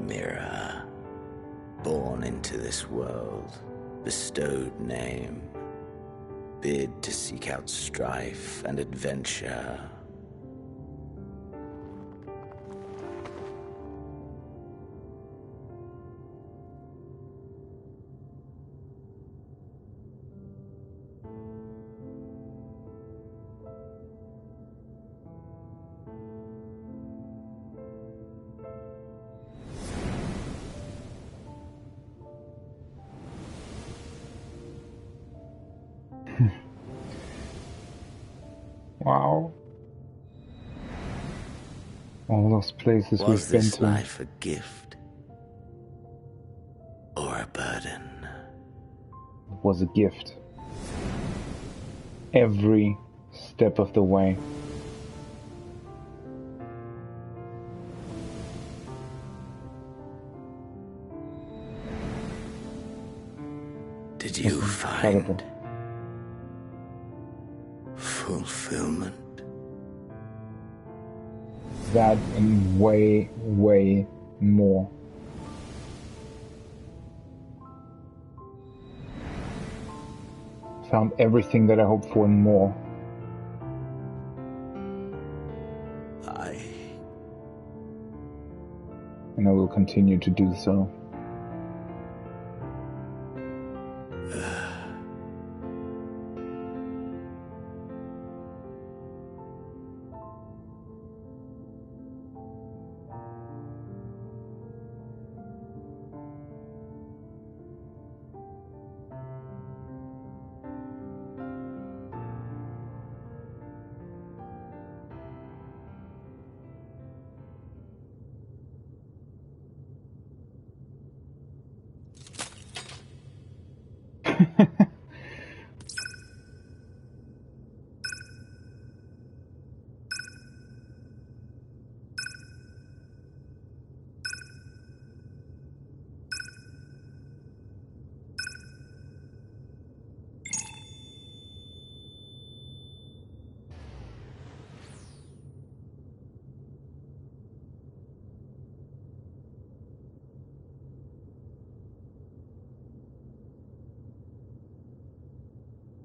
mirror, born into this world, bestowed name, bid to seek out strife and adventure. Wow. All those places we've been to. Was this life a gift or a burden? It was a gift. Every step of the way. Did you find fulfillment? That and way, way more. Found everything that I hoped for and more. And I will continue to do so.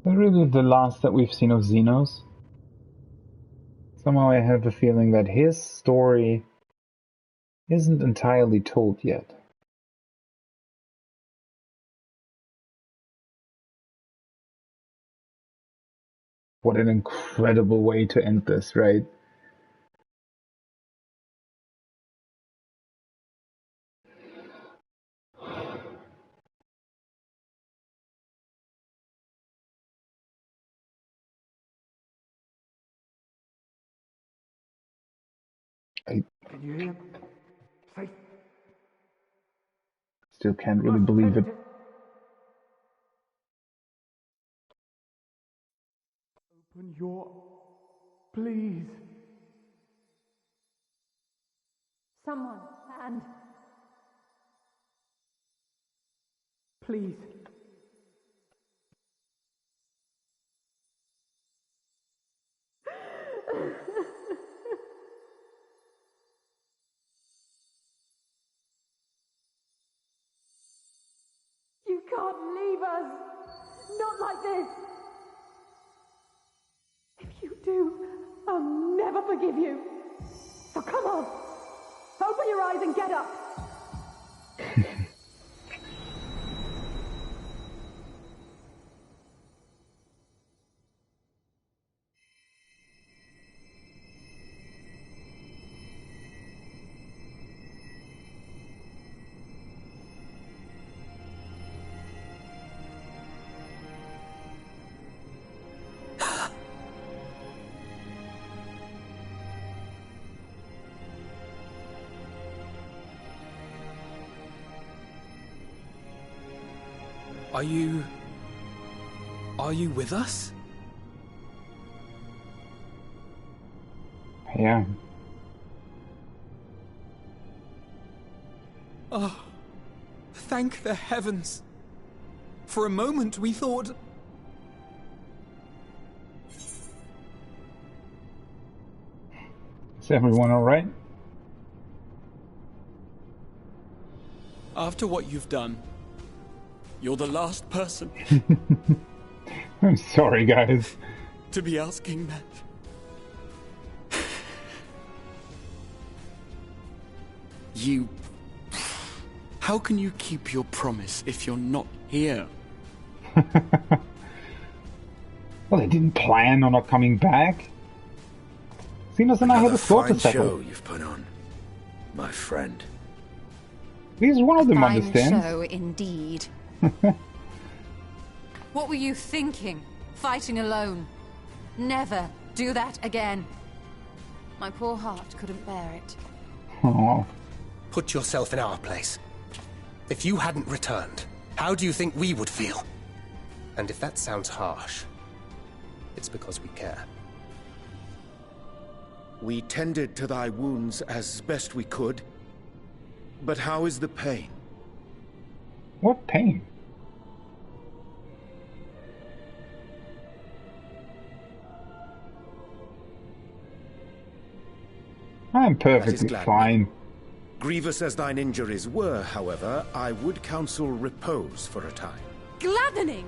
They're really the last that we've seen of Xenos. Somehow I have a feeling that his story isn't entirely told yet. What an incredible way to end this, right? Can you hear him? Say. Still can't really believe it. Open your... Please. Someone, and... Please. You can't leave us! Not like this! If you do, I'll never forgive you! So come on! Open your eyes and get up! Are you with us? Yeah. Oh, thank the heavens. For a moment we thought... Is everyone alright? After what you've done, you're the last person I'm sorry, guys. to be asking that. You... How can you keep your promise if you're not here? Well, they didn't plan on not coming back. Xenos and I had a score to fine settle. show you've put on, my friend. At least one of them Fine understands. show indeed. What were you thinking? Fighting alone? Never do that again. My poor heart couldn't bear it. Oh, Put yourself in our place. If you hadn't returned, how do you think we would feel? And if that sounds harsh, it's because we care. We tended to thy wounds as best we could. But how is the pain? what pain. I'm perfectly gladdening. fine. Grievous as thine injuries were, however, I would counsel repose for a time. Gladdening!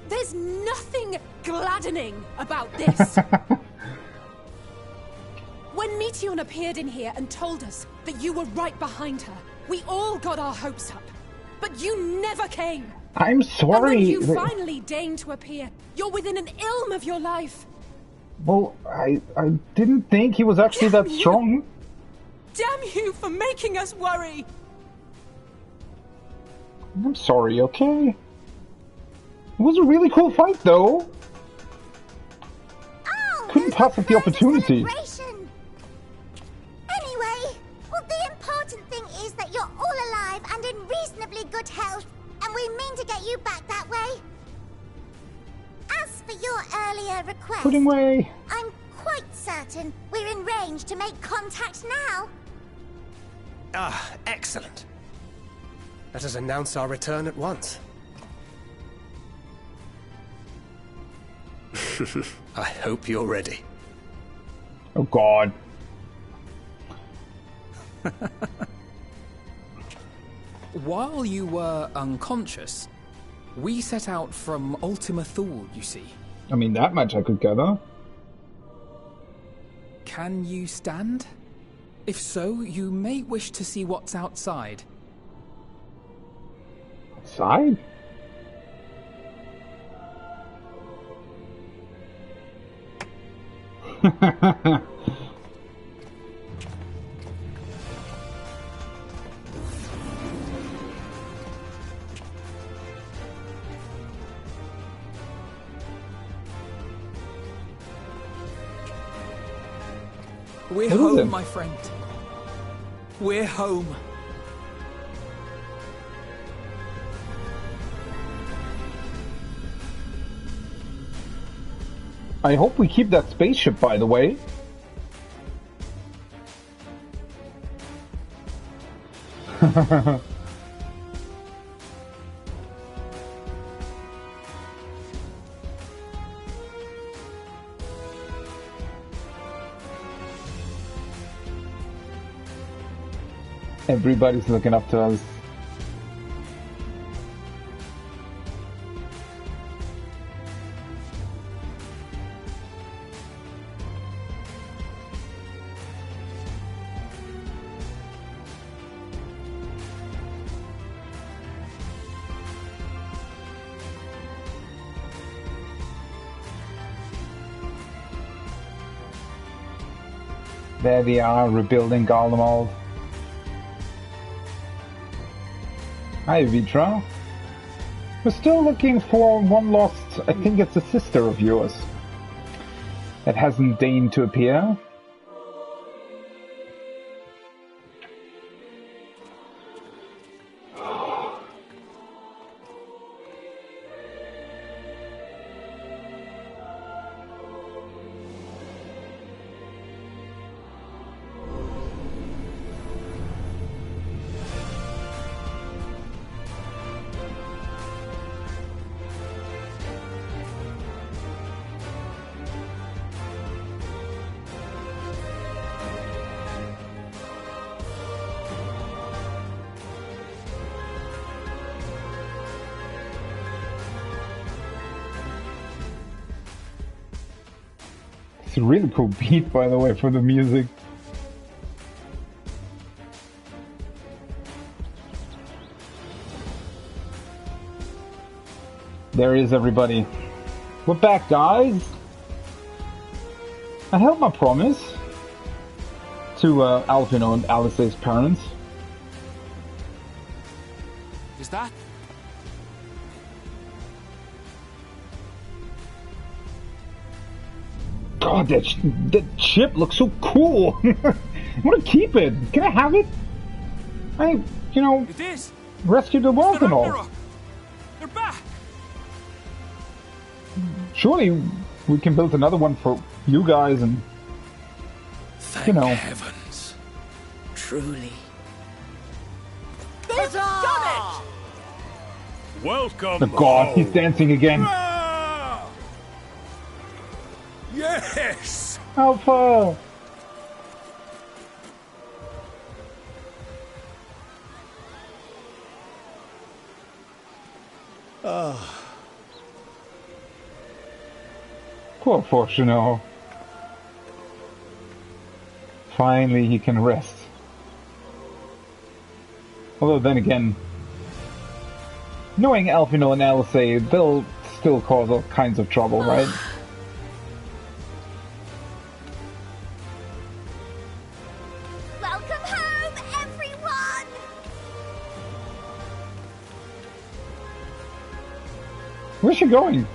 There's nothing gladdening about this. When Meteon appeared in here and told us that you were right behind her, we all got our hopes up. But you never came. I'm And when sorry. you finally deigned to appear, you're within an ilm of your life. Well, I didn't think he was actually that Damn you. strong. Damn you for making us worry. I'm sorry, okay? It was a really cool fight, though. Oh, Couldn't pass up the opportunity. Celebration. Anyway, well, the important thing is that you're all alive and in reasonably good health, and we mean to get you back that way. As for your earlier request, Pudding way. I'm quite certain we're in range to make contact now. Ah, excellent. Let us announce our return at once. I hope you're ready. Oh god. While you were unconscious, we set out from Ultima Thule, you see. I mean, that much I could gather. Can you stand? If so, you may wish to see what's outside. Side? We're What is home, it? my friend. We're home. I hope we keep that spaceship, by the way. Everybody's looking up to us. There they are, rebuilding Garlemald. Hi, Vitra. We're still looking for one lost, I think it's a sister of yours, that hasn't deigned to appear. It's a really cool beat, by the way, for the music. There is everybody. We're back, guys. I held my promise to Alfino and Alice's parents. Is that? God, that ship looks so cool. I want to keep it. Can I have it? It is. Rescue the world and all. They're back. Surely we can build another one for you guys and, Thank heavens. Truly. They've done it! Welcome. Oh God, he's dancing again. Ah! Yes. Alpha. Poor Fortuno. Finally he can rest. Although then again, knowing Alfino and Alice, they'll still cause all kinds of trouble, right? Welcome home, everyone! Where's she going?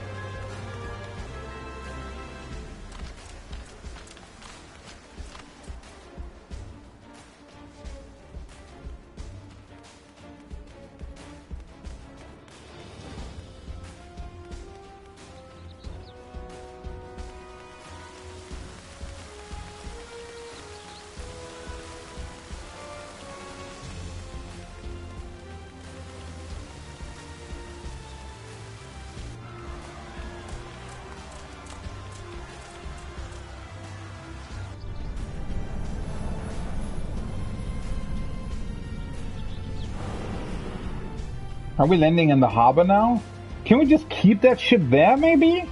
Are we landing in the harbor now? Can we just keep that ship there, maybe?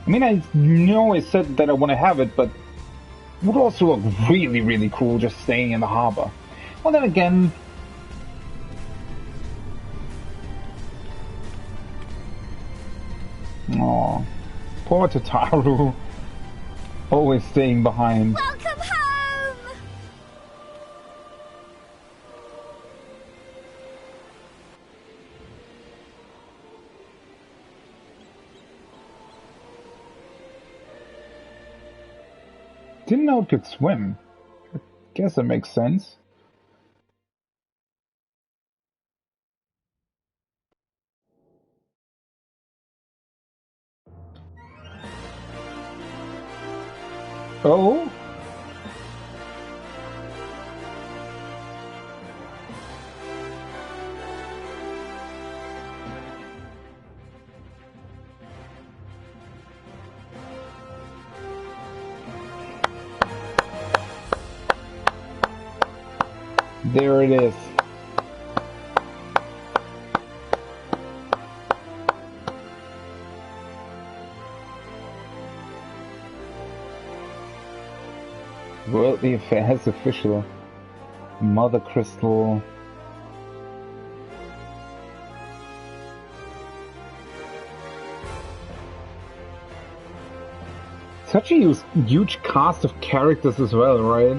I mean, I know I said that I want to have it, but it would also look really, really cool just staying in the harbor. Well, then again... Aw, poor Tataru. Always staying behind. Welcome home! Didn't know it could swim. I guess it makes sense. Oh? There it is. Worldly Affairs official. Mother Crystal. Such a huge cast of characters as well, right?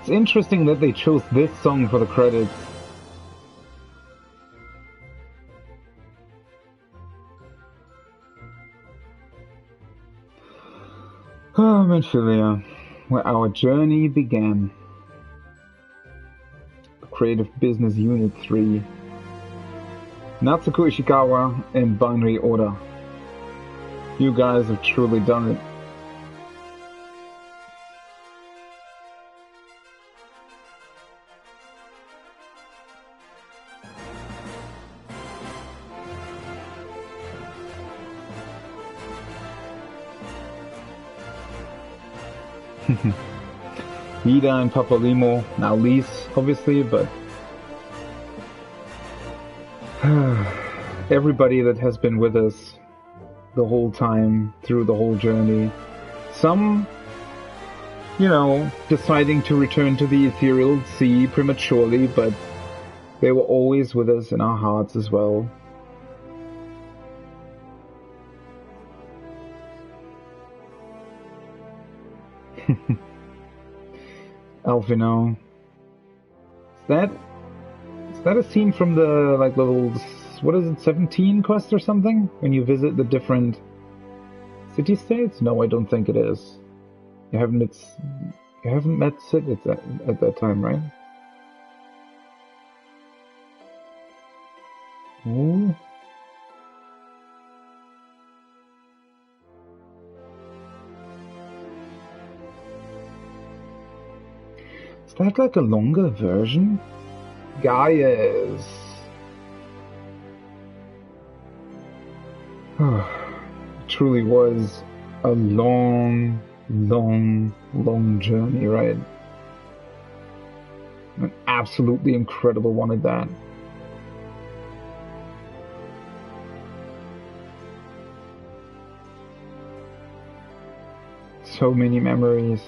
It's interesting that they chose this song for the credits. Oh, Manchuria, where our journey began. Creative Business Unit 3. Natsuko Ishikawa and Binary Order. You guys have truly done it. Ida and Papalimo, now Lise, obviously, but everybody that has been with us the whole time, through the whole journey. Some, you know, deciding to return to the ethereal sea prematurely, but they were always with us in our hearts as well. Alfino. Is that a scene from the, like, level, what is it, 17 quest or something? When you visit the different city-states? No, I don't think it is. You haven't met Sid at that time, right? Ooh. Is that like a longer version? Gaius. It truly was a long journey, right? An absolutely incredible one at that. So many memories.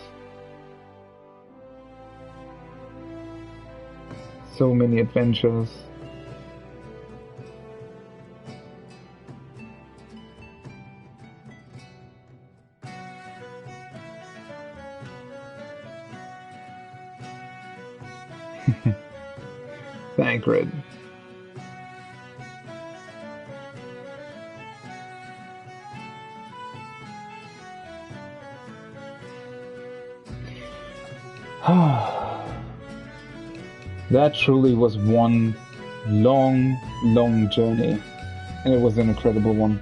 So many adventures. Thancred. That truly was one long journey, and it was an incredible one.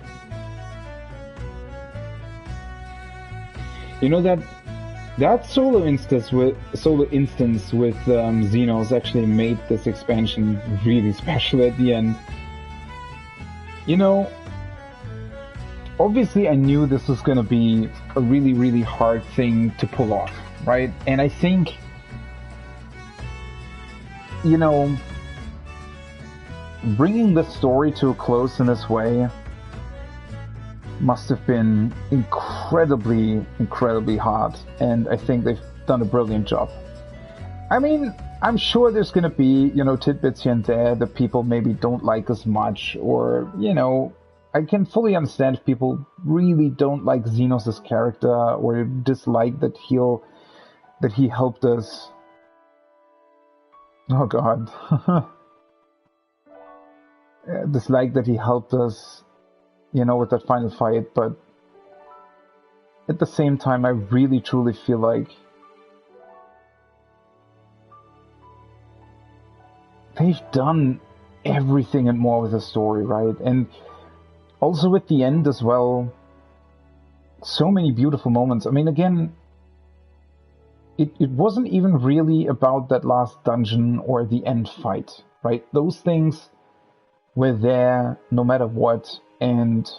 You know that solo instance with Xenos actually made this expansion really special at the end. You know, obviously I knew this was gonna be a really hard thing to pull off, right? And I think, you know, bringing the story to a close in this way must have been incredibly hard, and I think they've done a brilliant job. I mean, I'm sure there's gonna be, you know, tidbits here and there that people maybe don't like as much, or, you know, I can fully understand if people really don't like Xenos' character, or dislike that he helped us. Oh god. Dislike that he helped us, you know, with that final fight, but at the same time, I really truly feel like they've done everything and more with the story, right? And also with the end as well, so many beautiful moments. I mean, again, it wasn't even really about that last dungeon or the end fight, right? Those things were there no matter what, and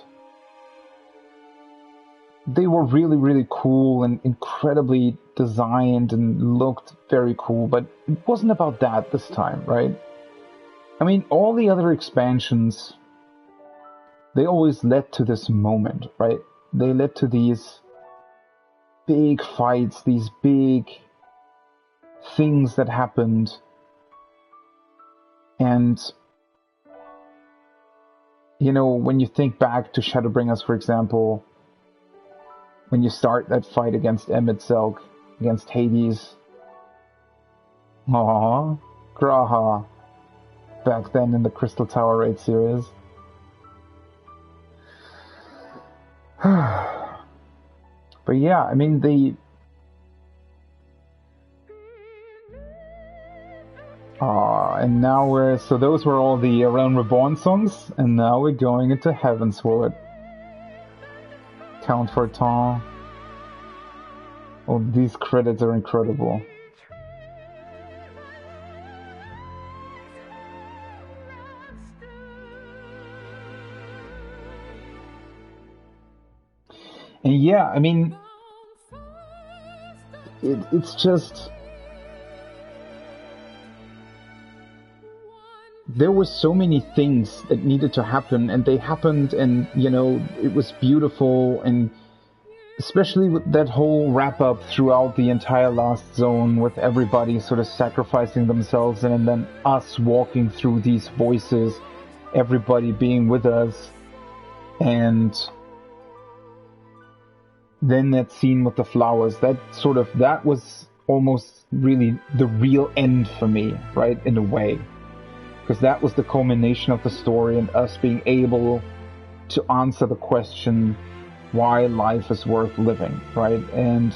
they were really cool and incredibly designed and looked very cool, but it wasn't about that this time, right? I mean, all the other expansions, they always led to this moment, right? They led to these big fights, these big things that happened, and, you know, when you think back to Shadowbringers, for example, when you start that fight against Emet-Selch, against Hades, Graha, back then in the Crystal Tower raid series. But yeah, I mean, and now so those were all the Realm Reborn songs, and now we're going into Heavensward. Count for Temps. Oh, these credits are incredible. And yeah, I mean, it's just, there were so many things that needed to happen, and they happened, and, you know, it was beautiful, and especially with that whole wrap-up throughout the entire last zone, with everybody sort of sacrificing themselves, and then us walking through these voices, everybody being with us, and then that scene with the flowers, that was almost really the real end for me, right, in a way. Because that was the culmination of the story, and us being able to answer the question why life is worth living, right? And,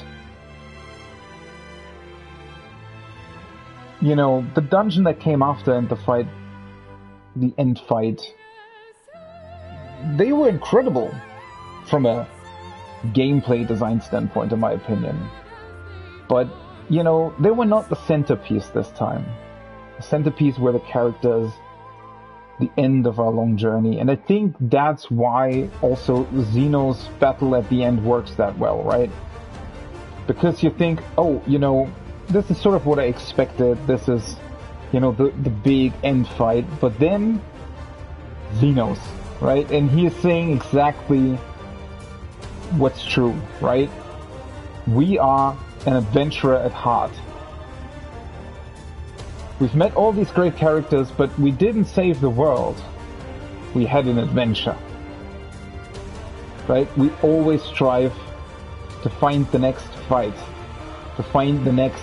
you know, the dungeon that came after and the end fight, they were incredible from a gameplay design standpoint, in my opinion. But, you know, they were not the centerpiece this time. The centerpiece were the characters, the end of our long journey. And I think that's why also Xeno's battle at the end works that well, right? Because you think, oh, you know, this is sort of what I expected. This is, you know, the big end fight. But then Xenos, right? And he is saying exactly what's true, right? We are an adventurer at heart. We've met all these great characters, but we didn't save the world. We had an adventure. Right? We always strive to find the next fight, to find the next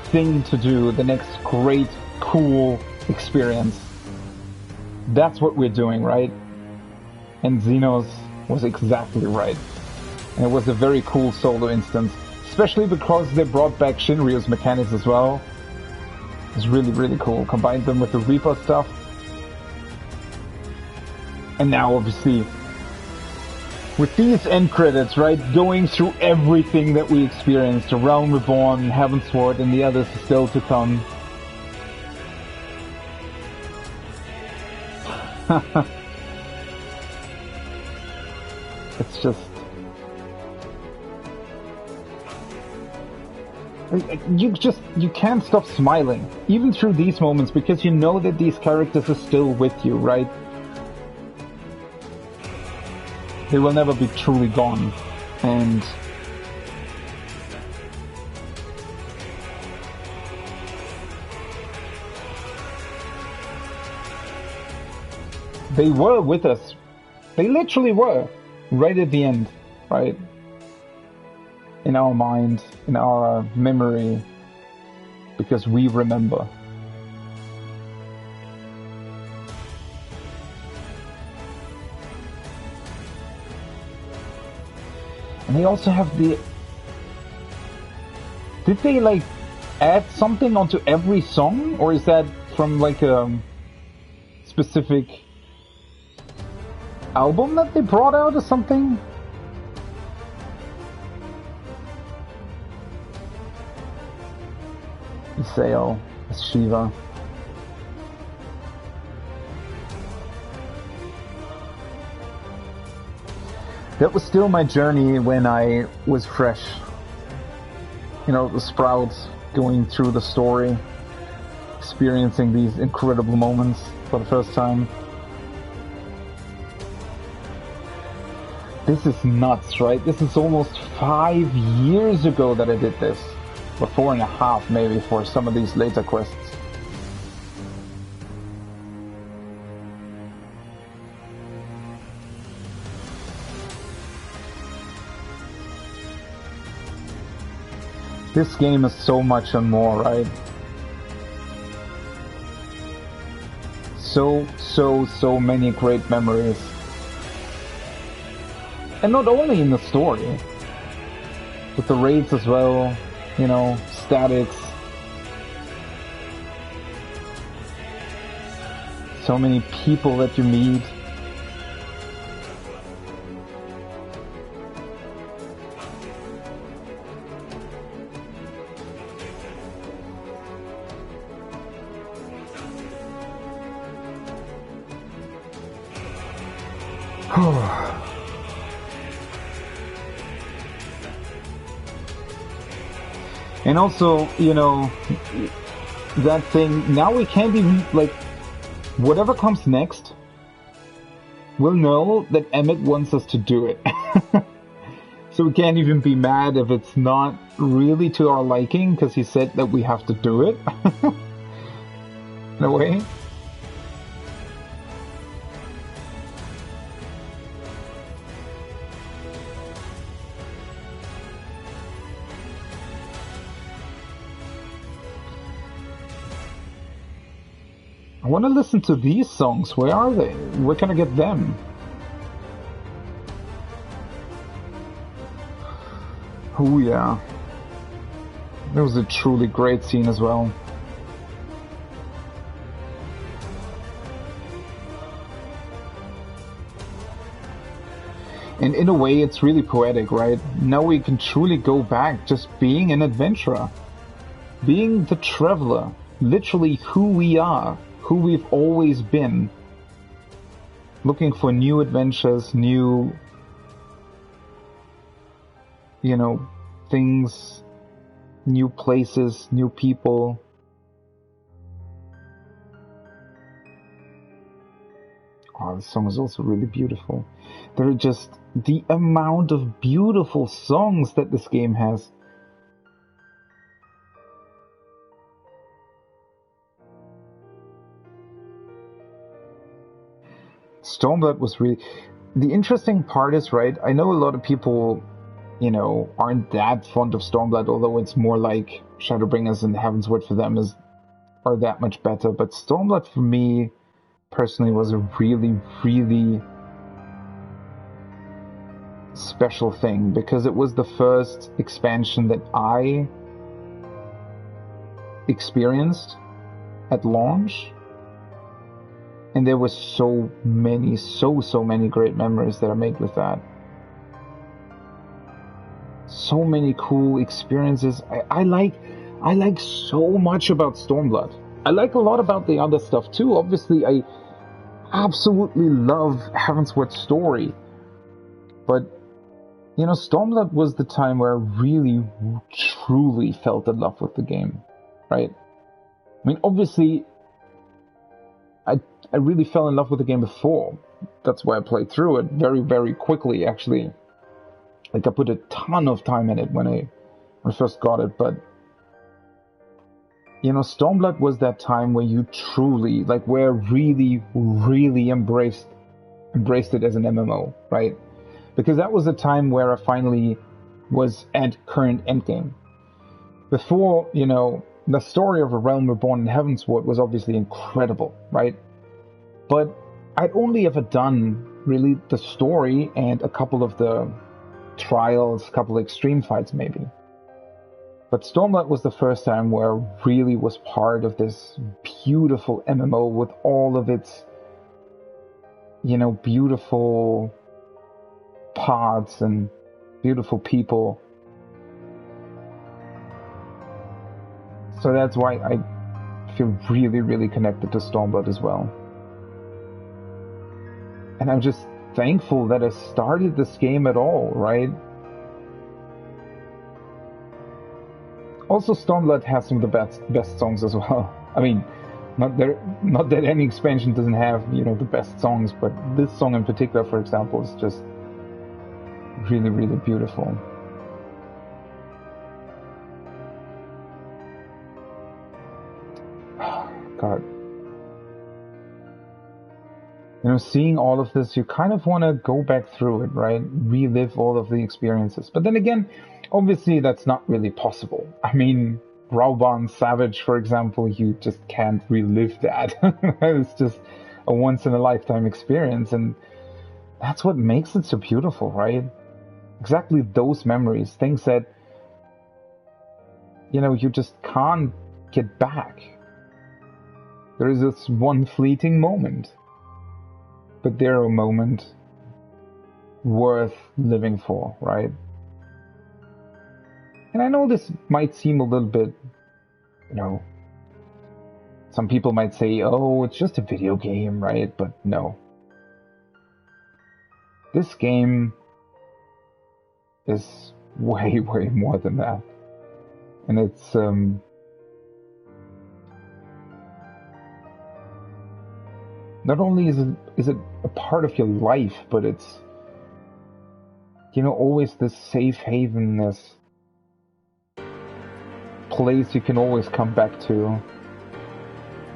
thing to do, the next great, cool experience. That's what we're doing, right? And Xenos was exactly right. And it was a very cool solo instance, especially because they brought back Shinryu's mechanics as well. It's really, really cool. Combined them with the Reaper stuff. And now, obviously, with these end credits, right, going through everything that we experienced, The Realm Reborn, Heavensward, and the others still to come. It's just... You can't stop smiling, even through these moments, because you know that these characters are still with you, right? They will never be truly gone, and they were with us. They literally were, right at the end, right? In our mind, in our memory, because we remember. And they also have the... Did they, like, add something onto every song? Or is that from, like, a specific album that they brought out or something? Isao as Shiva. That was still my journey when I was fresh. You know, the Sprouts, going through the story, experiencing these incredible moments for the first time. This is nuts, right? This is almost 5 years ago that I did this. Or 4.5 maybe for some of these later quests. This game is so much and more, right? So many great memories. And not only in the story, but the raids as well. You know, statics. So many people that you meet. And also, you know, that thing, now we can't even, like, whatever comes next, we'll know that Emmett wants us to do it. So we can't even be mad if it's not really to our liking, because he said that we have to do it. In a way. I want to listen to these songs. Where are they? Where can I get them? Oh yeah. That was a truly great scene as well. And in a way, it's really poetic, right? Now we can truly go back just being an adventurer. Being the traveler. Literally who we are. Who we've always been. Looking for new adventures, new... you know, things, new places, new people. Oh, this song is also really beautiful. There are just the amount of beautiful songs that this game has. Stormblood was really... The interesting part is, right, I know a lot of people, you know, aren't that fond of Stormblood, although it's more like Shadowbringers and Heavensward for them are that much better. But Stormblood for me, personally, was a really, really special thing, because it was the first expansion that I experienced at launch. And there were so many great memories that I made with that. So many cool experiences. I like so much about Stormblood. I like a lot about the other stuff too. Obviously, I absolutely love Heavensward's story. But, you know, Stormblood was the time where I really, truly felt in love with the game. Right? I mean, obviously, I really fell in love with the game before. That's why I played through it very, very quickly, actually. Like, I put a ton of time in it when I first got it, but... You know, Stormblood was that time where you truly, like, where I really, really embraced it as an MMO, right? Because that was the time where I finally was at current endgame. Before, you know, the story of A Realm Reborn in Heavensward was obviously incredible, right? But I'd only ever done, really, the story and a couple of the trials, a couple of extreme fights, maybe. But Stormblood was the first time where I really was part of this beautiful MMO with all of its, you know, beautiful parts and beautiful people. So that's why I feel really, really connected to Stormblood as well. And I'm just thankful that I started this game at all, right? Also, Stormblood has some of the best songs as well. I mean, not that any expansion doesn't have, you know, the best songs, but this song in particular, for example, is just really, really beautiful. God. You know, seeing all of this, you kind of want to go back through it, right? Relive all of the experiences. But then again, obviously that's not really possible. I mean, Rauban Savage, for example, you just can't relive that. It's just a once-in-a-lifetime experience, and that's what makes it so beautiful, right? Exactly those memories, things that, you know, you just can't get back. There is this one fleeting moment. But they're a moment worth living for, right? And I know this might seem a little bit, you know, some people might say, oh, it's just a video game, right? But no. This game is way, way more than that. And not only is it a part of your life, but it's, you know, always this safe haven, this place you can always come back to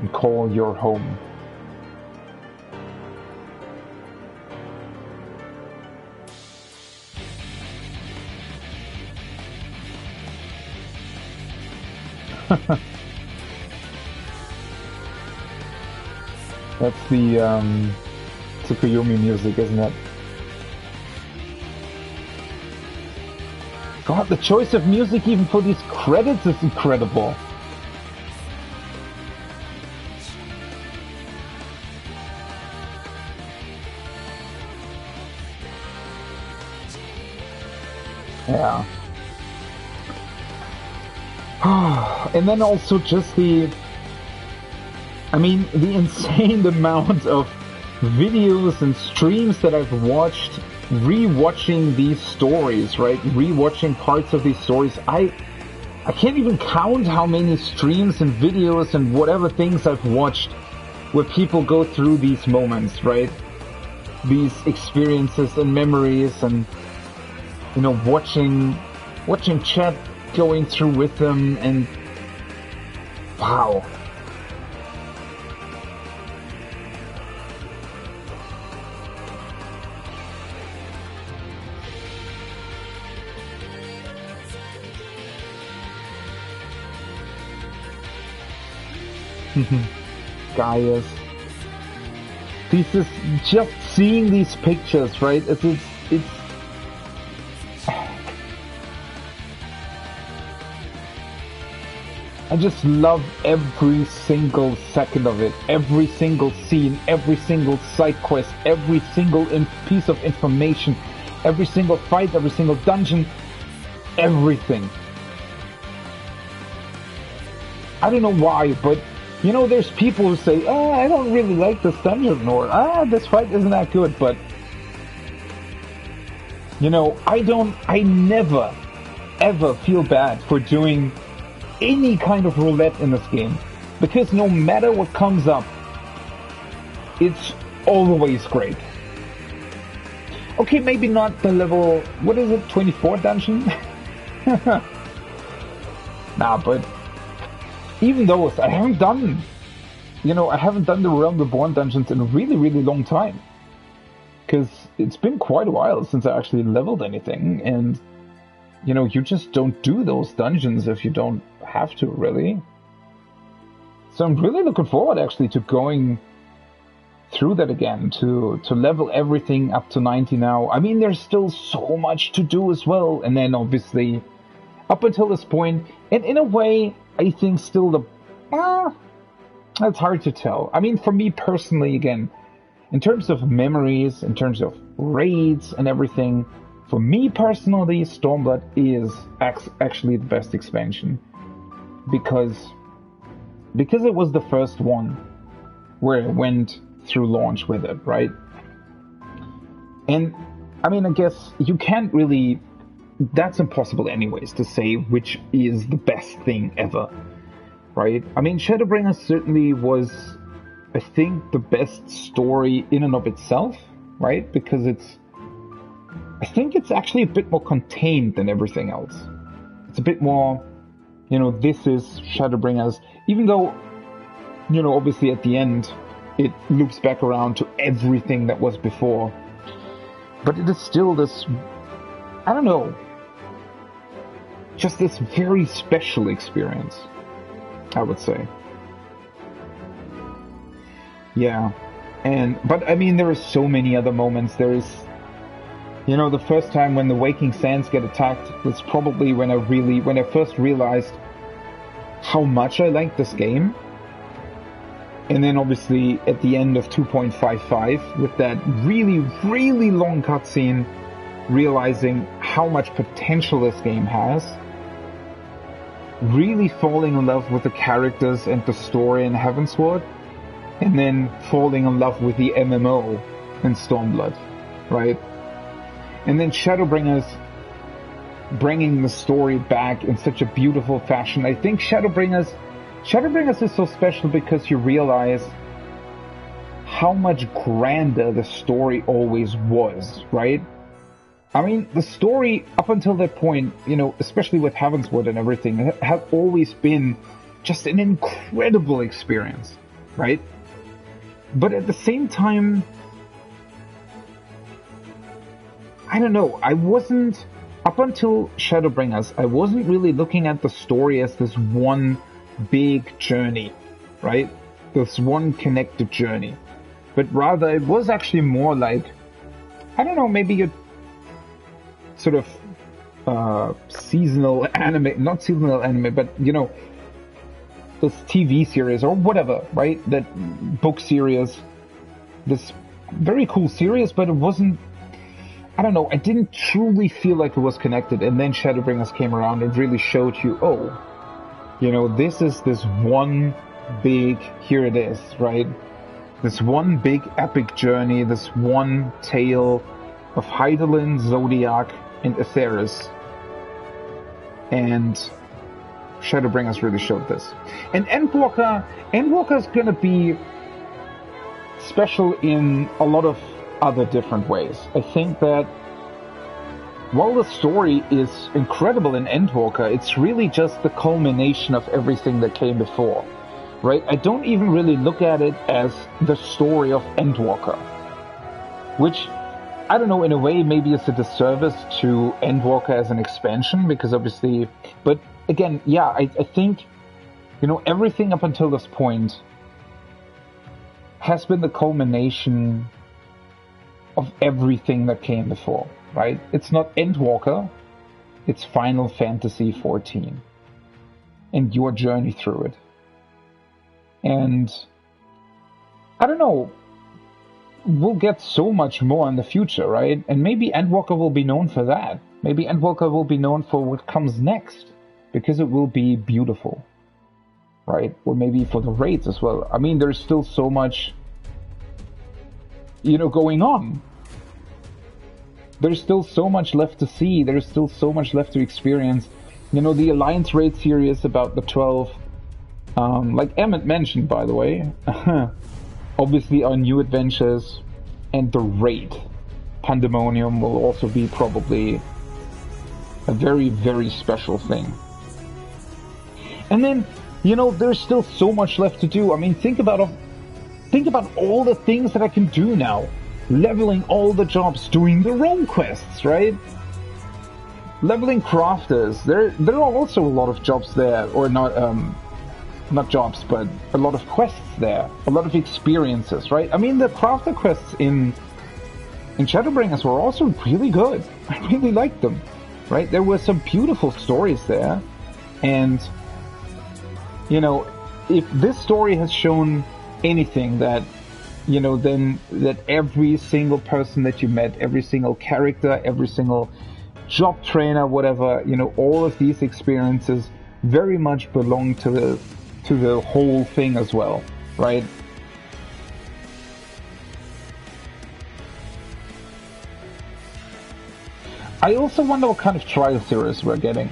and call your home. That's the Tsukuyomi music, isn't it? God, the choice of music even for these credits is incredible. Yeah. And then also just the insane amount of videos and streams that I've watched rewatching these stories, right? Rewatching parts of these stories. I can't even count how many streams and videos and whatever things I've watched where people go through these moments, right? These experiences and memories, and, you know, watching chat going through with them, and wow. Gaius. This is just seeing these pictures, right? It's I just love every single second of it, every single scene, every single side quest, every single piece of information, every single fight, every single dungeon, everything. I don't know why, but you know, there's people who say, "Oh, I don't really like this dungeon," or this fight isn't that good, but you know, I never ever feel bad for doing any kind of roulette in this game, because no matter what comes up, it's always great. Okay, maybe not the level, what is it, 24 dungeon? Nah, but even those, I haven't done the Realm Reborn dungeons in a really, really long time. Because it's been quite a while since I actually leveled anything, and you know, you just don't do those dungeons if you don't have to, really. So I'm really looking forward, actually, to going through that again, to level everything up to 90 now. I mean, there's still so much to do as well, and then obviously, up until this point, and in a way, I think still that's hard to tell. I mean, for me personally, again, in terms of memories, in terms of raids and everything, for me personally, Stormblood is actually the best expansion. Because it was the first one where I went through launch with it, right? And, I mean, I guess you can't really... That's impossible anyways, to say which is the best thing ever, right? I mean, Shadowbringers certainly was, I think, the best story in and of itself, right? Because I think it's actually a bit more contained than everything else. It's a bit more, you know, this is Shadowbringers, even though, you know, obviously at the end, it loops back around to everything that was before. But it is still this, I don't know, just this very special experience, I would say. Yeah. But I mean, there are so many other moments. There is, you know, the first time when the Waking Sands get attacked, that's probably when I first realized how much I liked this game. And then obviously at the end of 2.55, with that really, really long cutscene, realizing how much potential this game has. Really falling in love with the characters and the story in Heavensward. And then falling in love with the MMO in Stormblood, right? And then Shadowbringers bringing the story back in such a beautiful fashion. I think Shadowbringers is so special because you realize how much grander the story always was, right? I mean, the story up until that point, you know, especially with Heavenswood and everything, had always been just an incredible experience, right? But at the same time, I don't know, I wasn't, up until Shadowbringers, I wasn't really looking at the story as this one big journey, right? This one connected journey. But rather, it was actually more like, I don't know, maybe a sort of seasonal anime, not seasonal anime, but, you know, this TV series or whatever, right? That book series, this very cool series, but it wasn't, I don't know, I didn't truly feel like it was connected. And then Shadowbringers came around and really showed you, oh, you know, this is this one big, here it is, right? This one big epic journey, this one tale of Hydaelyn, Zodiac, and Atheris. And Shadowbringers really showed this. And Endwalker is going to be special in a lot of other different ways. I think that while the story is incredible in Endwalker, it's really just the culmination of everything that came before, right? I don't even really look at it as the story of Endwalker, which, I don't know, in a way maybe it's a disservice to Endwalker as an expansion, because obviously, but again, yeah, I think, you know, everything up until this point has been the culmination of everything that came before, right? It's not Endwalker, it's Final Fantasy XIV and your journey through it. And I don't know, we'll get so much more in the future, right? And maybe Endwalker will be known for that. Maybe Endwalker will be known for what comes next, because it will be beautiful, right? Or maybe for the raids as well. I mean, there's still so much, you know, going on. There's still so much left to see. There's still so much left to experience. You know, the Alliance raid series about the 12, like Emmett mentioned, by the way, obviously our new adventures and the raid Pandemonium will also be probably a very, very special thing. And then, you know, there's still so much left to do. I mean, think about all the things that I can do now. Leveling all the jobs, doing the role quests, right? Leveling crafters. There are also a lot of jobs there, or not jobs, but a lot of quests there, a lot of experiences, right? I mean, the crafter quests in Shadowbringers were also really good. I really liked them, right? There were some beautiful stories there, and you know, if this story has shown anything, that, you know, then that every single person that you met, every single character, every single job trainer, whatever, you know, all of these experiences very much belong to the whole thing as well, right? I also wonder what kind of trial series we're getting.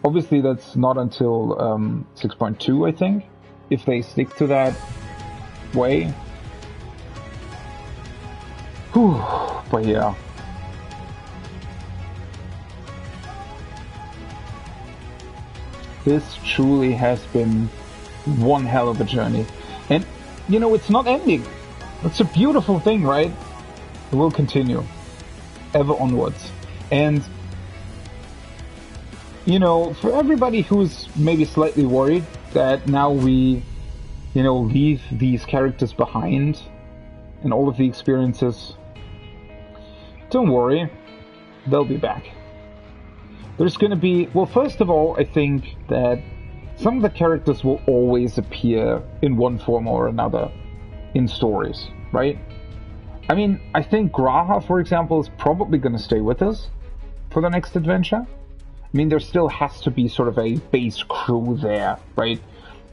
Obviously, that's not until 6.2, I think, if they stick to that way. Whew, but yeah. This truly has been one hell of a journey. And, you know, it's not ending. It's a beautiful thing, right? It will continue. Ever onwards. And, you know, for everybody who's maybe slightly worried that now we, you know, leave these characters behind and all of the experiences, don't worry, they'll be back. There's going to be, well, first of all, I think that some of the characters will always appear in one form or another in stories, right? I mean, I think Graha, for example, is probably going to stay with us for the next adventure. I mean, there still has to be sort of a base crew there, right?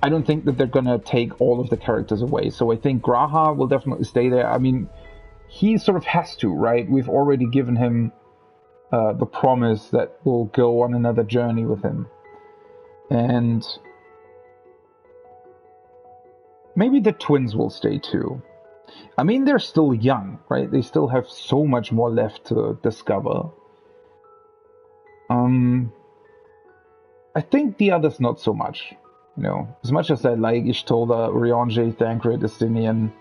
I don't think that they're going to take all of the characters away. So I think Graha will definitely stay there. I mean, he sort of has to, right? We've already given him the promise that we'll go on another journey with him. And maybe the twins will stay too. I mean, they're still young, right? They still have so much more left to discover. I think the others not so much. You know, as much as I like Ishtola, Ryonji, Thancred, Estinian,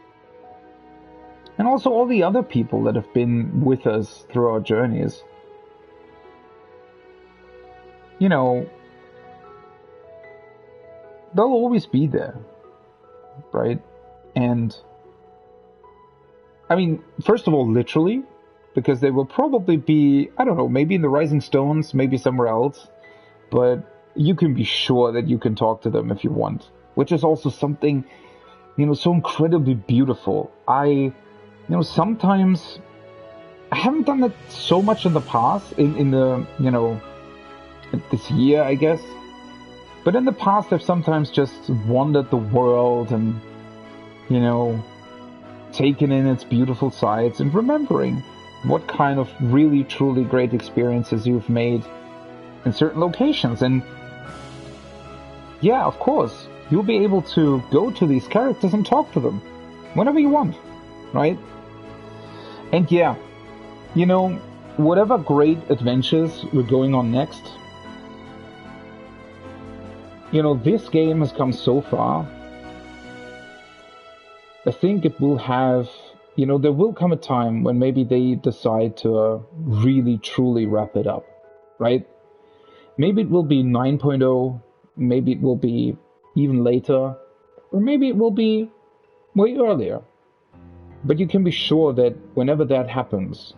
and also all the other people that have been with us through our journeys. You know, they'll always be there, right? And I mean, first of all, literally, because they will probably be, I don't know, maybe in the Rising Stones, maybe somewhere else, but you can be sure that you can talk to them if you want, which is also something, you know, so incredibly beautiful. You know, sometimes I haven't done that so much in the past, in the, you know, this year, I guess. But in the past, I've sometimes just wandered the world and, you know, taken in its beautiful sights and remembering what kind of really, truly great experiences you've made in certain locations. And yeah, of course, you'll be able to go to these characters and talk to them whenever you want, right? And yeah, you know, whatever great adventures we're going on next, you know, this game has come so far. I think it will have, you know, there will come a time when maybe they decide to really, truly wrap it up, right? Maybe it will be 9.0, maybe it will be even later, or maybe it will be way earlier. But you can be sure that whenever that happens,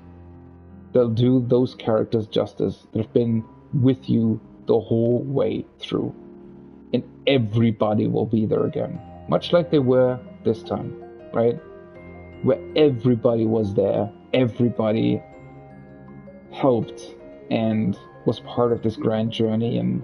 they'll do those characters justice that have been with you the whole way through. And everybody will be there again, much like they were this time, right? Where everybody was there, everybody helped and was part of this grand journey. And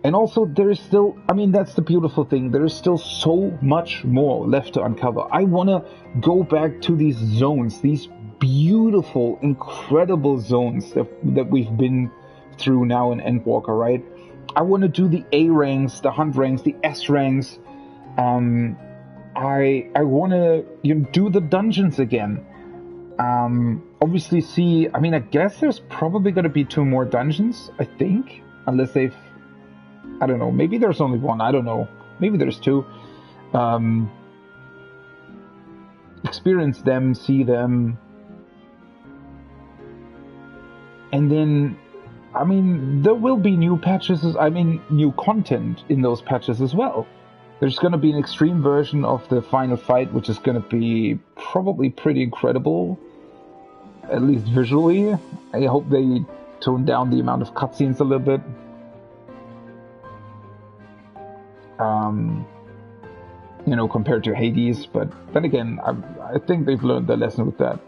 and also there is still, I mean, that's the beautiful thing, there is still so much more left to uncover. I want to go back to these zones, these beautiful, incredible zones that we've been through now in Endwalker, right? I want to do the A ranks, the Hunt ranks, the S ranks. I want to, you know, do the dungeons again. Obviously see, I mean, I guess there's probably going to be 2 more dungeons, I think, unless they've, I don't know, maybe there's only 1, I don't know, maybe there's 2. Experience them, see them, and then, I mean, there will be new patches, new content in those patches as well. There's going to be an extreme version of the final fight, which is going to be probably pretty incredible, at least visually. I hope they tone down the amount of cutscenes a little bit. You know, compared to Hades, but then again, I think they've learned their lesson with that,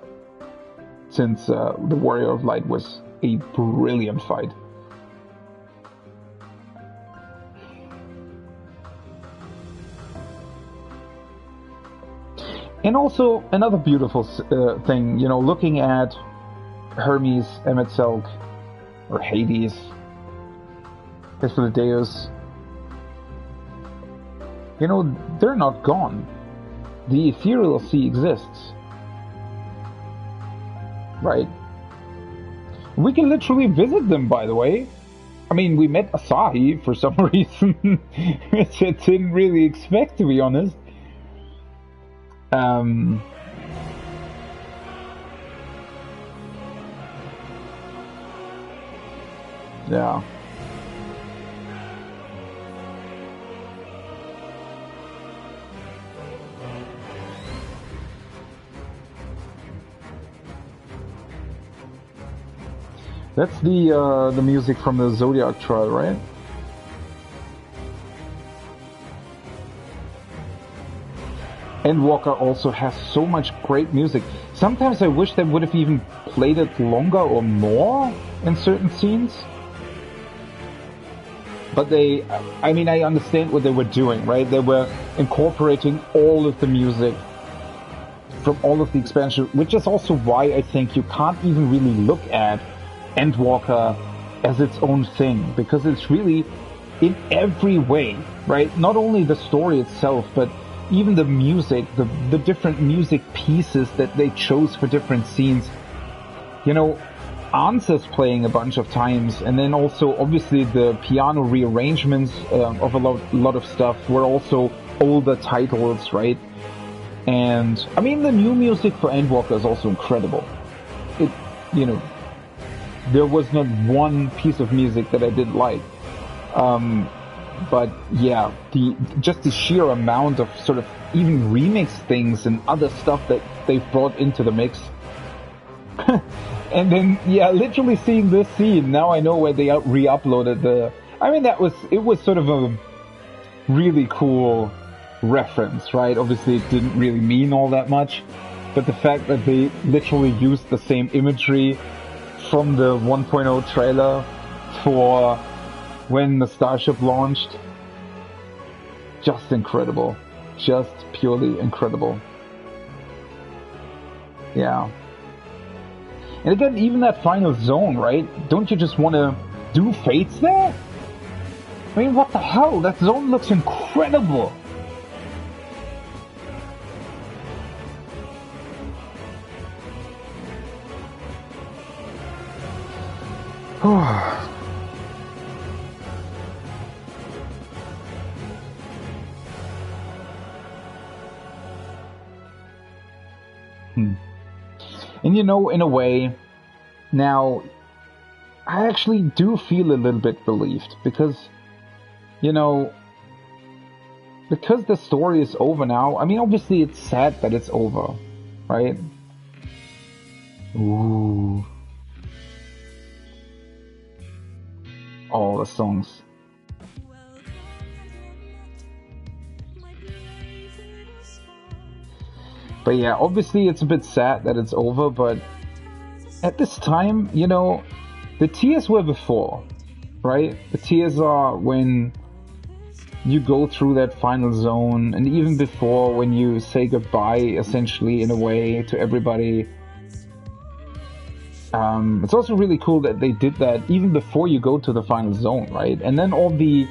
since the Warrior of Light was a brilliant fight. And also, another beautiful thing, you know, looking at Hermes, Emet-Selch, or Hades, Hesperideus, you know, they're not gone. The Ethereal Sea exists. Right? We can literally visit them, by the way. I mean, we met Asahi for some reason, which I didn't really expect, to be honest. Yeah. That's the music from the Zodiac trial, right? Endwalker also has so much great music. Sometimes I wish they would have even played it longer or more in certain scenes. But they, I mean, I understand what they were doing, right? They were incorporating all of the music from all of the expansion, which is also why I think you can't even really look at Endwalker as its own thing, because it's really in every way, right? Not only the story itself, but even the music, the different music pieces that they chose for different scenes. You know, Answer's playing a bunch of times, and then also obviously the piano rearrangements of a lot of stuff were also older titles, right? And I mean, the new music for Endwalker is also incredible. It, you know, there was not one piece of music that I didn't like. But yeah, just the sheer amount of sort of even remix things and other stuff that they've brought into the mix. And then, yeah, literally seeing this scene, now I know where they re-uploaded the... I mean, it was sort of a really cool reference, right? Obviously it didn't really mean all that much, but the fact that they literally used the same imagery from the 1.0 trailer for when the Starship launched, just incredible. Just purely incredible. Yeah. And again, even that final zone, right? Don't you just want to do fates there? I mean, what the hell? That zone looks incredible. And you know, in a way, now, I actually do feel a little bit relieved, because, you know, because the story is over now. I mean, obviously it's sad that it's over, right? Ooh. All the songs. But yeah, obviously it's a bit sad that it's over, but at this time, you know, the tears were before, right? The tears are when you go through that final zone, and even before, when you say goodbye, essentially, in a way, to everybody. It's also really cool that they did that even before you go to the final zone, right? And then all the,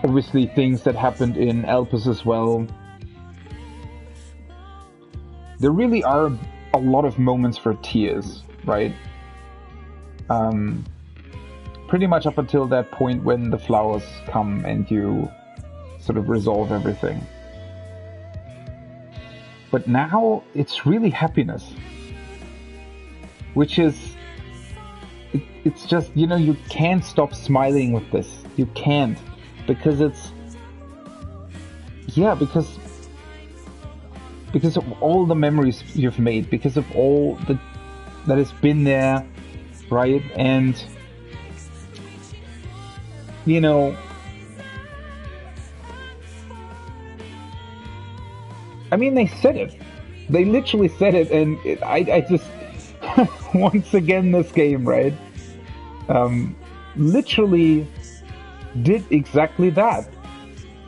obviously, things that happened in Elpis as well. There really are a lot of moments for tears, right? Pretty much up until that point when the flowers come and you sort of resolve everything. But now it's really happiness. Which is, it's just, you know, you can't stop smiling with this. You can't. Because it's, yeah, because of all the memories you've made, because of all that has been there, right? And, you know, I mean, they said it. They literally said it, and I just, once again, this game, right? Literally did exactly that.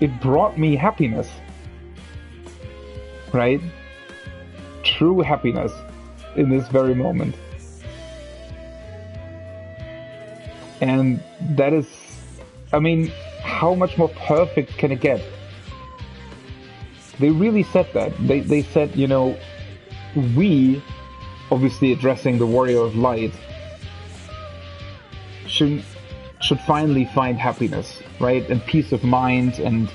It brought me happiness. Right? True happiness in this very moment. And that is, I mean, how much more perfect can it get? They really said that. They said, you know, we, obviously addressing the Warrior of Light, should finally find happiness, right? And peace of mind, and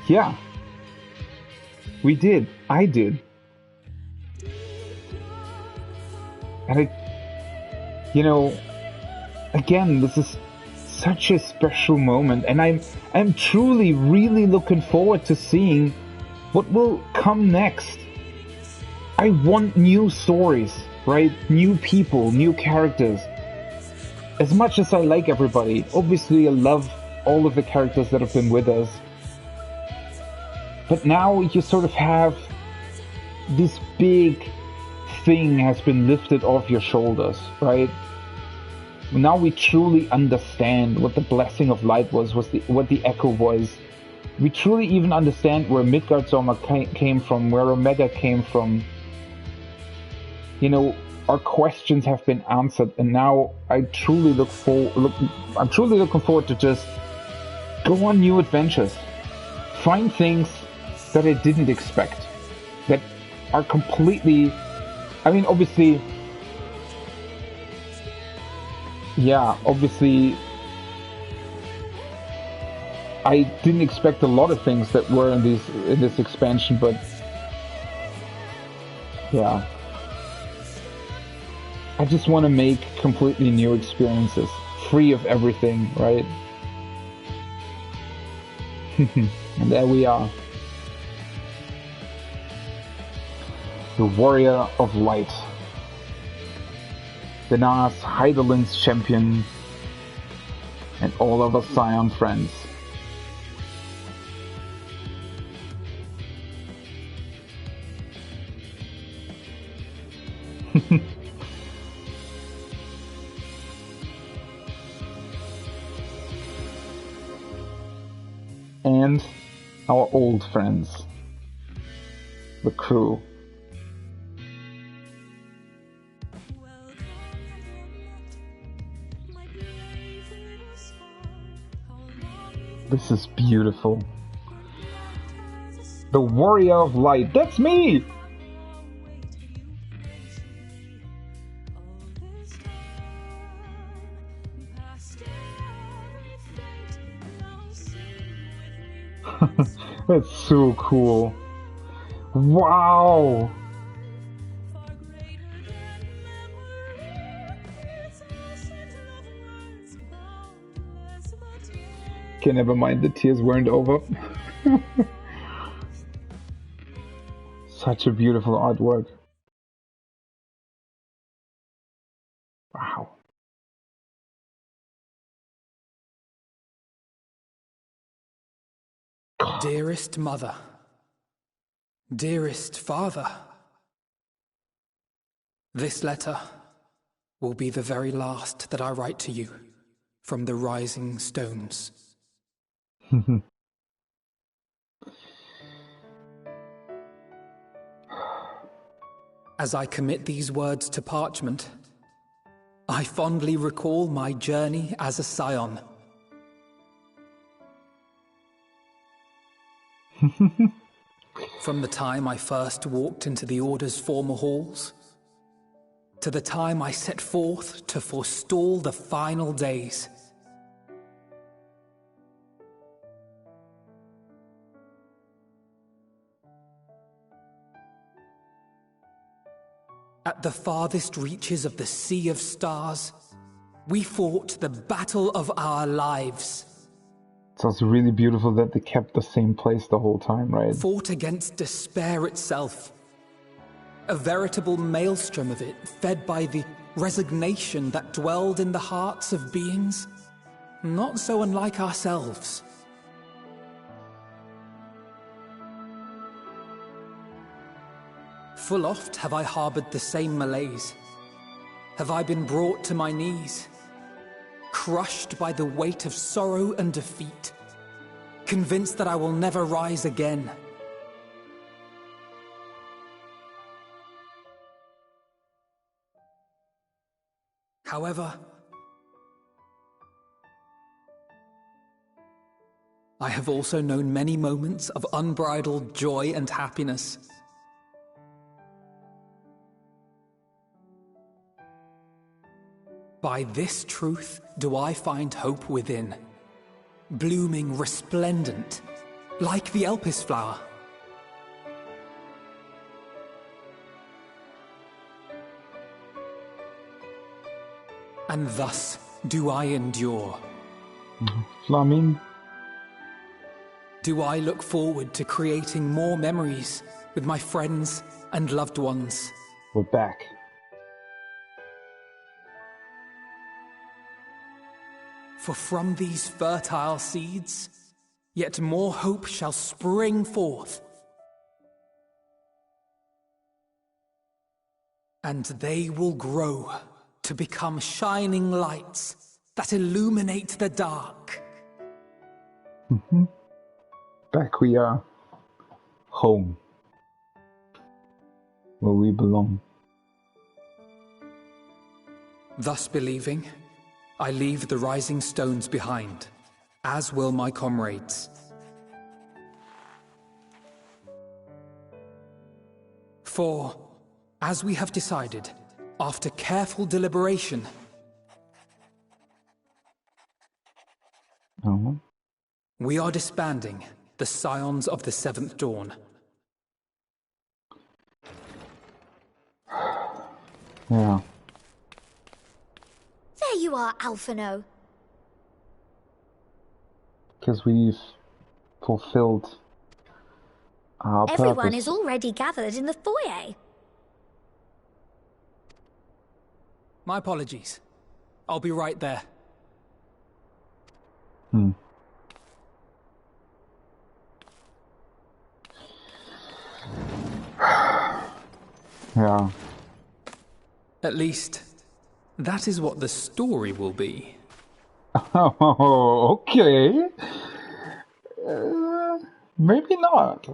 yeah. We did. I did. And you know, again, this is such a special moment, and I'm truly, really looking forward to seeing what will come next. I want new stories, right? New people, new characters. As much as I like everybody, obviously I love all of the characters that have been with us. But now you sort of have this big thing has been lifted off your shoulders, right? Now we truly understand what the blessing of light was what the echo was. We truly even understand where Midgardsormr came from, where Omega came from. You know, our questions have been answered, and now I truly I'm truly looking forward to just go on new adventures, find things that I didn't expect, that are completely, I mean, obviously, I didn't expect a lot of things that were in this expansion, but yeah, I just want to make completely new experiences, free of everything, right? And there we are. The Warrior of Light. Dana's Heideling's champion, and all of the Scion friends. And our old friends, the crew. This is beautiful. The Warrior of Light, that's me! That's so cool. Wow! Okay, never mind, the tears weren't over. Such a beautiful artwork. Wow. Dearest mother, dearest father, this letter will be the very last that I write to you from the rising stones. As I commit these words to parchment, I fondly recall my journey as a scion. From the time I first walked into the Order's former halls, to the time I set forth to forestall the final days. At the farthest reaches of the Sea of Stars, we fought the battle of our lives. It's also really beautiful that they kept the same place the whole time, right? Fought against despair itself. A veritable maelstrom of it, fed by the resignation that dwelled in the hearts of beings not so unlike ourselves. Full oft have I harbored the same malaise. Have I been brought to my knees, crushed by the weight of sorrow and defeat, convinced that I will never rise again. However, I have also known many moments of unbridled joy and happiness. By this truth do I find hope within, blooming resplendent, like the Elpis flower. And thus do I endure. Flaming. Do I look forward to creating more memories with my friends and loved ones. We're back. For from these fertile seeds, yet more hope shall spring forth. And they will grow to become shining lights that illuminate the dark. Back we are. Home. Where we belong. Thus believing, I leave the rising stones behind, as will my comrades. For, as we have decided, after careful deliberation, we are disbanding the Scions of the Seventh Dawn. Yeah. There you are, Alphino. Because we've fulfilled our Everyone purpose. is already gathered in the foyer. My apologies. I'll be right there. Yeah. At least, that is what the story will be. Oh, okay. Maybe not.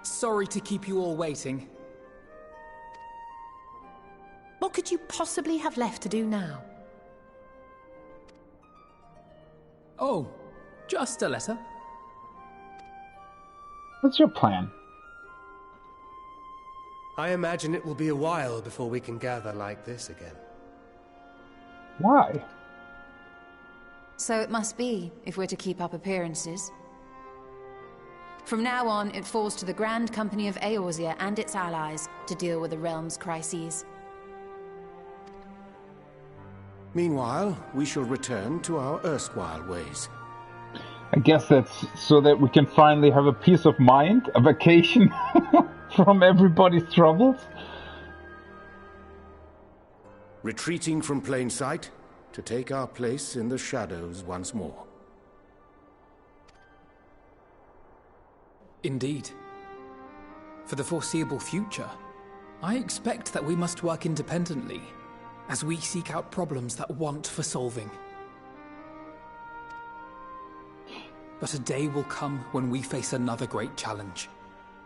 Sorry to keep you all waiting. What could you possibly have left to do now? Oh, just a letter. What's your plan? I imagine it will be a while before we can gather like this again. Why? So it must be, if we're to keep up appearances. From now on, it falls to the Grand Company of Eorzea and its allies to deal with the realm's crises. Meanwhile, we shall return to our erstwhile ways. I guess that's so that we can finally have a peace of mind, a vacation from everybody's troubles. Retreating from plain sight to take our place in the shadows once more. Indeed. For the foreseeable future, I expect that we must work independently, as we seek out problems that want for solving. But a day will come when we face another great challenge,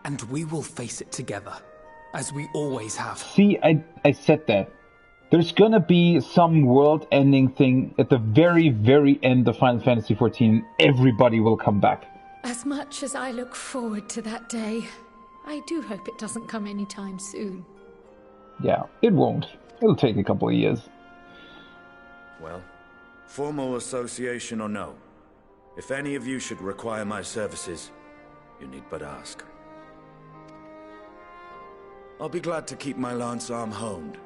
and we will face it together, as we always have. See, I said that. There's gonna be some world-ending thing at the very, very end of Final Fantasy XIV. Everybody will come back. As much as I look forward to that day, I do hope it doesn't come anytime soon. Yeah, it won't. It'll take a couple of years. Well, formal association or no, if any of you should require my services, you need but ask. I'll be glad to keep my lance arm honed.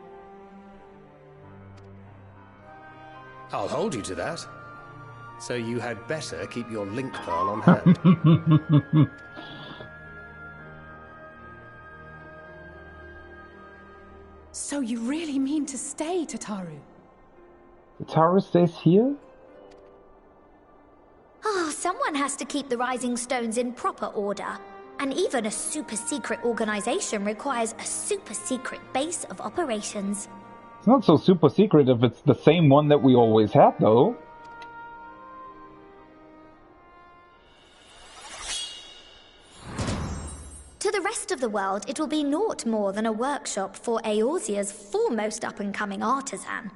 I'll hold you to that. So you had better keep your link pearl on hand. So you really mean to stay, Tataru? Tataru stays here? Oh, someone has to keep the Rising Stones in proper order. And even a super-secret organization requires a super-secret base of operations. It's not so super secret if it's the same one that we always had, though. To the rest of the world, it will be naught more than a workshop for Eorzea's foremost up-and-coming artisan.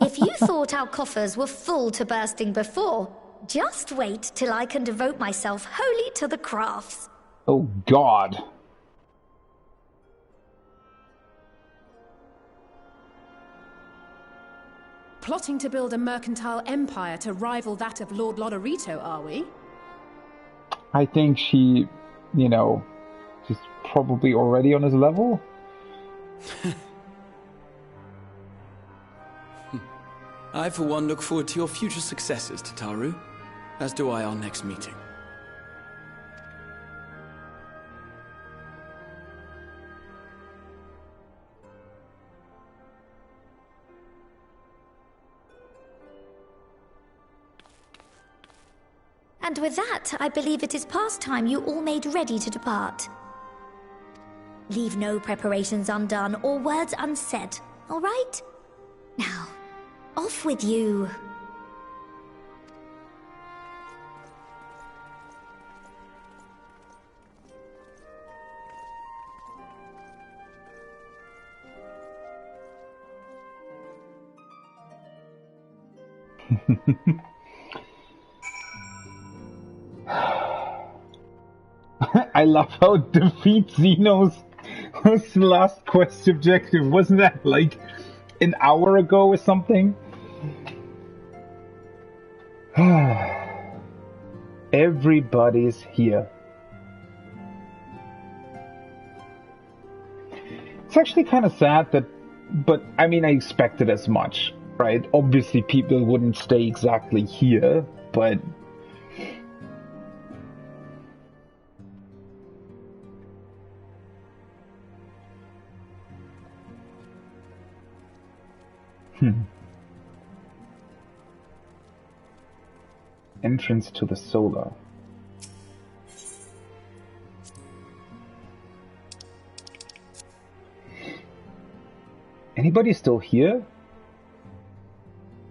If you thought our coffers were full to bursting before, just wait till I can devote myself wholly to the crafts. Oh, God. Plotting to build a mercantile empire to rival that of Lord Lodorito, are we? I think she, you know, she's probably already on his level. I, for one, look forward to your future successes, Tataru, as do I our next meeting. And with that, I believe it is past time you all made ready to depart. Leave no preparations undone or words unsaid, all right? off with you. I love how defeat Xenos was the last quest objective. Wasn't that like an hour ago or something? Everybody's here. It's actually kind of sad that, but I mean, I expected as much, right? Obviously people wouldn't stay exactly here, but entrance to the solar. Anybody still here?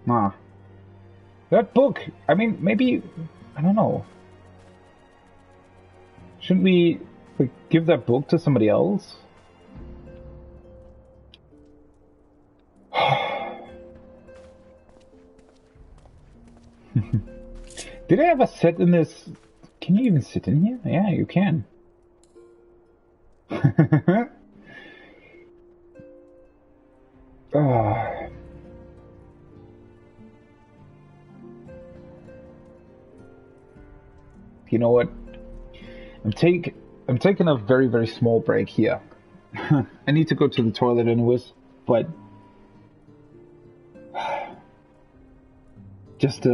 Nah. That book, I mean, maybe, I don't know. Shouldn't we like, give that book to somebody else? Did I ever sit in this? Can you even sit in here? Yeah, you can. You know what? I'm taking a very, very small break here. I need to go to the toilet anyways, but just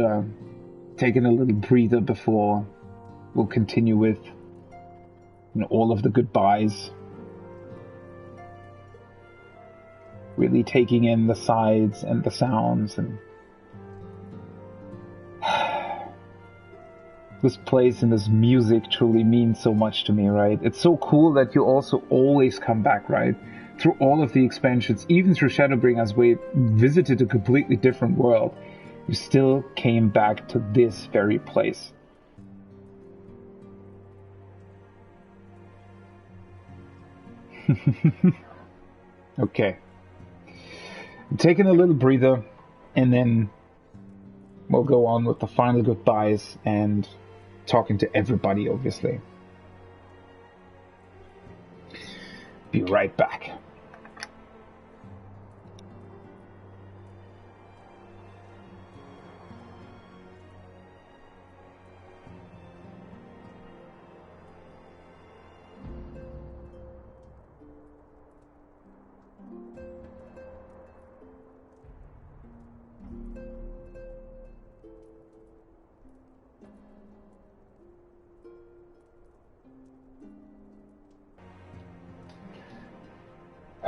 taking a little breather before we'll continue with all of the goodbyes. Really taking in the sides and the sounds, and this place and this music truly means so much to me, right? It's so cool that you also always come back, right? Through all of the expansions, even through Shadowbringers, we visited a completely different world. You still came back to this very place. Okay. I'm taking a little breather, and then we'll go on with the final goodbyes and talking to everybody, obviously. Be right back.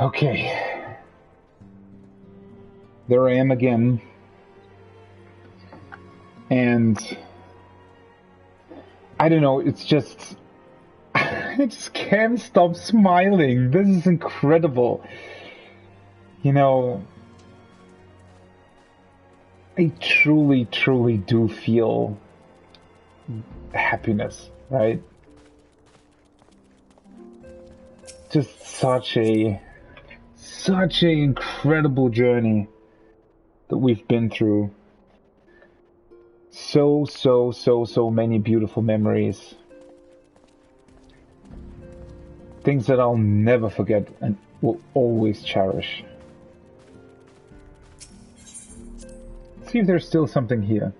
Okay. There I am again. And I don't know, it's just I just can't stop smiling. This is incredible. I truly, truly do feel happiness, right? Just such an incredible journey that we've been through. So many beautiful memories. Things that I'll never forget and will always cherish. Let's see if there's still something here.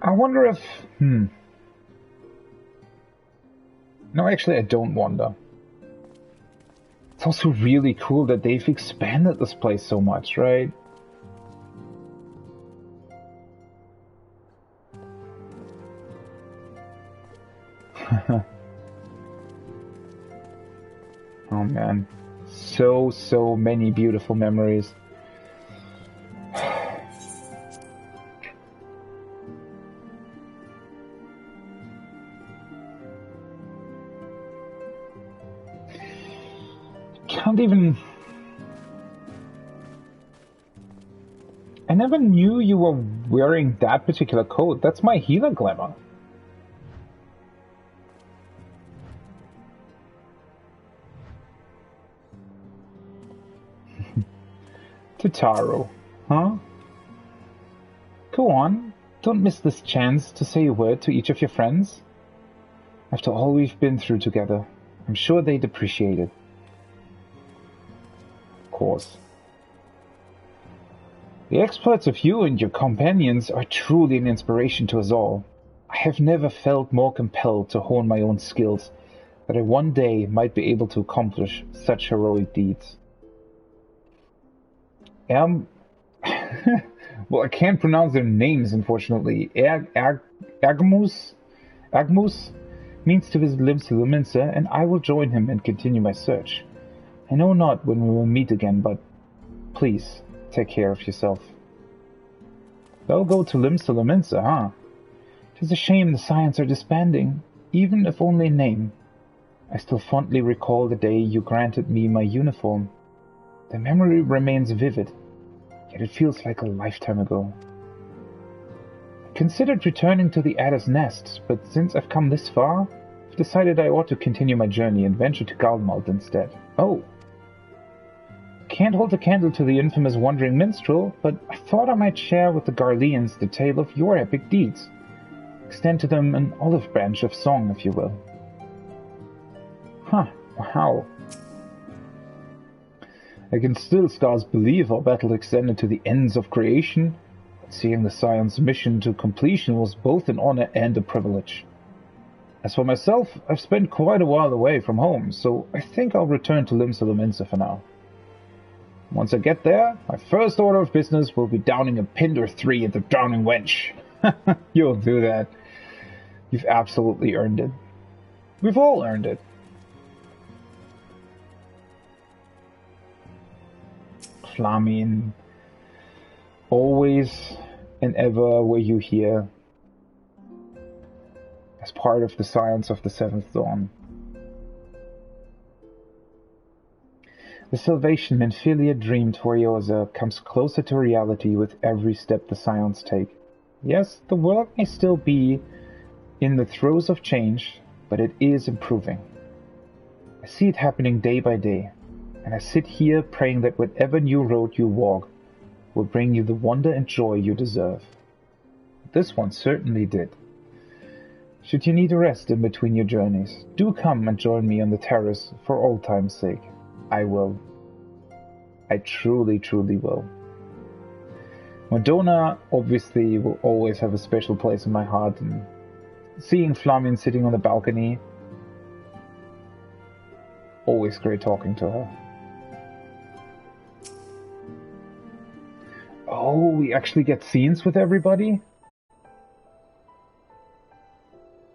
I wonder if... No, actually I don't wonder. It's also really cool that they've expanded this place so much, right? Oh man, so many beautiful memories. I never knew you were wearing that particular coat. That's my healer glamour. Taro, huh? Go on, don't miss this chance to say a word to each of your friends. After all we've been through together, I'm sure they'd appreciate it. Of course. The exploits of you and your companions are truly an inspiration to us all. I have never felt more compelled to hone my own skills, that I one day might be able to accomplish such heroic deeds. Well, I can't pronounce their names, unfortunately. Agmus means to visit Limsa, and I will join him and continue my search. I know not when we will meet again, but please, take care of yourself. They'll go to Limsa, huh? 'Tis a shame the Scions are disbanding, even if only in name. I still fondly recall the day you granted me my uniform. The memory remains vivid, yet it feels like a lifetime ago. I considered returning to the Adder's Nest, but since I've come this far, I've decided I ought to continue my journey and venture to Galmalt instead. Oh! Can't hold a candle to the infamous Wandering Minstrel, but I thought I might share with the Garleans the tale of your epic deeds. Extend to them an olive branch of song, if you will. Huh, wow. I can still scarce believe our battle extended to the ends of creation, but seeing the Scion's mission to completion was both an honor and a privilege. As for myself, I've spent quite a while away from home, so I think I'll return to Limsa for now. Once I get there, my first order of business will be downing a pint or 3 at the Drowning Wench. You'll do that. You've absolutely earned it. We've all earned it. Flamine, always and ever were you here, as part of the Scions of the Seventh Dawn. The salvation Minfilia dreamed for Eorzea comes closer to reality with every step the Scions take. Yes, the world may still be in the throes of change, but it is improving. I see it happening day by day, and I sit here praying that whatever new road you walk will bring you the wonder and joy you deserve. This one certainly did. Should you need a rest in between your journeys, do come and join me on the terrace for old time's sake. I will. I truly, truly will. Madonna obviously will always have a special place in my heart, and seeing Flamine sitting on the balcony, always great talking to her. Oh, we actually get scenes with everybody?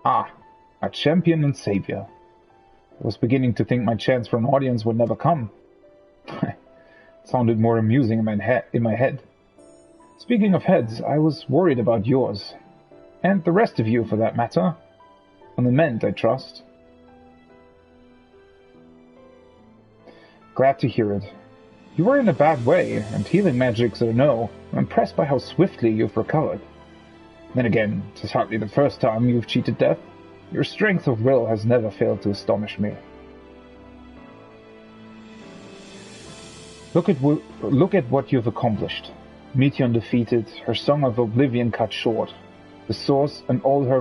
Ah, a champion and savior. I was beginning to think my chance for an audience would never come. It sounded more amusing in my head. Speaking of heads, I was worried about yours. And the rest of you, for that matter. On the mend, I trust. Glad to hear it. You were in a bad way, and healing magics or no, I'm impressed by how swiftly you've recovered. Then again, 'tis hardly the first time you've cheated death. Your strength of will has never failed to astonish me. Look at what you've accomplished. Meteion defeated, her Song of Oblivion cut short, the Source and all her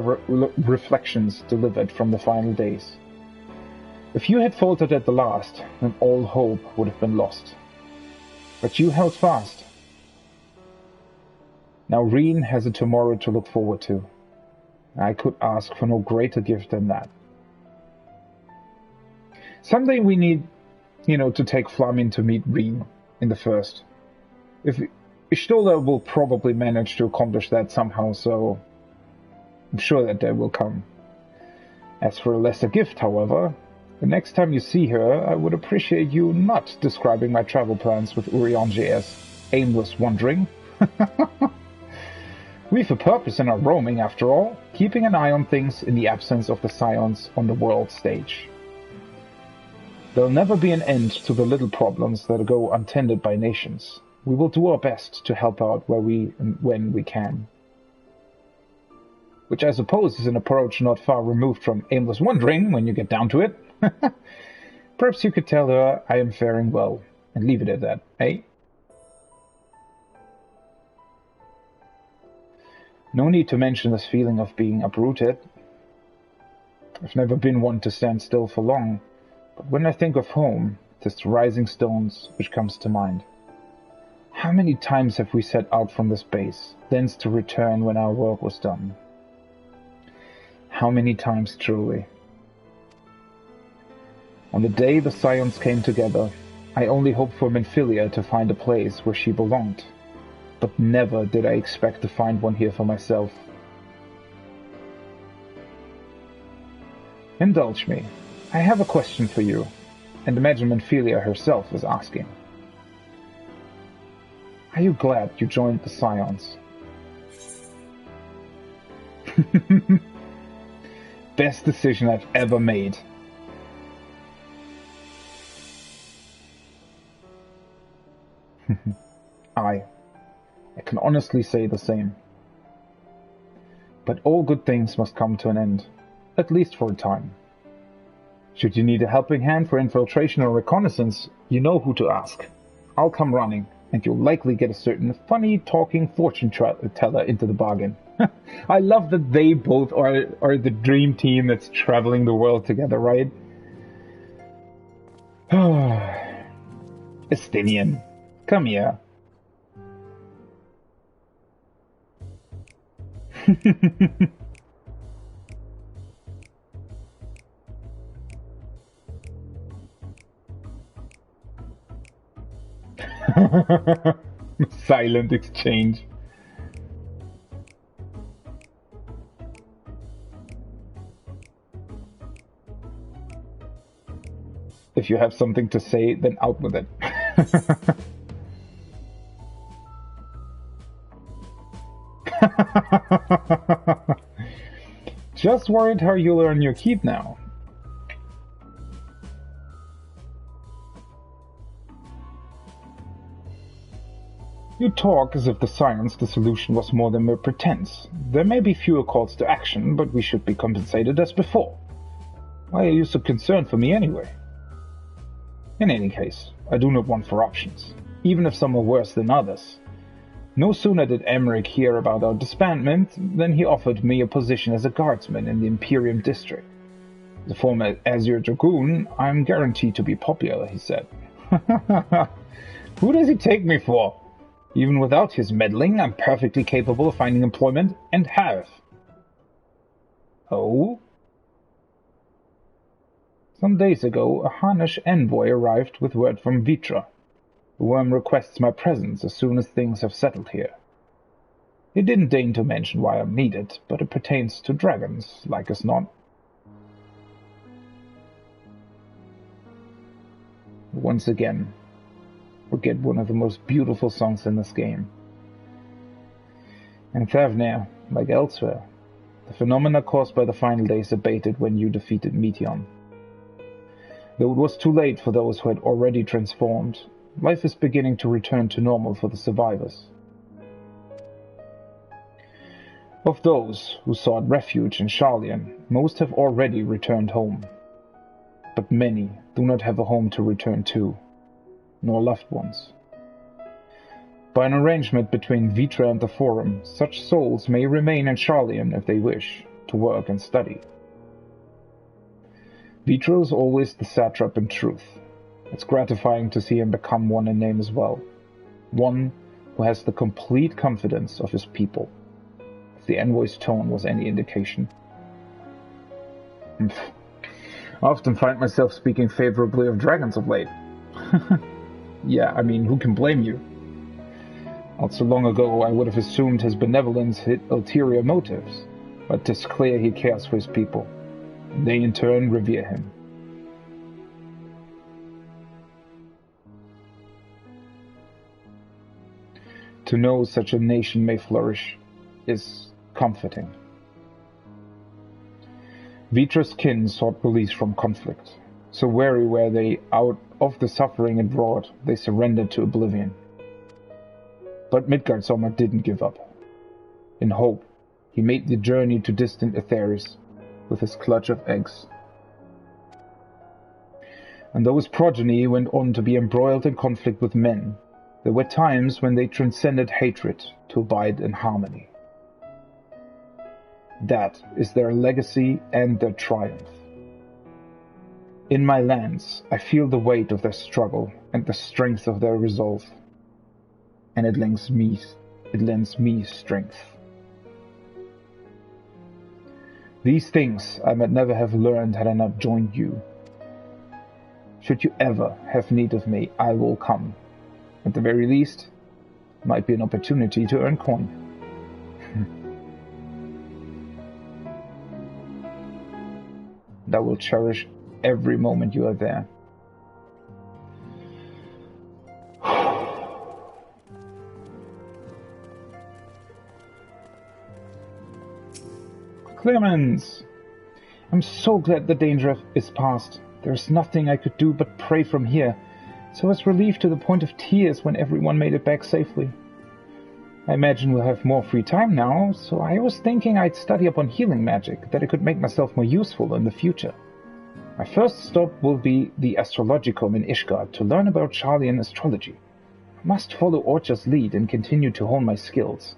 reflections delivered from the final days. If you had faltered at the last, then all hope would have been lost. But you held fast. Now Reen has a tomorrow to look forward to. I could ask for no greater gift than that. Someday we need, to take Flamine to meet Reen in the first. If Ishtola will probably manage to accomplish that somehow, so I'm sure that day will come. As for a lesser gift, however, the next time you see her, I would appreciate you not describing my travel plans with Urianger as aimless wandering. We've a purpose in our roaming, after all, keeping an eye on things in the absence of the Scions on the world stage. There'll never be an end to the little problems that go untended by nations, we will do our best to help out where we and when we can. Which I suppose is an approach not far removed from aimless wandering when you get down to it. Perhaps you could tell her I am faring well, and leave it at that, eh? No need to mention this feeling of being uprooted. I've never been one to stand still for long, but when I think of home, it is the rising stones which comes to mind. How many times have we set out from this base, thence to return when our work was done? How many times truly? On the day the Scions came together, I only hoped for Minfilia to find a place where she belonged, but never did I expect to find one here for myself. Indulge me. I have a question for you, and imagine Minfilia herself is asking. Are you glad you joined the Scions? Best decision I've ever made. I can honestly say the same. But all good things must come to an end, at least for a time. Should you need a helping hand for infiltration or reconnaissance, you know who to ask. I'll come running, and you'll likely get a certain funny-talking fortune teller into the bargain. I love that they both are the dream team that's traveling the world together, right? Estinian, come here. Silent exchange. If you have something to say, then out with it. Just worried how you'll earn your keep now. You talk as if the Science dissolution was more than mere pretense. There may be fewer calls to action, but we should be compensated as before. Why are you so concerned for me anyway? In any case, I do not want for options, even if some are worse than others. No sooner did Emmerich hear about our disbandment than he offered me a position as a guardsman in the Imperium district. As a former Azure Dragoon, I'm guaranteed to be popular, he said. Who does he take me for? Even without his meddling, I'm perfectly capable of finding employment, and have. Oh? Some days ago, a Harnish envoy arrived with word from Vitra. The worm requests my presence as soon as things have settled here. He didn't deign to mention why I'm needed, but it pertains to dragons, like as not. Once again, forget one of the most beautiful songs in this game. In Thavnir, like elsewhere, the phenomena caused by the final days abated when you defeated Meteon. Though it was too late for those who had already transformed, life is beginning to return to normal for the survivors. Of those who sought refuge in Sharlayan, most have already returned home. But many do not have a home to return to, nor loved ones. By an arrangement between Vitra and the Forum, such souls may remain in Sharlayan if they wish, to work and study. Vitra is always the satrap in truth. It's gratifying to see him become one in name as well. One who has the complete confidence of his people, if the envoy's tone was any indication. I often find myself speaking favorably of dragons of late. Yeah, I mean, who can blame you? Not so long ago I would have assumed his benevolence hid ulterior motives, but 'tis clear he cares for his people, and they in turn revere him. To know such a nation may flourish is comforting. Vitra's kin sought release from conflict, so weary were they out of the suffering it brought, they surrendered to oblivion. But Midgardsormr didn't give up. In hope, he made the journey to distant Etheris with his clutch of eggs. And though his progeny went on to be embroiled in conflict with men, there were times when they transcended hatred to abide in harmony. That is their legacy and their triumph. In my lands, I feel the weight of their struggle and the strength of their resolve. And it lends me strength. These things I might never have learned had I not joined you. Should you ever have need of me, I will come. At the very least, it might be an opportunity to earn coin. And I will cherish every moment you are there. Clemens! I'm so glad the danger is past. There's nothing I could do but pray from here, so I was relieved to the point of tears when everyone made it back safely. I imagine we'll have more free time now, so I was thinking I'd study up on healing magic, that I could make myself more useful in the future. My first stop will be the Astrologicum in Ishgard to learn about Charlian astrology. I must follow Orcha's lead and continue to hone my skills.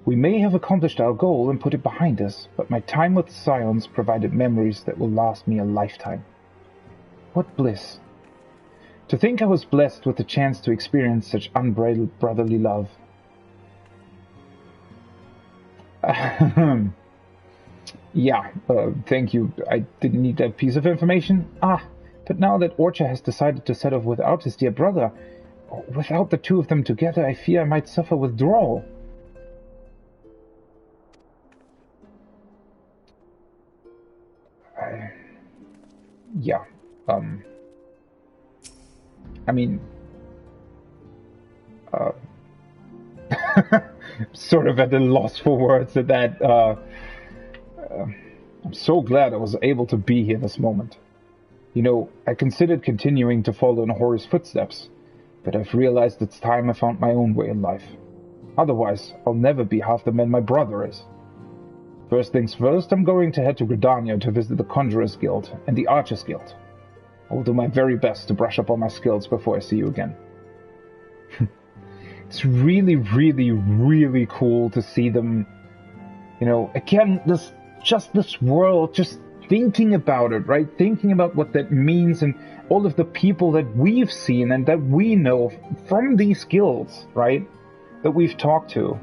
We may have accomplished our goal and put it behind us, but my time with Scions provided memories that will last me a lifetime. What bliss! To think I was blessed with the chance to experience such unbridled brotherly love. Yeah, thank you. I didn't need that piece of information. But now that Orcha has decided to set off without his dear brother, without the two of them together, I fear I might suffer withdrawal. Yeah, I mean, sort of at a loss for words at that. I'm so glad I was able to be here this moment. You know, I considered continuing to follow in Hori's footsteps, but I've realized it's time I found my own way in life. Otherwise, I'll never be half the man my brother is. First things first, I'm going to head to Gridania to visit the Conjurers Guild and the Archers Guild. I will do my very best to brush up on my skills before I see you again. It's really, really, really cool to see them, you know, again, this world, just thinking about it, right? Thinking about what that means and all of the people that we've seen and that we know from these guilds, right? That we've talked to.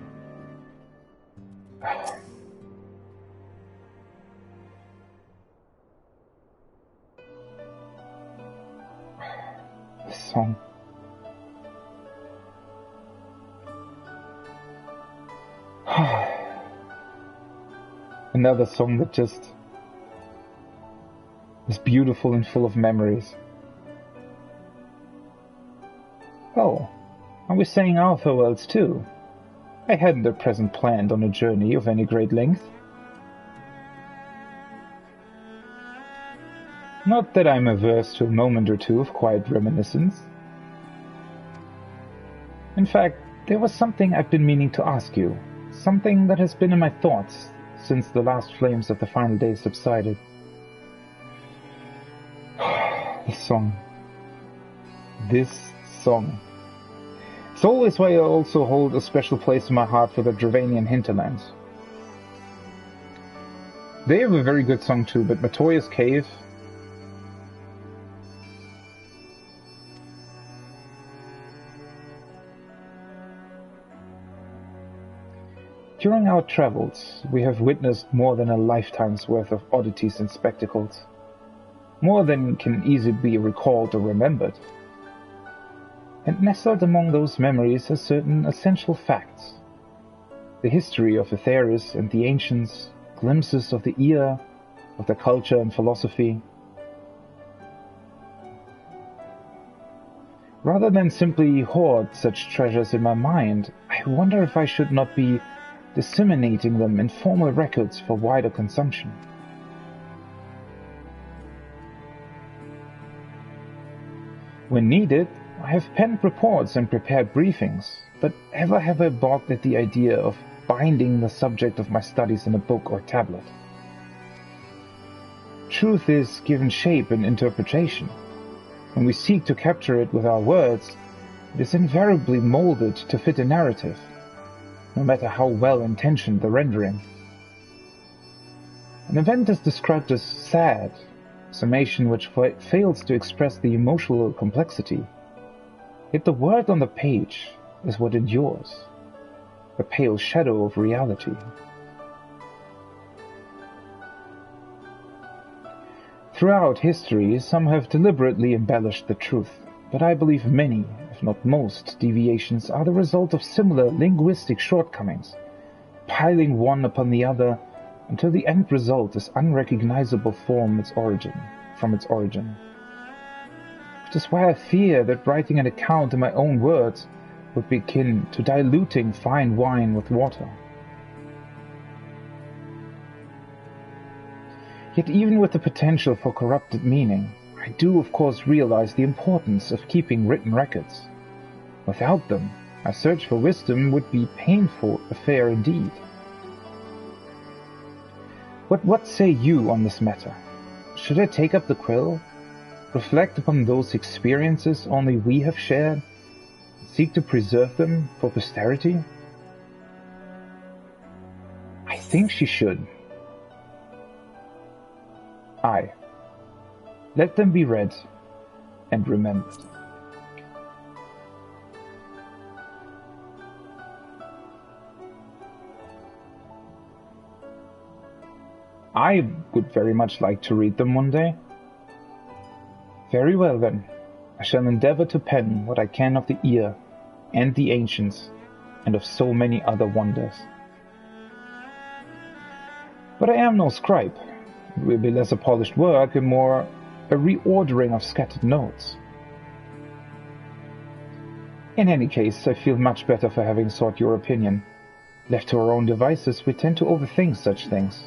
Song. Another song that just is beautiful and full of memories. Oh, are we saying our farewells too? I hadn't at present planned on a journey of any great length. Not that I'm averse to a moment or two of quiet reminiscence. In fact, there was something I've been meaning to ask you, something that has been in my thoughts since the last flames of the final day subsided. This song. It's always why I also hold a special place in my heart for the Dravanian hinterlands. They have a very good song too, but Matoya's Cave... During our travels, we have witnessed more than a lifetime's worth of oddities and spectacles. More than can easily be recalled or remembered. And nestled among those memories are certain essential facts. The history of Etheris and the ancients, glimpses of the era, of their culture and philosophy. Rather than simply hoard such treasures in my mind, I wonder if I should not be disseminating them in formal records for wider consumption. When needed, I have penned reports and prepared briefings, but ever have I balked at the idea of binding the subject of my studies in a book or tablet. Truth is given shape and interpretation. When we seek to capture it with our words, it is invariably molded to fit a narrative, no matter how well-intentioned the rendering. An event is described as sad, a summation which fails to express the emotional complexity. Yet the word on the page is what endures, the pale shadow of reality. Throughout history, some have deliberately embellished the truth, but I believe many, if not most, deviations are the result of similar linguistic shortcomings, piling one upon the other until the end result is unrecognizable from its origin. Which is why I fear that writing an account in my own words would be akin to diluting fine wine with water. Yet even with the potential for corrupted meaning, I do of course realize the importance of keeping written records. Without them, my search for wisdom would be a painful affair indeed. What say you on this matter? Should I take up the quill, reflect upon those experiences only we have shared, and seek to preserve them for posterity? I think she should. Aye. Let them be read and remembered. I would very much like to read them one day. Very well then, I shall endeavor to pen what I can of the ear and the ancients and of so many other wonders. But I am no scribe. It will be less a polished work and more a reordering of scattered notes. In any case, I feel much better for having sought your opinion. Left to our own devices, we tend to overthink such things.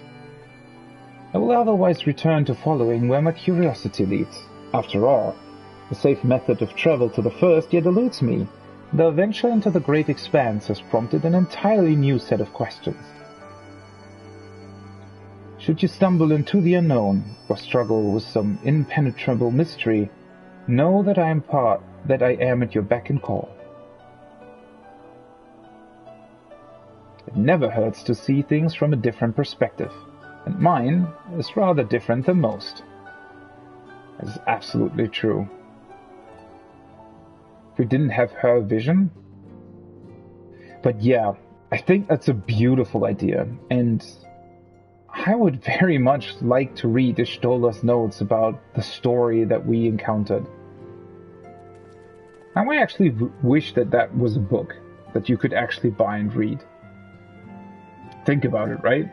I will otherwise return to following where my curiosity leads. After all, the safe method of travel to the first yet eludes me. The venture into the great expanse has prompted an entirely new set of questions. Should you stumble into the unknown, or struggle with some impenetrable mystery, know that I am at your beck and call. It never hurts to see things from a different perspective, and mine is rather different than most. That is absolutely true. If we didn't have her vision... But yeah, I think that's a beautiful idea, and I would very much like to read Ishtola's notes about the story that we encountered. I might actually wish that that was a book that you could actually buy and read. Think about it, right?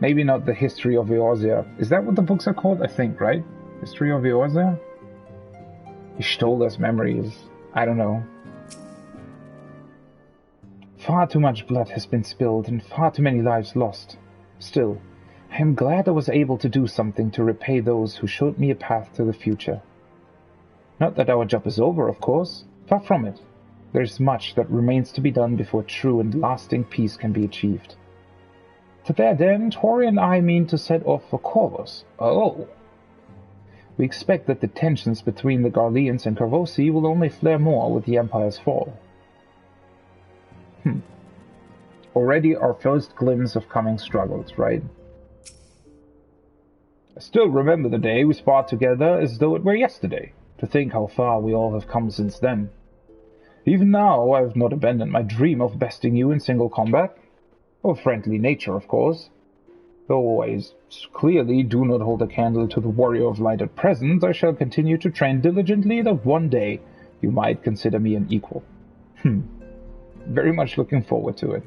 Maybe not the History of Eorzea. Is that what the books are called? I think, right? History of Eorzea? Ishtola's memories. I don't know. Far too much blood has been spilled and far too many lives lost. Still, I am glad I was able to do something to repay those who showed me a path to the future. Not that our job is over, of course. Far from it. There is much that remains to be done before true and lasting peace can be achieved. To that end, Tori and I mean to set off for Corvus. Oh! We expect that the tensions between the Garleans and Carvosi will only flare more with the Empire's fall. Already our first glimpse of coming struggles, right? I still remember the day we sparred together as though it were yesterday, to think how far we all have come since then. Even now, I have not abandoned my dream of besting you in single combat. Of friendly nature, of course. Though I clearly do not hold a candle to the warrior of light at present, I shall continue to train diligently that one day you might consider me an equal. Very much looking forward to it.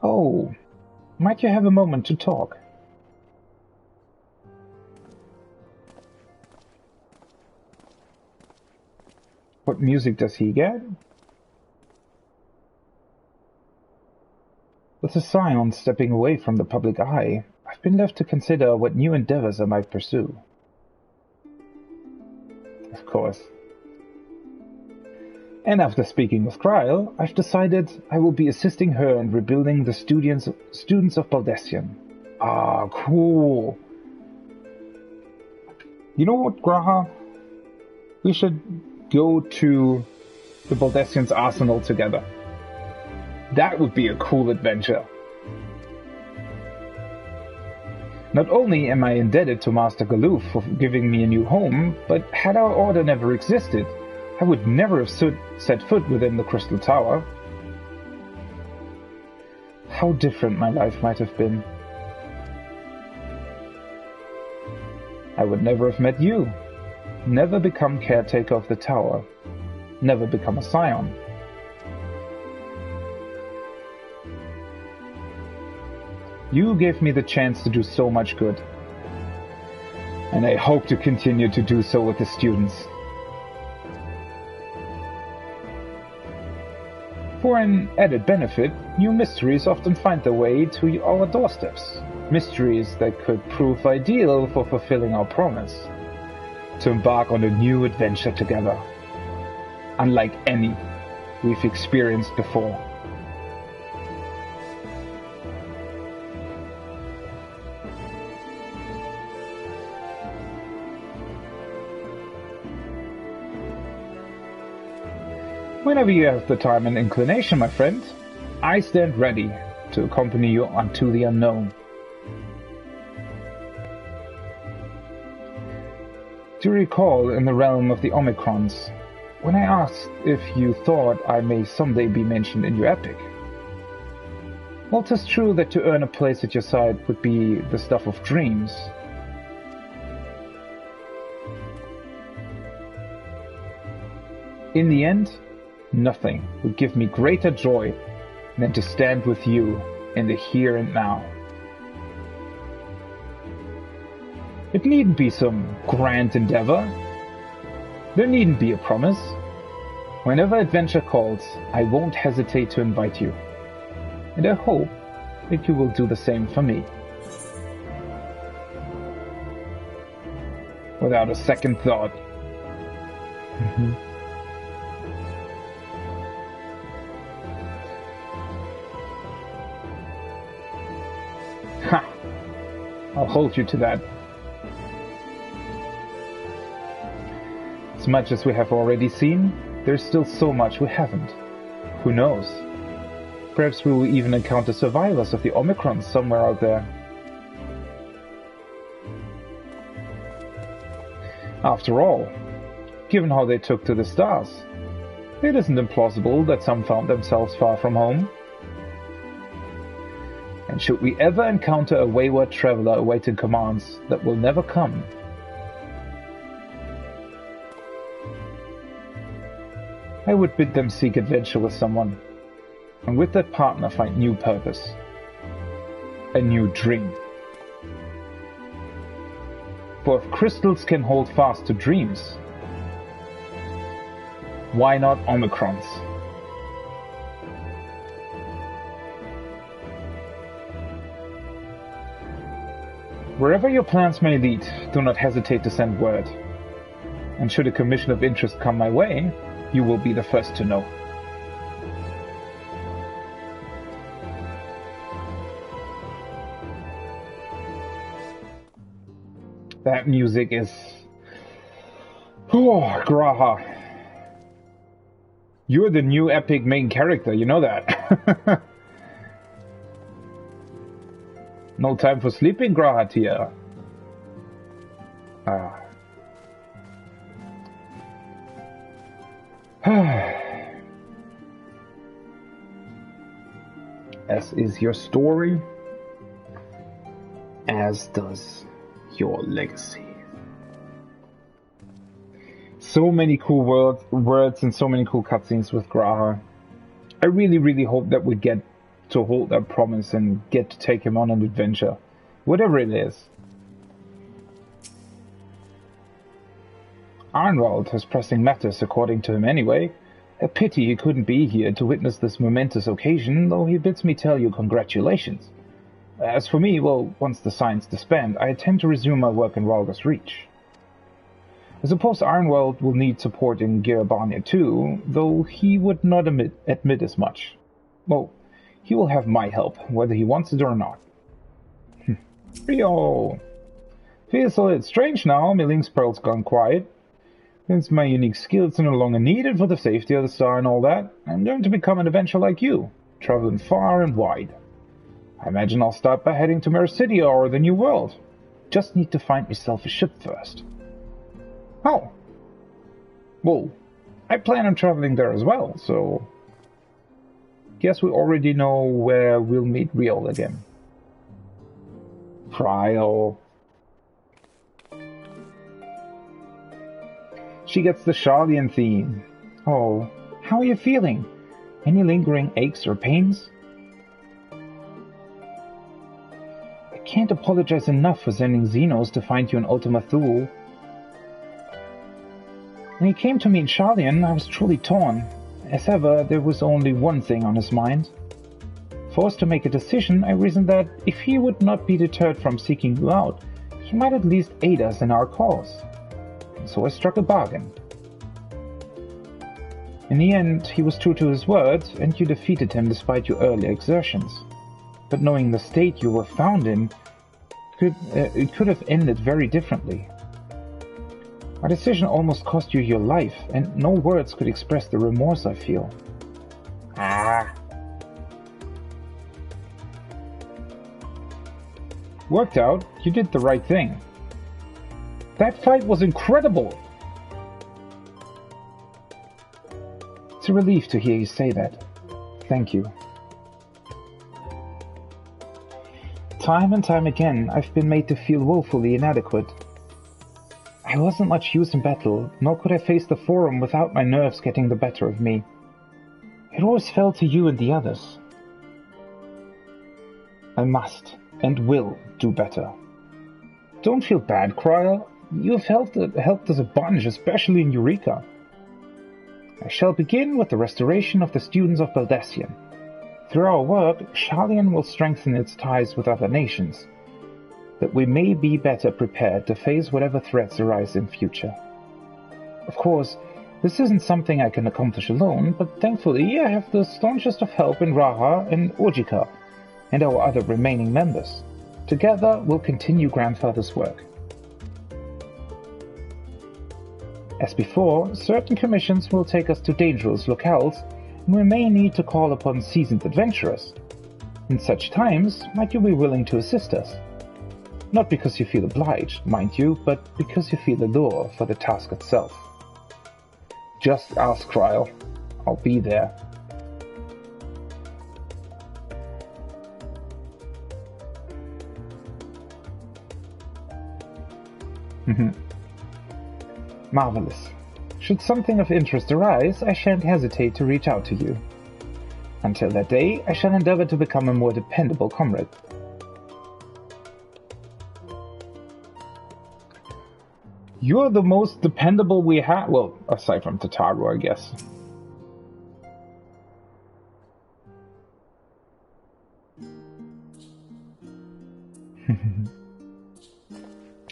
Oh, might you have a moment to talk? What music does he get? With the Scion stepping away from the public eye, I've been left to consider what new endeavors I might pursue. Of course. And after speaking with Kryle, I've decided I will be assisting her in rebuilding the students of Baldesion. Ah, cool. You know what, Graha? We should go to the Baldesion's arsenal together. That would be a cool adventure. Not only am I indebted to Master Galoof for giving me a new home, but had our order never existed, I would never have set foot within the Crystal Tower. How different my life might have been. I would never have met you, never become caretaker of the tower, never become a Scion. You gave me the chance to do so much good, and I hope to continue to do so with the students. For an added benefit, new mysteries often find their way to our doorsteps. Mysteries that could prove ideal for fulfilling our promise to embark on a new adventure together, unlike any we've experienced before. Whenever you have the time and inclination, my friend, I stand ready to accompany you unto the unknown. Do you recall in the realm of the Omicrons, when I asked if you thought I may someday be mentioned in your epic? Well, 'tis true that to earn a place at your side would be the stuff of dreams. In the end, nothing would give me greater joy than to stand with you in the here and now. It needn't be some grand endeavor. There needn't be a promise. Whenever adventure calls, I won't hesitate to invite you. And I hope that you will do the same for me. Without a second thought. Ha! I'll hold you to that. As much as we have already seen, there's still so much we haven't. Who knows? Perhaps we will even encounter survivors of the Omicron somewhere out there. After all, given how they took to the stars, it isn't implausible that some found themselves far from home. And should we ever encounter a wayward traveler awaiting commands that will never come, I would bid them seek adventure with someone, and with that partner find new purpose, a new dream. For if crystals can hold fast to dreams, why not Omicrons? Wherever your plans may lead, do not hesitate to send word. And should a commission of interest come my way, you will be the first to know. That music is... Oh, Graha. You're the new epic main character, you know that. No time for sleeping, Graha Tia. As is your story, as does your legacy. So many cool words and so many cool cutscenes with Graha. I really hope that we get to hold that promise and get to take him on an adventure, whatever it is. Arnwald has pressing matters according to him anyway, A pity he couldn't be here to witness this momentous occasion, though he bids me tell you congratulations. As for me, well, once the signs disband, I intend to resume my work in Rhalg's Reach. I suppose Ironworld will need support in Girabania too, though he would not admit as much. Well, he will have my help, whether he wants it or not. Rio! Feels a little strange now, my Link's Pearl's gone quiet. Since my unique skills are no longer needed for the safety of the star and all that, I'm going to become an adventurer like you, traveling far and wide. I imagine I'll start by heading to Meracidia or the New World. Just need to find myself a ship first. Oh. Well, I plan on traveling there as well, so... Guess we already know where we'll meet Riel again. Cryo. She gets the Sharlayan theme. Oh, how are you feeling? Any lingering aches or pains? I can't apologize enough for sending Xenos to find you in Ultima Thule. When he came to me in Sharlayan, I was truly torn. As ever, there was only one thing on his mind. Forced to make a decision, I reasoned that if he would not be deterred from seeking you out, he might at least aid us in our cause. And so I struck a bargain. In the end, he was true to his word, and you defeated him despite your earlier exertions. But knowing the state you were found in, it could have ended very differently. My decision almost cost you your life, and no words could express the remorse I feel. Worked out, you did the right thing. That fight was incredible! It's a relief to hear you say that. Thank you. Time and time again, I've been made to feel woefully inadequate. I wasn't much use in battle, nor could I face the Forum without my nerves getting the better of me. It always fell to you and the others. I must, and will, do better. Don't feel bad, Cryle. You've helped us a bunch, especially in Eureka. I shall begin with the restoration of the students of Baldesion. Through our work, Sharlayan will strengthen its ties with other nations, that we may be better prepared to face whatever threats arise in future. Of course, this isn't something I can accomplish alone, but thankfully I have the staunchest of help in Raha and Ojika, and our other remaining members. Together, we'll continue Grandfather's work. As before, certain commissions will take us to dangerous locales, and we may need to call upon seasoned adventurers. In such times, might you be willing to assist us? Not because you feel obliged, mind you, but because you feel the lure for the task itself. Just ask, Cryle. I'll be there. Marvelous. Should something of interest arise, I shan't hesitate to reach out to you. Until that day, I shall endeavor to become a more dependable comrade. You're the most dependable we have. Well, aside from Tataru, I guess.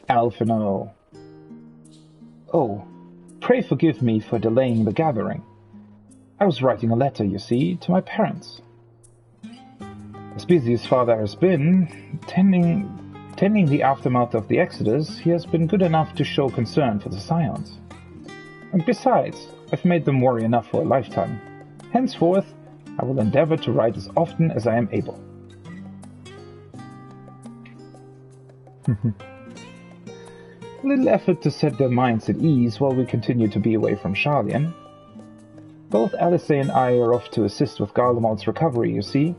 Alphino. Oh, pray forgive me for delaying the gathering. I was writing a letter, you see, to my parents. As busy as father has been, tending the aftermath of the Exodus, he has been good enough to show concern for the Scions. And besides, I've made them worry enough for a lifetime. Henceforth, I will endeavor to write as often as I am able. A little effort to set their minds at ease while we continue to be away from Sharlayan. Both Alice and I are off to assist with Garlemald's recovery, you see.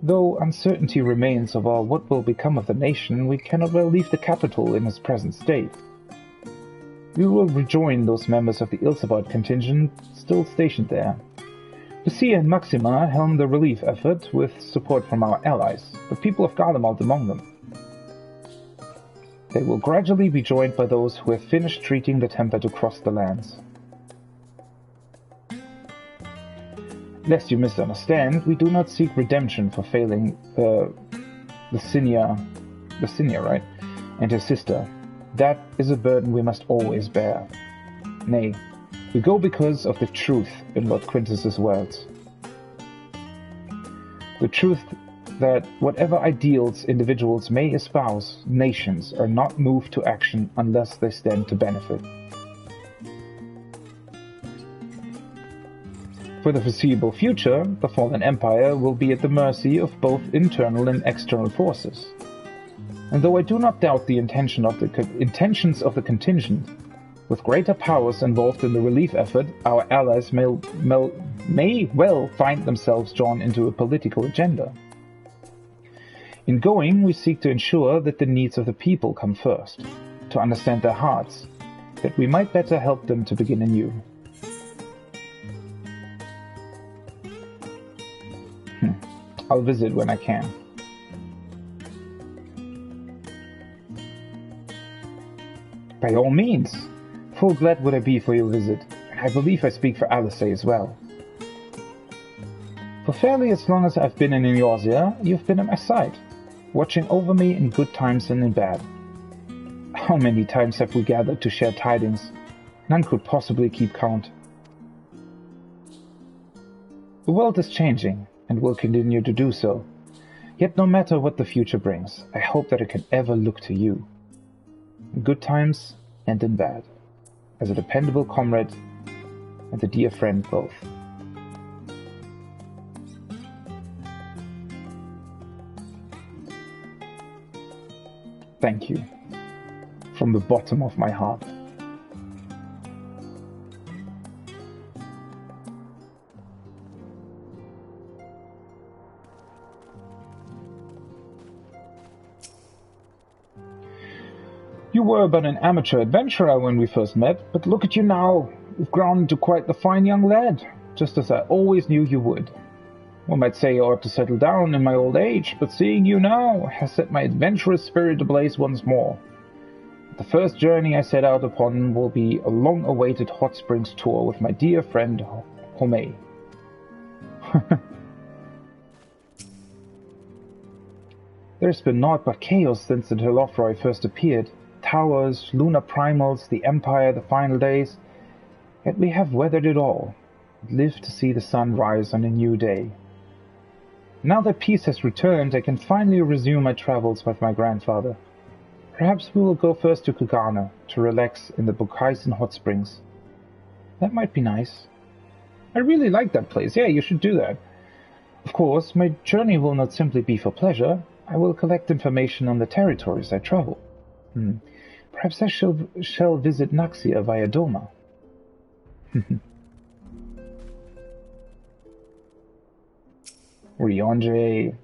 Though uncertainty remains over what will become of the nation, we cannot well leave the capital in its present state. We will rejoin those members of the Ilsabard contingent still stationed there. Lucia and Maxima helm the relief effort with support from our allies, the people of Garlemald among them. They will gradually be joined by those who have finished treating the temper to cross the lands. Lest you misunderstand, we do not seek redemption for failing Lucinia, right, and her sister. That is a burden we must always bear. Nay, we go because of the truth in Lord Quintus's words. The truth that whatever ideals individuals may espouse, nations are not moved to action unless they stand to benefit. For the foreseeable future, the fallen empire will be at the mercy of both internal and external forces. And though I do not doubt the intentions of the contingent, with greater powers involved in the relief effort, our allies may well find themselves drawn into a political agenda. In going, we seek to ensure that the needs of the people come first, to understand their hearts, that we might better help them to begin anew. I'll visit when I can. By all means. Full glad would I be for your visit, and I believe I speak for Alice as well. For fairly as long as I've been in Eorzea, you've been at my side, watching over me in good times and in bad. How many times have we gathered to share tidings? None could possibly keep count. The world is changing, and will continue to do so. Yet no matter what the future brings, I hope that I can ever look to you, in good times and in bad, as a dependable comrade and a dear friend both. Thank you, from the bottom of my heart. You were but an amateur adventurer when we first met, but look at you now. You've grown into quite the fine young lad, just as I always knew you would. One might say I ought to settle down in my old age, but seeing you now has set my adventurous spirit ablaze once more. The first journey I set out upon will be a long-awaited hot springs tour with my dear friend Homei. There's been naught but chaos since the Telofroi first appeared. Towers, lunar primals, the Empire, the final days. Yet we have weathered it all, and lived to see the sun rise on a new day. Now that peace has returned, I can finally resume my travels with my grandfather. Perhaps we will go first to Kugana, to relax in the Bukaisen hot springs. That might be nice. I really like that place. Yeah, you should do that. Of course, my journey will not simply be for pleasure. I will collect information on the territories I travel. Perhaps I shall visit Naxia via Doma. Rionje.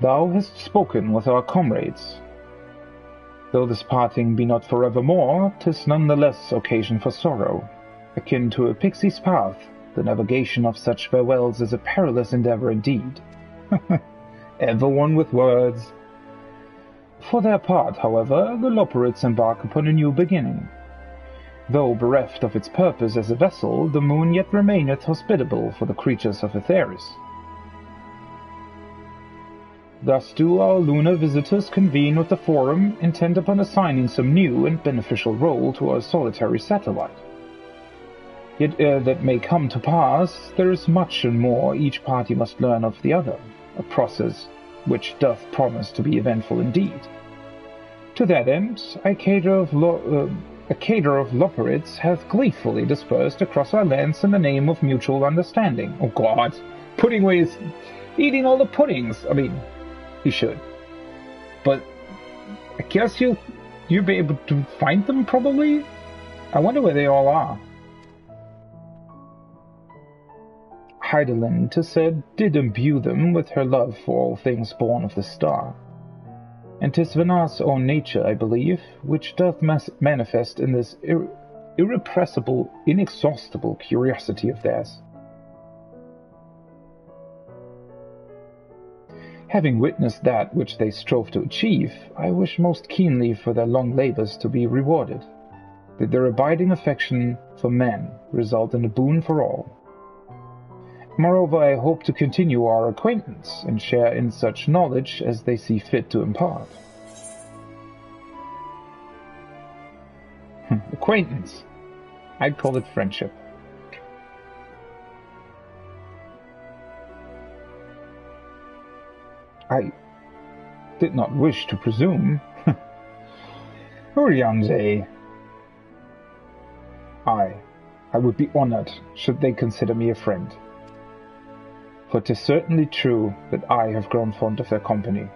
Thou hast spoken with our comrades. Though this parting be not forevermore, 'tis none the less occasion for sorrow. Akin to a pixie's path, the navigation of such farewells is a perilous endeavor indeed. Ever one with words. For their part, however, the Loperids embark upon a new beginning. Though bereft of its purpose as a vessel, the moon yet remaineth hospitable for the creatures of Aetheris. Thus do our lunar visitors convene with the Forum, intent upon assigning some new and beneficial role to our solitary satellite. Yet ere that may come to pass, there is much and more each party must learn of the other, a process which doth promise to be eventful indeed. To that end, a cadre of Loperids hath gleefully dispersed across our lands in the name of mutual understanding. Oh God, pudding ways, eating all the puddings. I mean, he should. But I guess you'll be able to find them, probably? I wonder where they all are. Heidelin, 'tis said, did imbue them with her love for all things born of the star. And 'tis Venar's own nature, I believe, which doth manifest in this irrepressible, inexhaustible curiosity of theirs. Having witnessed that which they strove to achieve, I wish most keenly for their long labors to be rewarded, that their abiding affection for men result in a boon for all. Moreover, I hope to continue our acquaintance and share in such knowledge as they see fit to impart. Acquaintance. I'd call it friendship. I did not wish to presume. Urianze. I would be honored should they consider me a friend. For 'tis certainly true that I have grown fond of their company.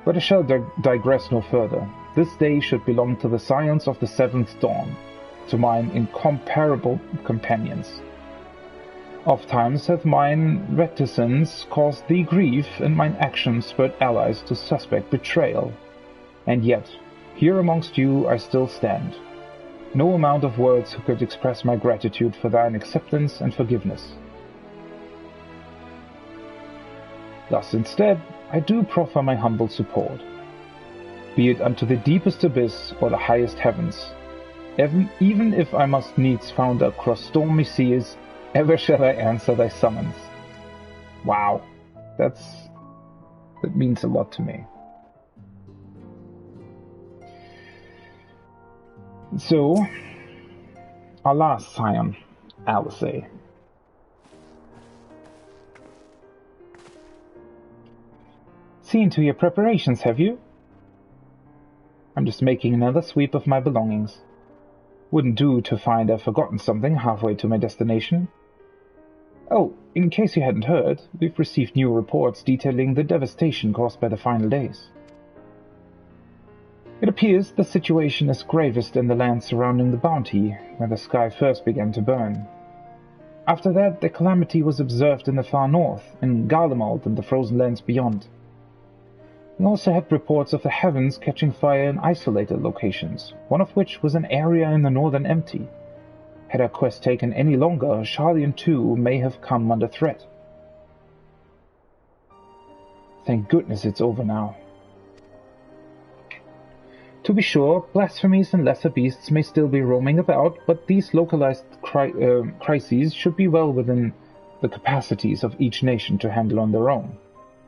But I shall digress no further. This day should belong to the scions of the seventh dawn, to mine incomparable companions. Ofttimes hath mine reticence caused thee grief, and mine actions spurred allies to suspect betrayal. And yet, here amongst you I still stand. No amount of words could express my gratitude for thine acceptance and forgiveness. Thus instead, I do proffer my humble support, be it unto the deepest abyss or the highest heavens. Even if I must needs founder across stormy seas, ever shall I answer thy summons. Wow, that means a lot to me. So, our last scion, Alice. Seen to your preparations, have you? I'm just making another sweep of my belongings. Wouldn't do to find I've forgotten something halfway to my destination. Oh, in case you hadn't heard, we've received new reports detailing the devastation caused by the final days. It appears the situation is gravest in the lands surrounding the Bounty, where the sky first began to burn. After that, the calamity was observed in the far north, in Garlemald and the frozen lands beyond. We also had reports of the heavens catching fire in isolated locations, one of which was an area in the northern Empty. Had our quest taken any longer, Sharlayan too may have come under threat. Thank goodness it's over now. To be sure, blasphemies and lesser beasts may still be roaming about, but these localized crises should be well within the capacities of each nation to handle on their own.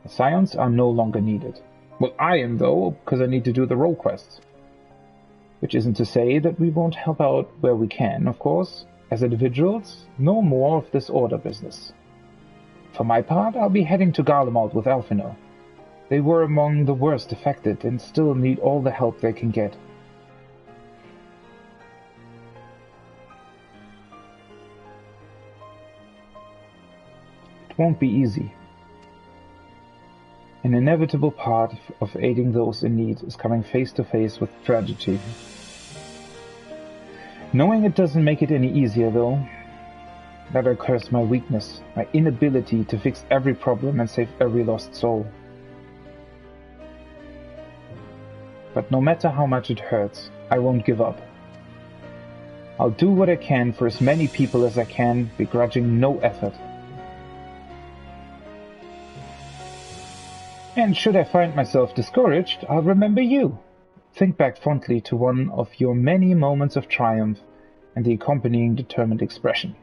The scions are no longer needed. Well, I am, though, because I need to do the role quests. Which isn't to say that we won't help out where we can, of course. As individuals, no more of this order business. For my part, I'll be heading to Garlemald with Alphinaud. They were among the worst affected and still need all the help they can get. It won't be easy. An inevitable part of aiding those in need is coming face to face with tragedy. Knowing it doesn't make it any easier, though, that I curse my weakness, my inability to fix every problem and save every lost soul. But no matter how much it hurts, I won't give up. I'll do what I can for as many people as I can, begrudging no effort. And should I find myself discouraged, I'll remember you. Think back fondly to one of your many moments of triumph and the accompanying determined expression.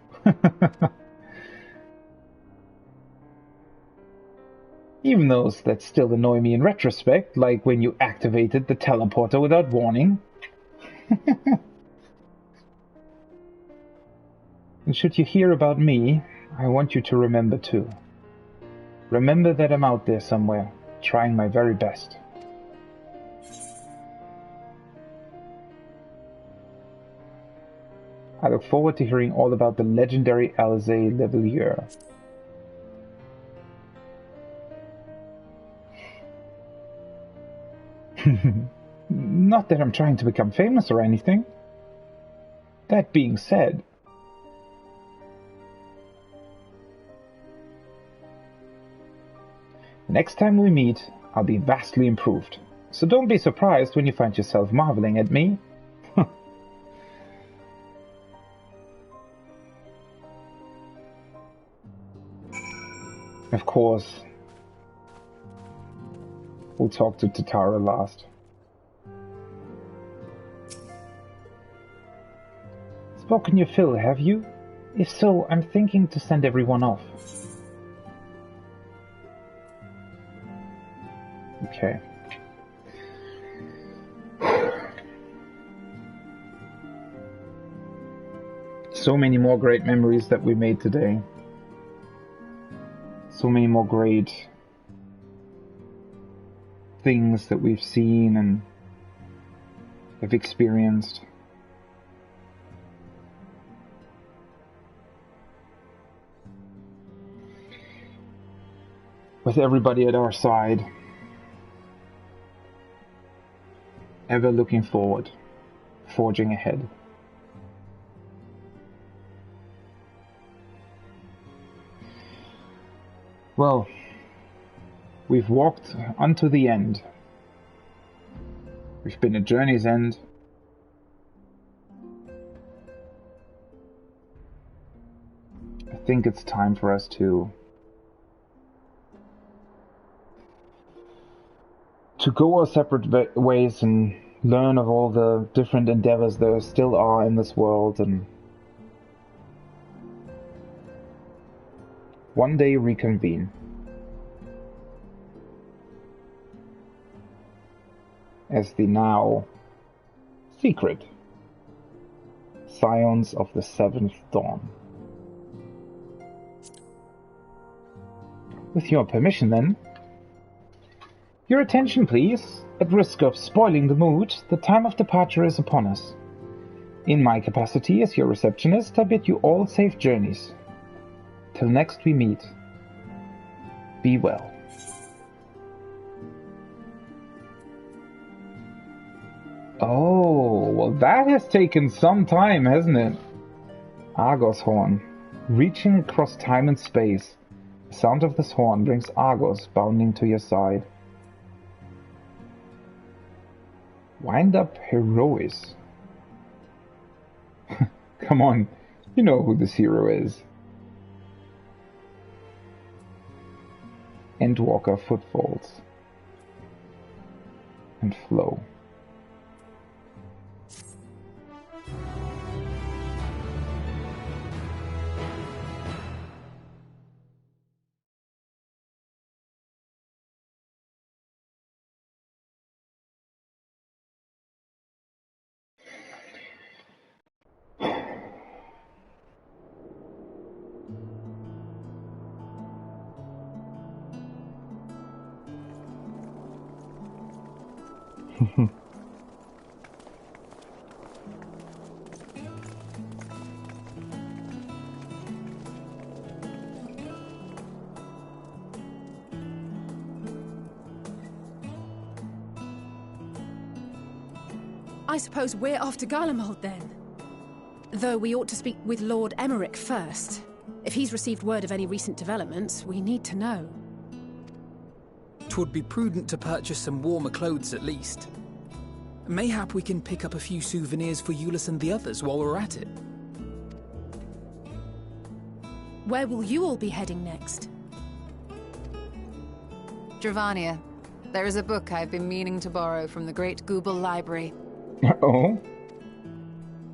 Even those that still annoy me in retrospect, like when you activated the teleporter without warning. And should you hear about me, I want you to remember too. Remember that I'm out there somewhere, trying my very best. I look forward to hearing all about the legendary Alize Levelier. Not that I'm trying to become famous or anything. That being said, next time we meet, I'll be vastly improved. So don't be surprised when you find yourself marveling at me. Of course, we'll talk to Tatara last. Spoken your fill, have you? If so, I'm thinking to send everyone off. Okay. So many more great memories that we made today. So many more great things that we've seen and have experienced. With everybody at our side, ever looking forward, forging ahead. Well, we've walked unto the end. We've been at journey's end. I think it's time for us to go our separate ways and learn of all the different endeavors there still are in this world, and one day reconvene as the now secret Scions of the Seventh Dawn. With your permission, then. Your attention, please. At risk of spoiling the mood, the time of departure is upon us. In my capacity as your receptionist, I bid you all safe journeys. Till next we meet, be well. Oh, well that has taken some time, hasn't it? Argos horn. Reaching across time and space, the sound of this horn brings Argos bounding to your side. Wind up Herois. Come on, you know who this hero is. Endwalker footfalls. And flow. I suppose we're off to Garlemald then. Though we ought to speak with Lord Emmerich first. If he's received word of any recent developments, we need to know. 'Twould be prudent to purchase some warmer clothes at least. Mayhap we can pick up a few souvenirs for Euless and the others while we're at it. Where will you all be heading next? Dravania. There is a book I've been meaning to borrow from the Great Google Library. Oh?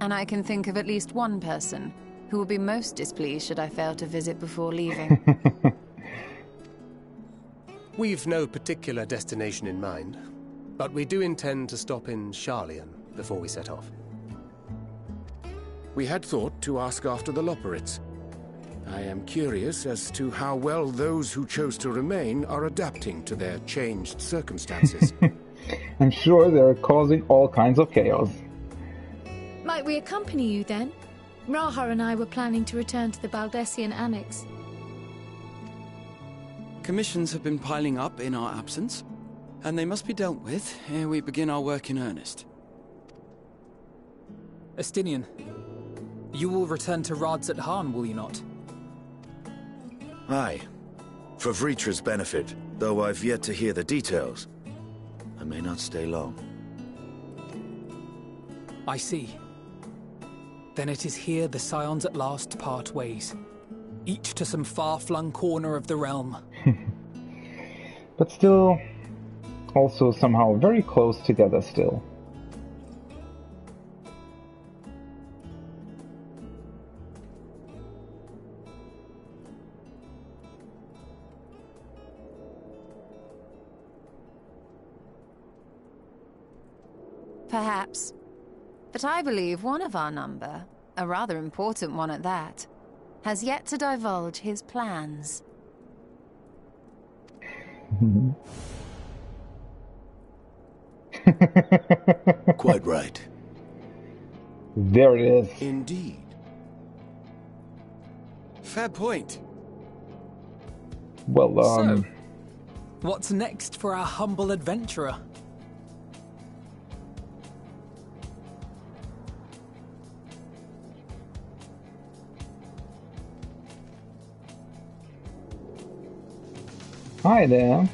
And I can think of at least one person who will be most displeased should I fail to visit before leaving. We've no particular destination in mind, but we do intend to stop in Sharlayan before we set off. We had thought to ask after the Loporrits. I am curious as to how well those who chose to remain are adapting to their changed circumstances. I'm sure they're causing all kinds of chaos. Might we accompany you then? Raha and I were planning to return to the Baldessian Annex. Commissions have been piling up in our absence, and they must be dealt with ere we begin our work in earnest. Estinian, you will return to Radzat Han, will you not? Aye. For Vritra's benefit, though I've yet to hear the details. I may not stay long. I see. Then it is here the Scions at last part ways. each to some far-flung corner of the realm. But still, also somehow very close together still. Perhaps. But I believe one of our number, a rather important one at that, has yet to divulge his plans. Quite right. There it is. Indeed. Fair point. Well, So, what's next for our humble adventurer? Hi there.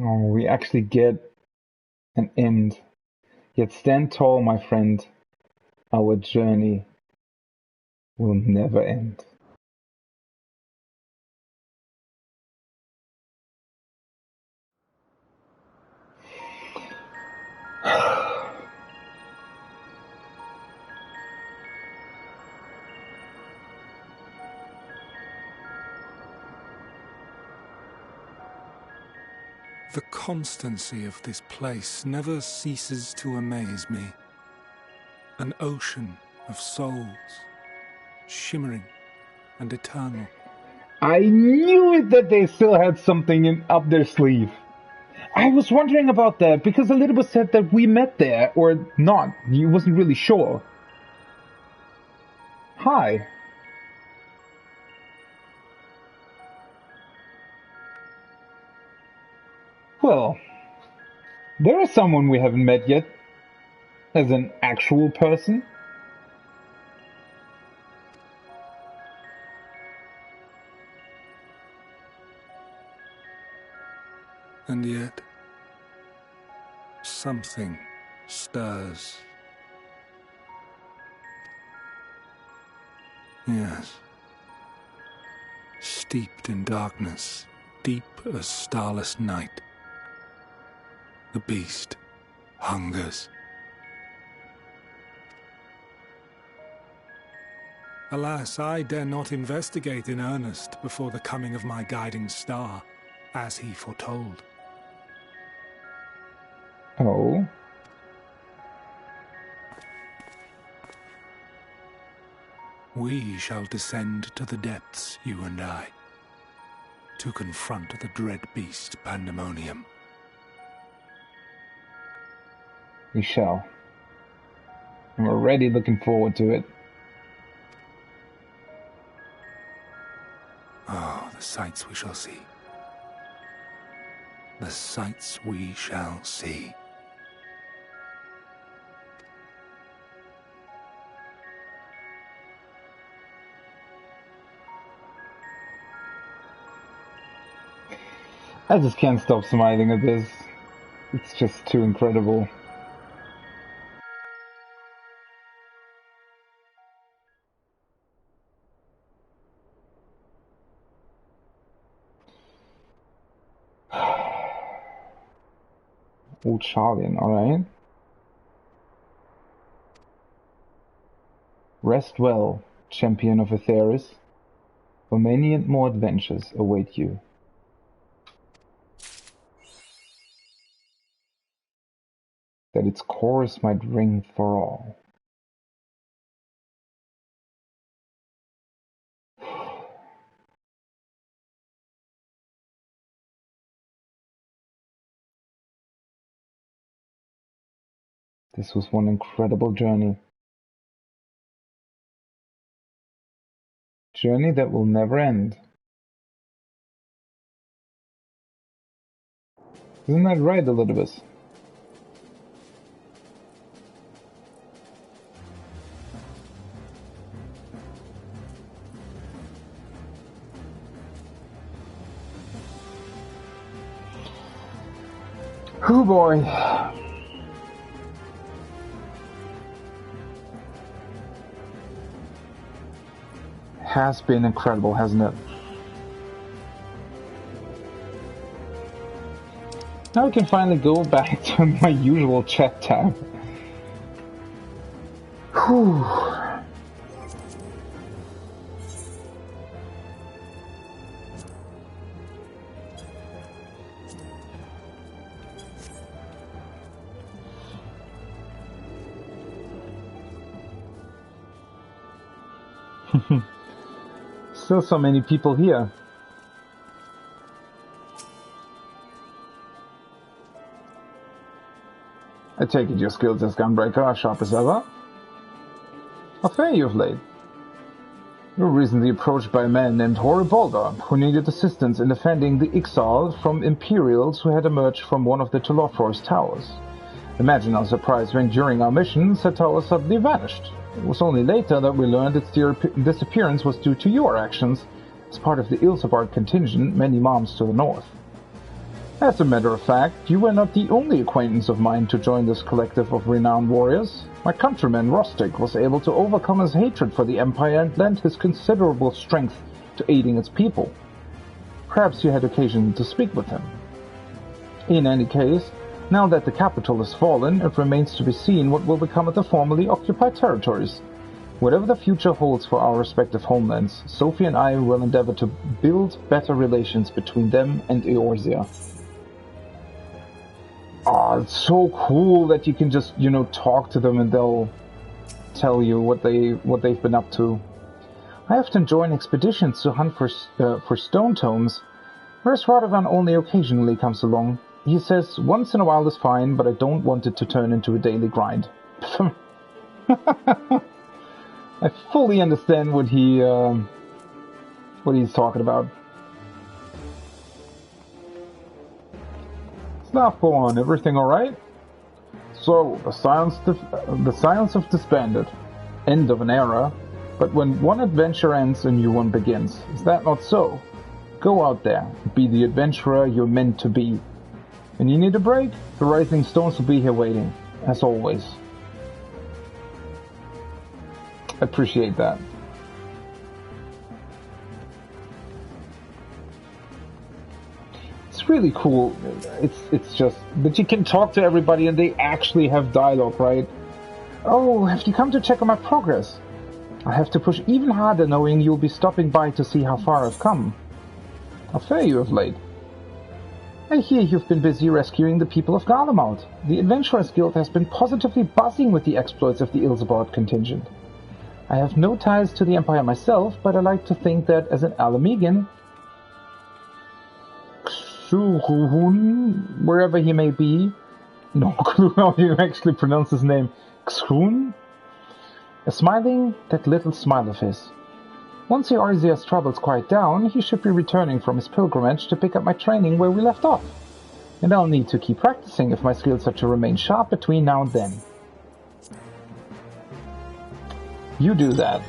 Oh, we actually get an end. Yet stand tall, my friend. Our journey will never end. The constancy of this place never ceases to amaze me. An ocean of souls, shimmering and eternal. I knew it that they still had something up their sleeve. I was wondering about that because Elizabeth said that we met there, or not. He wasn't really sure. Hi. Well, there is someone we haven't met yet. As an actual person. And yet, something stirs. Yes. Steeped in darkness, deep as starless night. The beast hungers. Alas, I dare not investigate in earnest before the coming of my guiding star, as he foretold. Oh. We shall descend to the depths, you and I, to confront the dread beast Pandemonium. We shall. I'm already looking forward to it. Oh, the sights we shall see. The sights we shall see. I just can't stop smiling at this. It's just too incredible. Old Charlian, alright. Rest well, champion of Aetheris, for many and more adventures await you. That its chorus might ring for all. This was one incredible journey. Journey that will never end. Isn't that right, Elizabeth? Oh boy. Has been incredible, hasn't it? Now I can finally go back to my usual chat tab. Whew. Still so many people here. I take it your skills as gunbreaker are sharp as ever? How fare you of late? You were recently approached by a man named Horibolda, who needed assistance in defending the exiled from Imperials who had emerged from one of the Telofro's towers. Imagine our surprise when during our mission, said tower suddenly vanished. It was only later that we learned its disappearance was due to your actions, as part of the Ilsabard contingent many miles to the north. As a matter of fact, you were not the only acquaintance of mine to join this collective of renowned warriors. My countryman Rostic was able to overcome his hatred for the Empire and lend his considerable strength to aiding its people. Perhaps you had occasion to speak with him. In any case, now that the capital has fallen, it remains to be seen what will become of the formerly occupied territories. Whatever the future holds for our respective homelands, Sophie and I will endeavor to build better relations between them and Eorzea. Oh, it's so cool that you can just, talk to them and they'll tell you what they've been up to. I often join expeditions to hunt for stone tomes, whereas Radovan only occasionally comes along. He says once in a while is fine, but I don't want it to turn into a daily grind. I fully understand what he's talking about. Snathborn, everything alright? So, the silence of disbanded. End of an era. But when one adventure ends, a new one begins. Is that not so? Go out there. Be the adventurer you're meant to be. When you need a break, the Rising Stones will be here waiting. As always. I appreciate that. It's really cool. It's just that you can talk to everybody and they actually have dialogue, right? Oh, have you come to check on my progress? I have to push even harder knowing you'll be stopping by to see how far I've come. How fare you of late? I hear you've been busy rescuing the people of Garlemald. The Adventurers Guild has been positively buzzing with the exploits of the Ilsabard contingent. I have no ties to the Empire myself, but I like to think that as an Alamegan, Xurun, wherever he may be, no clue how you actually pronounce his name, Xurun? Smiling, that little smile of his. Once Eorzea's troubles quiet down, he should be returning from his pilgrimage to pick up my training where we left off. And I'll need to keep practicing if my skills are to remain sharp between now and then. You do that.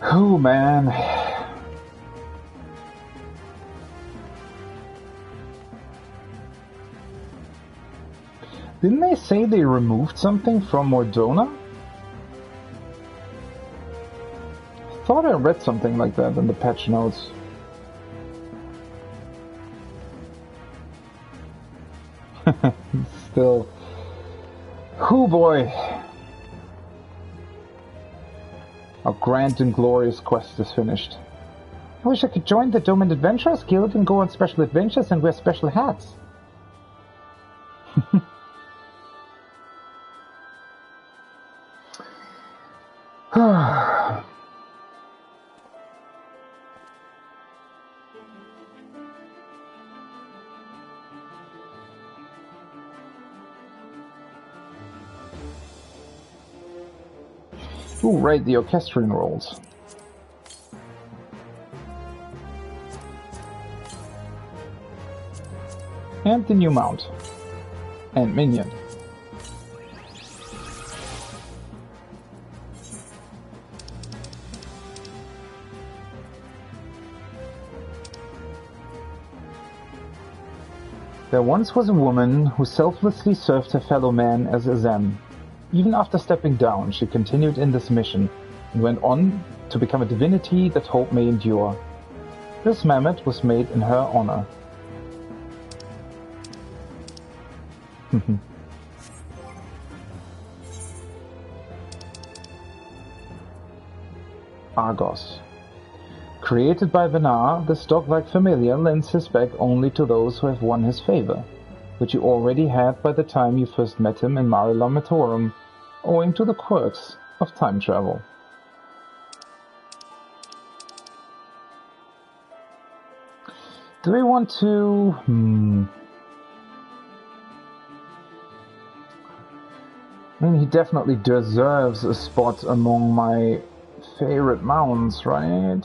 Oh, man. Didn't they say they removed something from Mordona? I thought I read something like that in the patch notes. Still. Oh boy. Our grand and glorious quest is finished. I wish I could join the Dominant Adventurers Guild and go on special adventures and wear special hats. Ooh, right, the orchestrion rolls. And the new mount. And minion. There once was a woman who selflessly served her fellow man as a Zen. Even after stepping down, she continued in this mission and went on to become a divinity that hope may endure. This mammoth was made in her honor. Argos. Created by Venar, this dog-like familiar lends his back only to those who have won his favor, which you already had by the time you first met him in Mare Lamentorum, owing to the quirks of time travel. Do we want to... I mean, he definitely deserves a spot among my favorite mounts, right?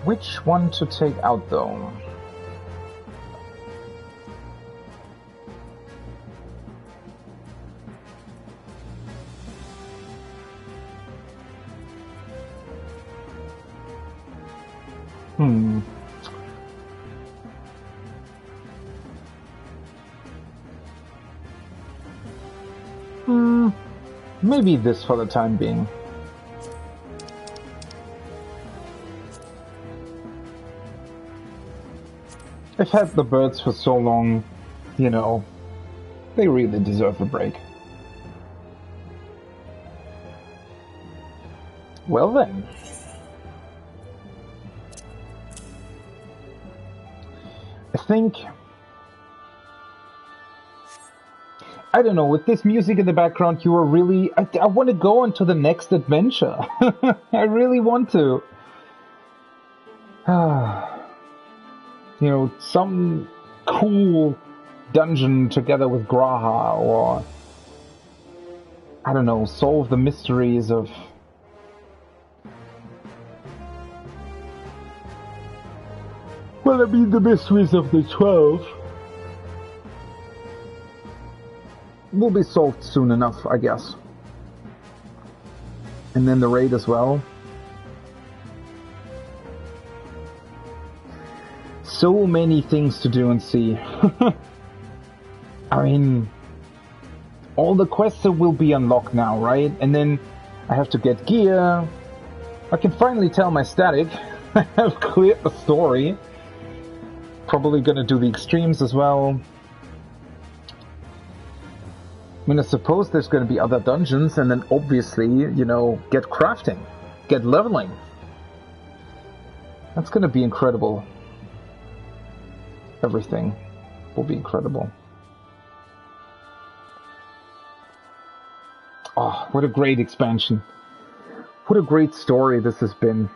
Which one to take out, though? Maybe this for the time being. I've had the birds for so long, you know, they really deserve a break. Well then. I think... I don't know, with this music in the background, you are really... I want to go on to the next adventure. I really want to. You know, some cool dungeon together with Graha, or... I don't know, solve the mysteries of... Well, I mean, the mysteries of the 12. Will be solved soon enough, I guess. And then the raid as well. So many things to do and see. I mean, all the quests will be unlocked now, right? And then I have to get gear. I can finally tell my static. I have cleared the story. Probably gonna do the extremes as well. I mean, I suppose there's going to be other dungeons, and then obviously, you know, get crafting, get leveling. That's going to be incredible. Everything will be incredible. Oh, what a great expansion. What a great story this has been.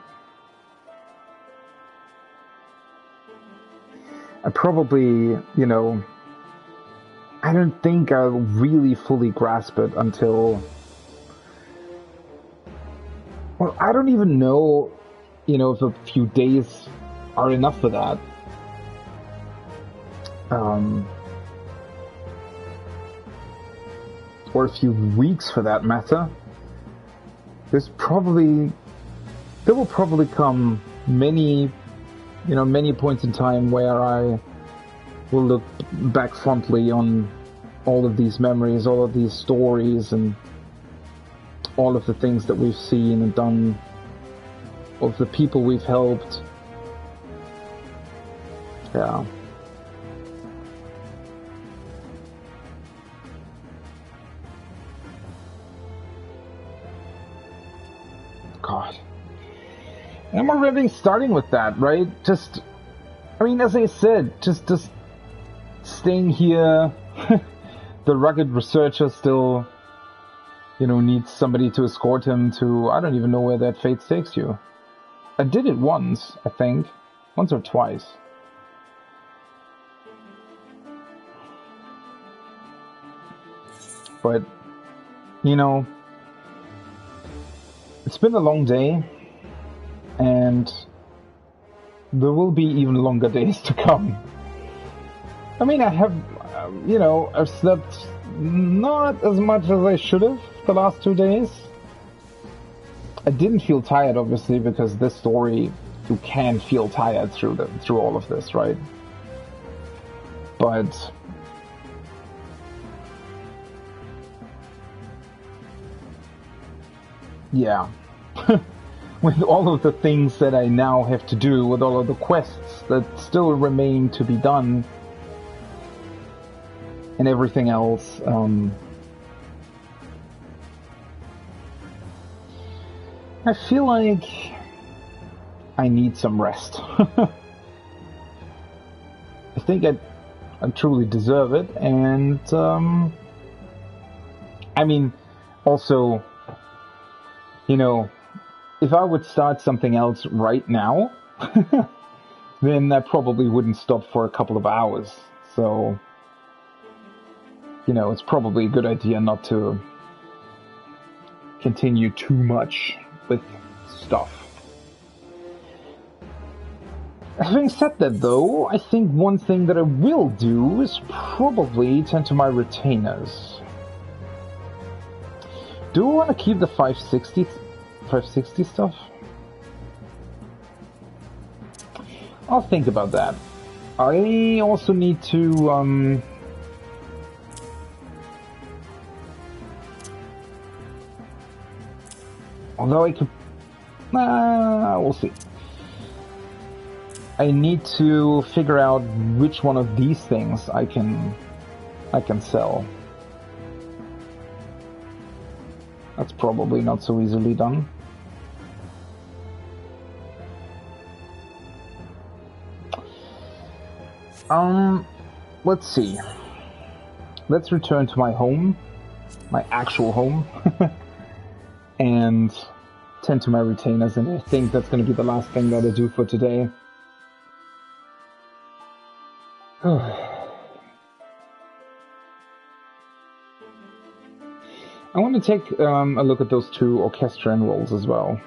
I probably, you know... I don't think I'll really fully grasp it until... Well, I don't even know, you know, if a few days are enough for that. Or a few weeks for that matter. There will probably come many, you know, many points in time where I will look back fondly on all of these memories, all of these stories, and all of the things that we've seen and done, of the people we've helped. Yeah. God. And I'm already starting with that, right? Just, I mean, as I said, just staying here. The rugged researcher still, you know, needs somebody to escort him to... I don't even know where that fate takes you. I did it once, I think. Once or twice. but, you know, it's been a long day, and there will be even longer days to come. I mean, I have, you know, I've slept not as much as I should have the last 2 days. I didn't feel tired, obviously, because this story, you can feel tired through all of this, right? But yeah, with all of the things that I now have to do, with all of the quests that still remain to be done, and everything else, I feel like I need some rest. I think I truly deserve it, and I mean, also, you know, if I would start something else right now, then I probably wouldn't stop for a couple of hours. So, you know, it's probably a good idea not to continue too much with stuff. Having said that, though, I think one thing that I will do is probably tend to my retainers. Do I want to keep the 560 stuff? I'll think about that. I also need to, although I could... we'll see. I need to figure out which one of these things I can sell. That's probably not so easily done. Let's see. Let's return to my home, my actual home, and tend to my retainers, and I think that's going to be the last thing that I do for today. I want to take a look at those 2 orchestrion rolls as well.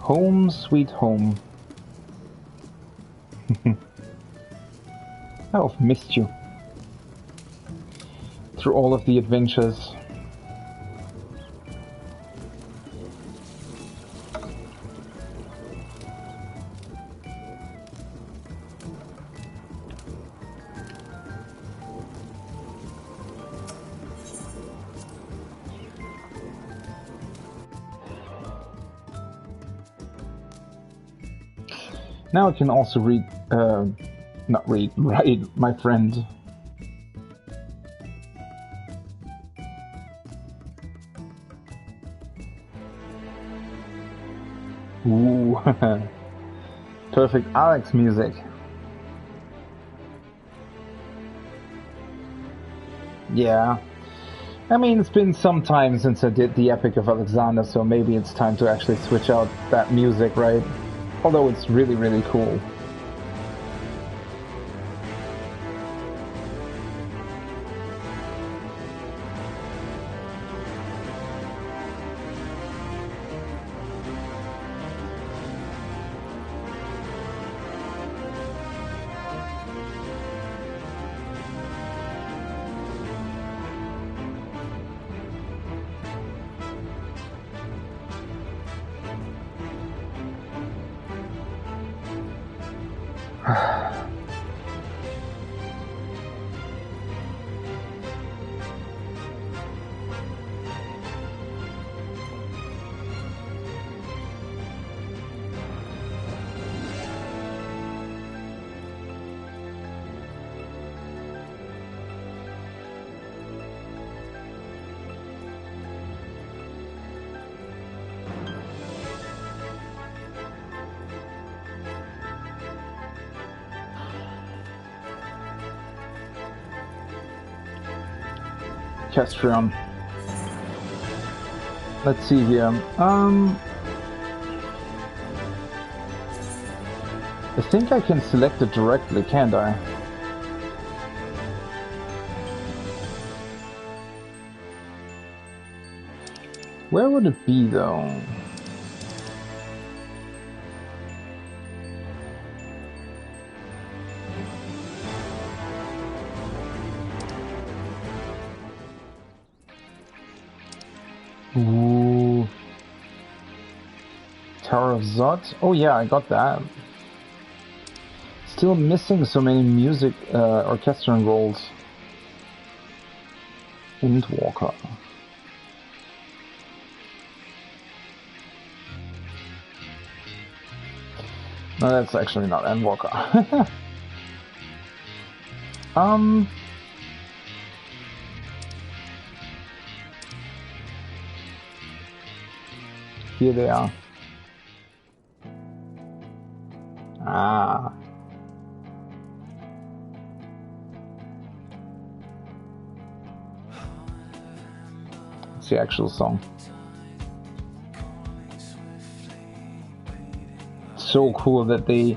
Home, sweet home. I've missed you. Through all of the adventures. Now I can also write my friend. Ooh, perfect Alex music. Yeah, I mean, it's been some time since I did the Epic of Alexander, so maybe it's time to actually switch out that music, right? Although it's really, really cool. orchestrion. Let's see here. I think I can select it directly, can't I? Where would it be, though? Ooh. Tower of Zot? Oh yeah, I got that. Still missing so many music orchestral roles. Endwalker. No, that's actually not Endwalker. Here they are. Ah. It's the actual song. So cool that they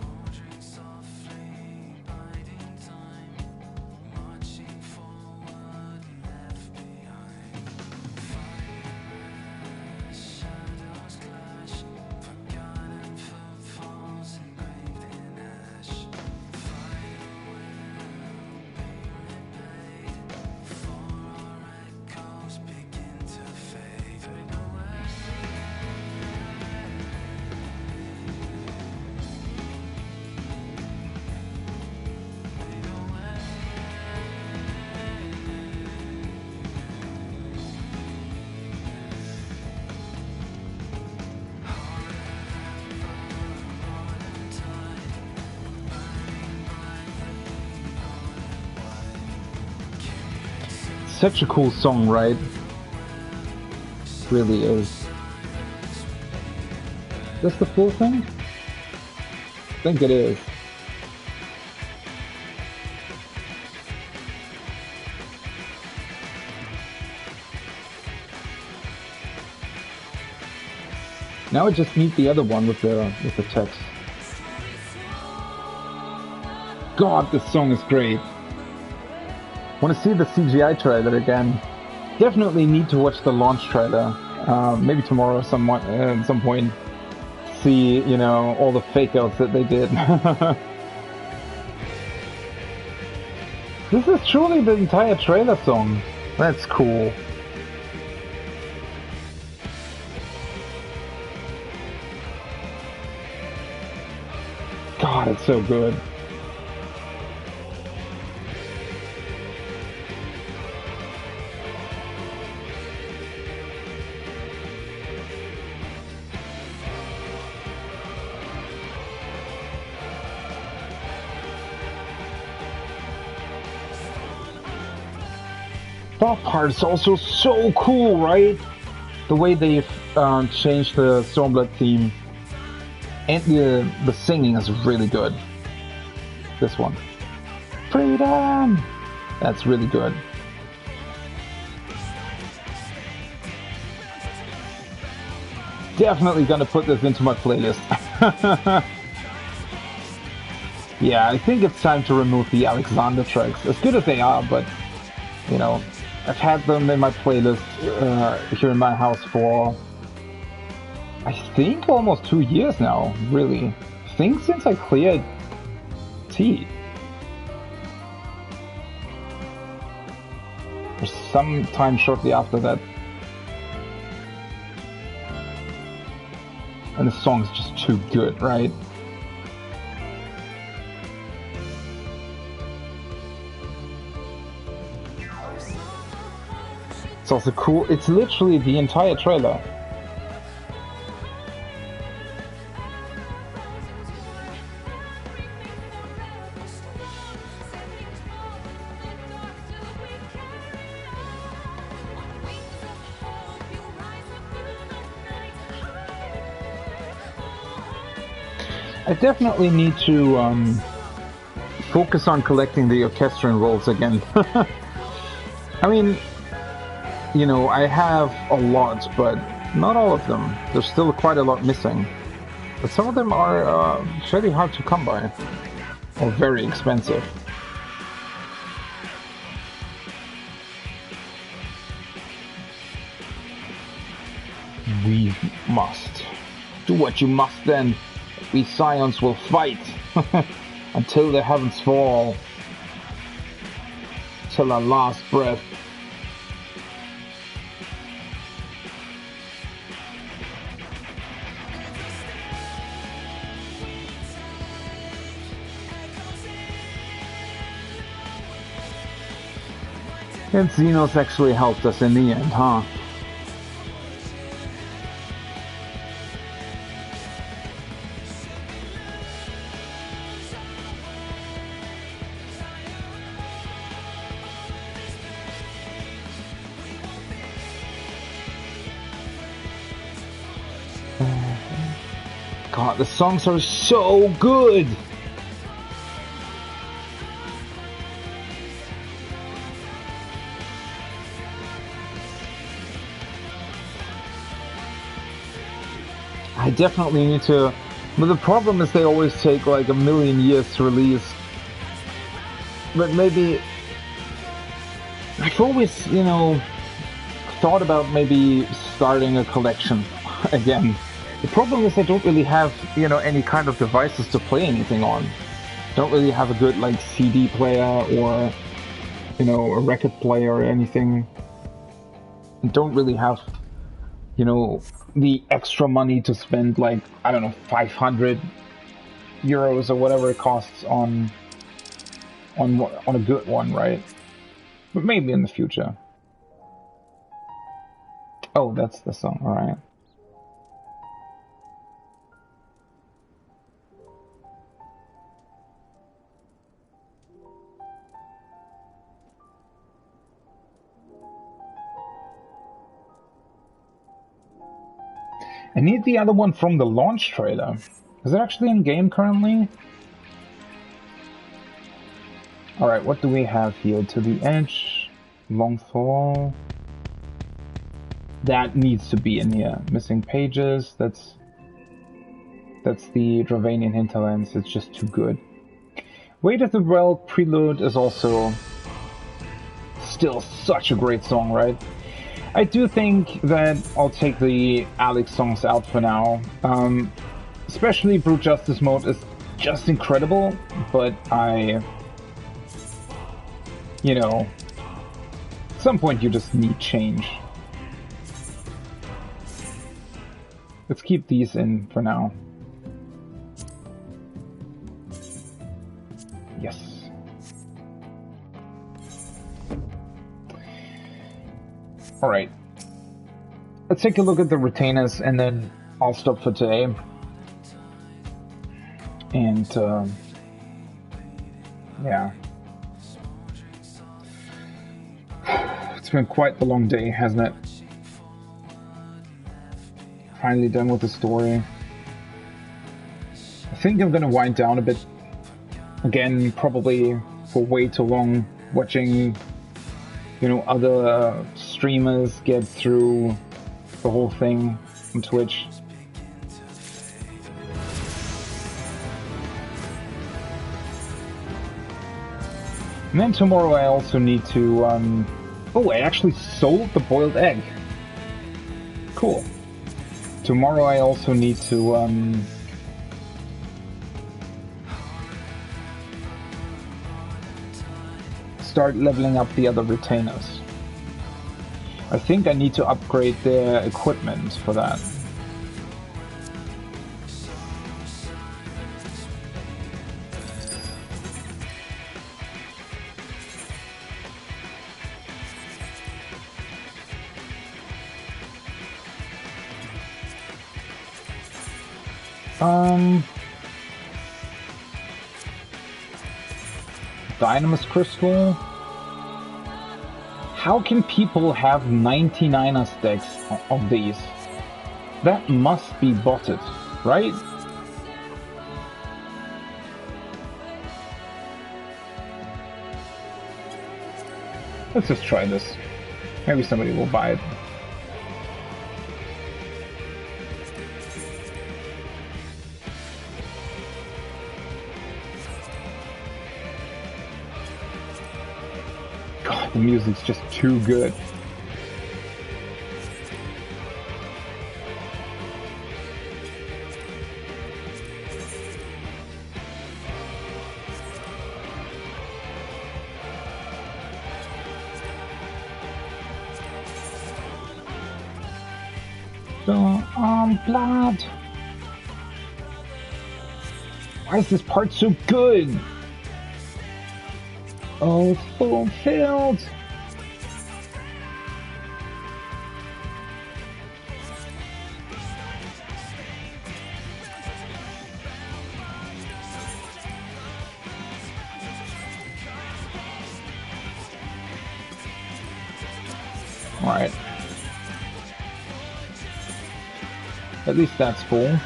such a cool song, right? Really is. Is this the full thing? I think it is. Now I just need the other one with the text. God, this song is great. Want to see the CGI trailer again. Definitely need to watch the launch trailer. Maybe tomorrow at some point. See, you know, all the fake outs that they did. This is truly the entire trailer song. That's cool. God, it's so good. That part is also so cool, right? The way they've changed the Stormblood theme. And the singing is really good. This one. Freedom! That's really good. Definitely gonna put this into my playlist. Yeah, I think it's time to remove the Alexander tracks. As good as they are, but, you know, I've had them in my playlist here in my house for, I think, almost 2 years now, really. I think since I cleared T. Or some time shortly after that. And the song's just too good, right? It's also cool. It's literally the entire trailer. I definitely need to focus on collecting the orchestral rolls again. I mean, you know, I have a lot, but not all of them. There's still quite a lot missing. But some of them are fairly hard to come by, or very expensive. We must. Do what you must then. We Scions will fight until the heavens fall. Till our last breath. And Xenos actually helped us in the end, huh? God, the songs are so good! I definitely need to... But the problem is they always take like a million years to release. But maybe... I've always, you know, thought about maybe starting a collection again. The problem is I don't really have, you know, any kind of devices to play anything on. Don't really have a good, like, CD player or, you know, a record player or anything. Don't really have, you know, the extra money to spend, like, I don't know, 500 euros or whatever it costs on a good one, right? But maybe in the future. Oh, that's the song, alright. I need the other one from the launch trailer. Is it actually in game currently? Alright, what do we have here? To the Edge, Longfall. That needs to be in here. Missing pages, that's the Dravanian Hinterlands, it's just too good. Weight of the Well Prelude is also still such a great song, right? I do think that I'll take the Alex songs out for now. Especially Brute Justice mode is just incredible, but you know, at some point you just need change. Let's keep these in for now. Yes. Alright. Let's take a look at the retainers and then I'll stop for today. And, yeah. It's been quite the long day, hasn't it? Finally done with the story. I think I'm gonna wind down a bit. Again, probably for way too long, watching, you know, other streamers get through the whole thing on Twitch. And then tomorrow I also need to, oh, I actually sold the boiled egg. Cool. Tomorrow I also need to, start leveling up the other retainers. I think I need to upgrade their equipment for that. Dynamis Crystal? How can people have 99er stacks of these? That must be botted, right? Let's just try this. Maybe somebody will buy it. God, the music's just too good. Blood. Why is this part so good? Oh, it's fulfilled. All right. At least that's full.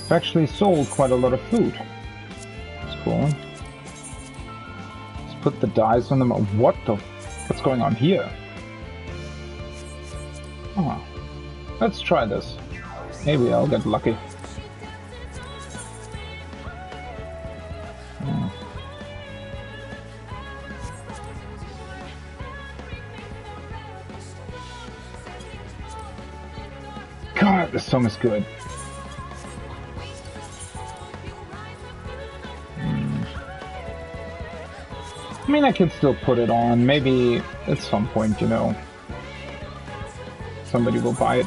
I've actually sold quite a lot of food. That's cool. Let's put the dice on them. What's going on here? Oh, let's try this. Maybe I'll get lucky. God, this song is good. I mean, I can still put it on. Maybe at some point, you know, somebody will buy it.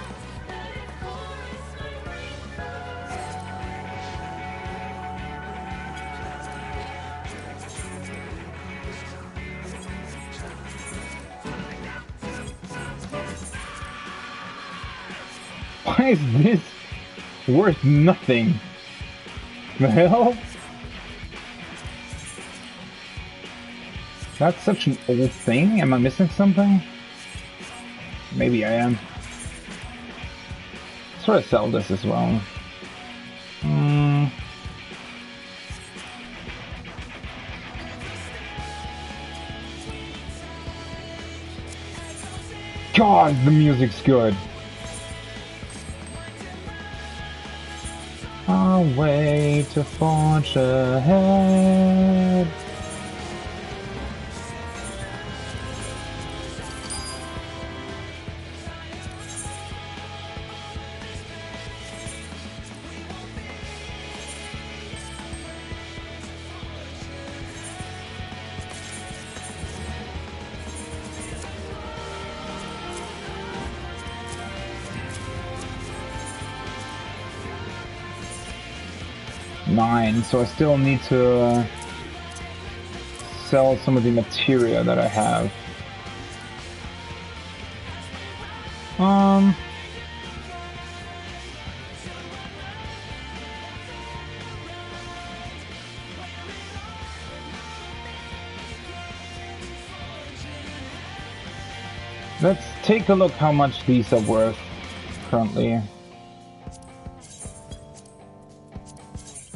Why is this worth nothing? The hell? That's such an old thing? Am I missing something? Maybe I am. Sort of sell this as well. God, the music's good. A way to forge ahead. So I still need to sell some of the materia that I have. Let's take a look how much these are worth currently.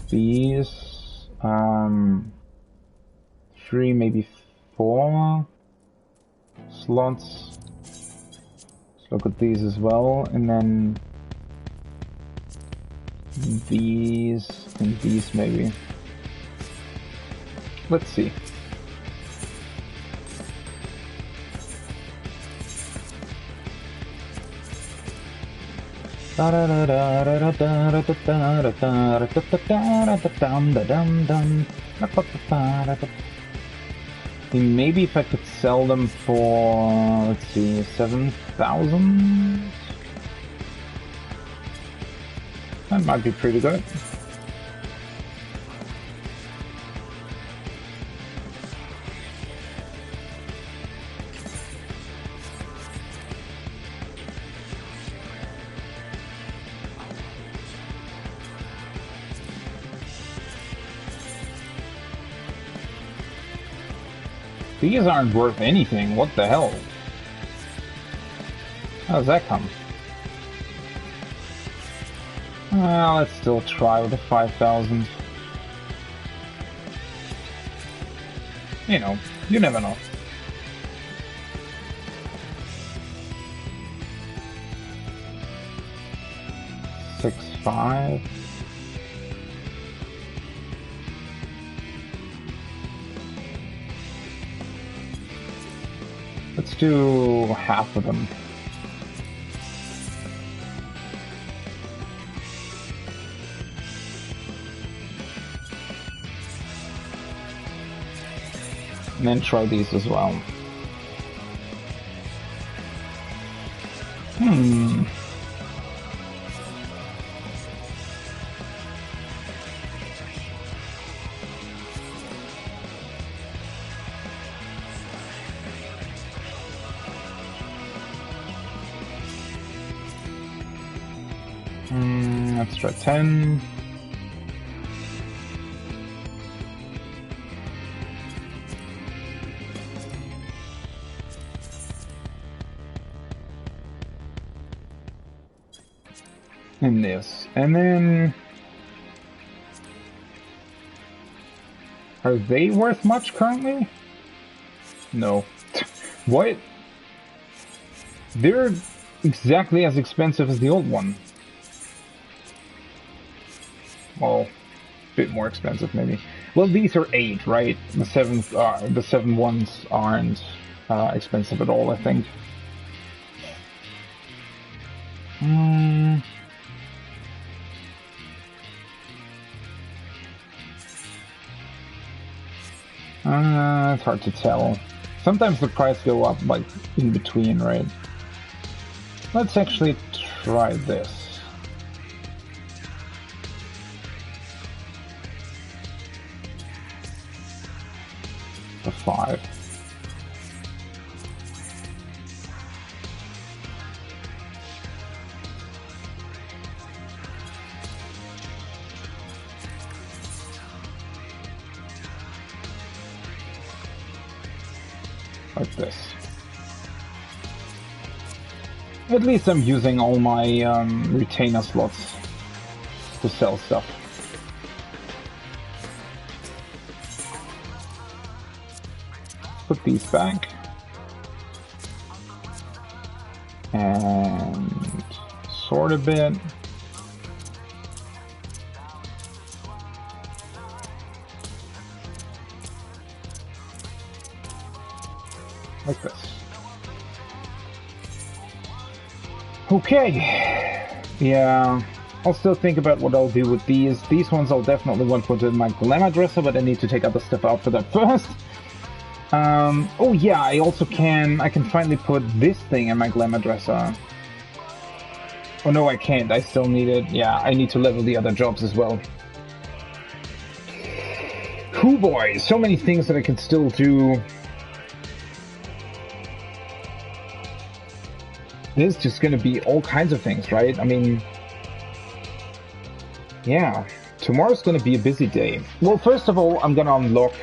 These, 3, maybe 4 slots. Let's look at these as well, and then these and these maybe. Let's see. Maybe if I could sell them for, let's see, 7,000? That might be pretty good. These aren't worth anything, what the hell? How does that come? Let's still try with the 5,000. You know, you never know. $6,500. Let's do half of them. And then try these as well. Let's try 10. And this. And then... Are they worth much currently? No. What? They're exactly as expensive as the old one. Well, a bit more expensive maybe. Well, these are 8, right? The 7 ones aren't expensive at all, I think. It's hard to tell. Sometimes the price go up like in between, right? Let's actually try this. The 5. Like this. At least I'm using all my retainer slots to sell stuff. Put these back. And sort a bit. Like this. Okay. Yeah. I'll still think about what I'll do with these. These ones I'll definitely want to put in my glamour dresser, but I need to take other stuff out for that first. Oh yeah, I can finally put this thing in my glamour dresser. Oh no, I can't. I still need it. Yeah, I need to level the other jobs as well. Hoo boy, so many things that I can still do. There's just gonna be all kinds of things, right? I mean, yeah, tomorrow's gonna be a busy day. Well, first of all, I'm gonna unlock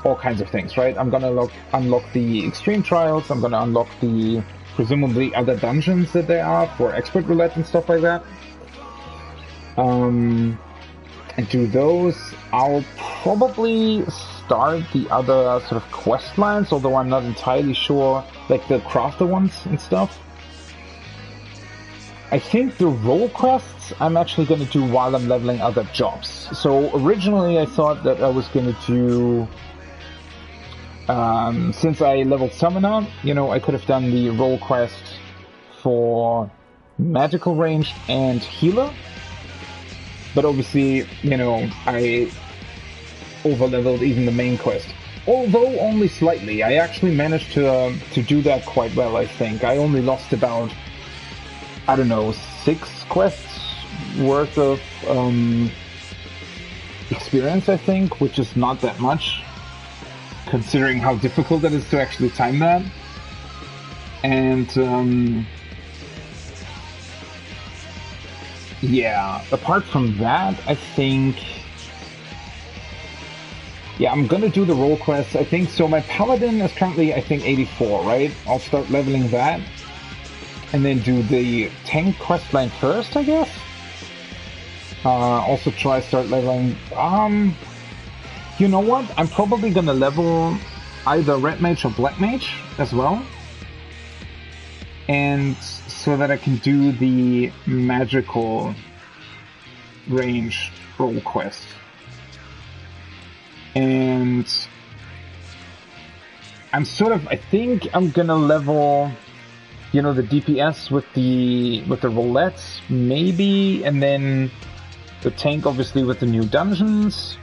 all kinds of things, right? I'm gonna unlock the extreme trials, I'm gonna unlock the presumably other dungeons that there are for expert roulette and stuff like that. And do those. I'll probably start the other sort of quest lines, although I'm not entirely sure, like the crafter ones and stuff. I think the role quests I'm actually going to do while I'm leveling other jobs. So originally I thought that I was going to do, since I leveled Summoner, you know, I could have done the role quest for Magical Ranged and Healer. But obviously, you know, I overleveled even the main quest. Although only slightly. I actually managed to do that quite well, I think. I only lost about, I don't know, 6 quests worth of experience, I think, which is not that much, considering how difficult it is to actually time that. And yeah, apart from that, I think, yeah, I'm gonna do the role quests, I think. So my Paladin is currently, I think, 84, right? I'll start leveling that. and then do the tank questline first, I guess. Also try start leveling. You know what? I'm probably gonna level either red mage or black mage as well, and so that I can do the magical range role quest. And I'm I think I'm gonna level, you know, the DPS with the roulettes, maybe, and then the tank obviously with the new dungeons.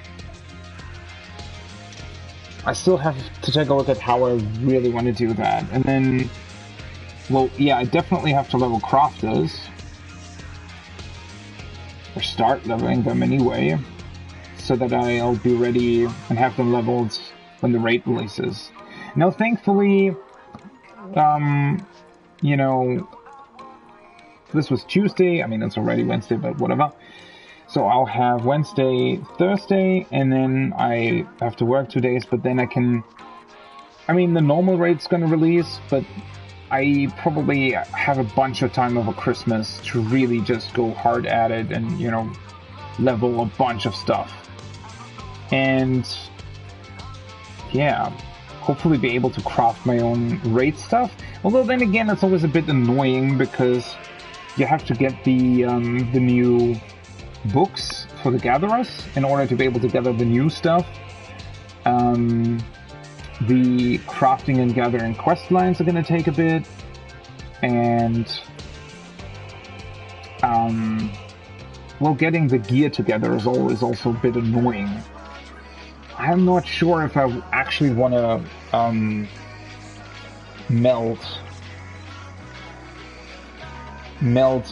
I still have to take a look at how I really want to do that. And then, well, yeah, I definitely have to level crafters. Or start leveling them anyway, so that I'll be ready and have them leveled when the raid releases. Now, thankfully, you know, this was Tuesday. I mean, it's already Wednesday, but whatever. So I'll have Wednesday, Thursday, and then I have to work 2 days, but then I can... I mean, the normal raid's gonna release, but I probably have a bunch of time over Christmas to really just go hard at it and, you know, level a bunch of stuff. And, yeah, hopefully be able to craft my own raid stuff. Although then again, it's always a bit annoying because you have to get the new books for the gatherers in order to be able to gather the new stuff. The crafting and gathering quest lines are going to take a bit, and well, getting the gear together is always also a bit annoying. I'm not sure if I actually want to melt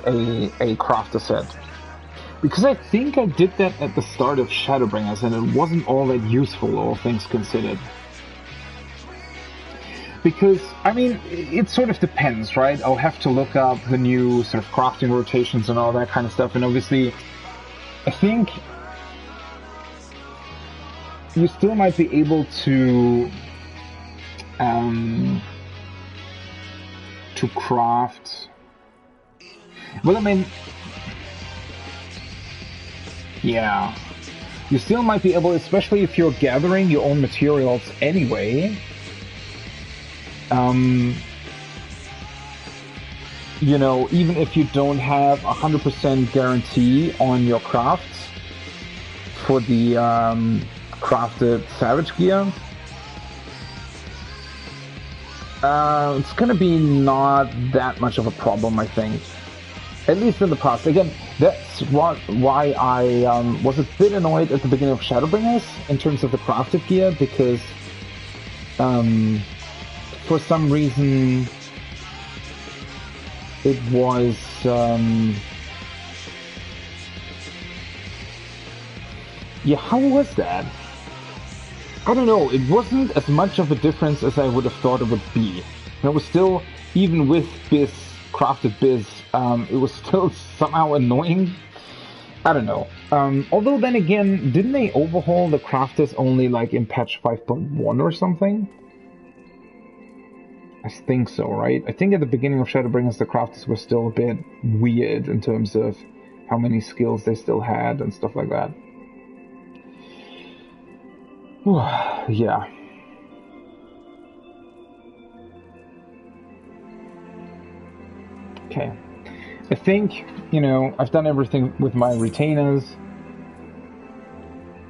a crafter set, because I think I did that at the start of Shadowbringers and it wasn't all that useful, all things considered. Because, I mean, it sort of depends, right? I'll have to look up the new sort of crafting rotations and all that kind of stuff, and obviously, I think you still might be able to craft... Well, I mean... Yeah. You still might be able, especially if you're gathering your own materials anyway... you know, even if you don't have 100% guarantee on your crafts for the crafted savage gear, it's gonna be not that much of a problem, I think. At least in the past. Again, that's why I was a bit annoyed at the beginning of Shadowbringers in terms of the crafted gear, because for some reason it was yeah, how was that? I don't know, it wasn't as much of a difference as I would have thought it would be. And it was still, even with Biz, crafted Biz, it was still somehow annoying. I don't know. Although then again, didn't they overhaul the crafters only like in patch 5.1 or something? I think so, right? I think at the beginning of Shadowbringers the crafters were still a bit weird in terms of how many skills they still had and stuff like that. Yeah. Okay. I think, you know, I've done everything with my retainers.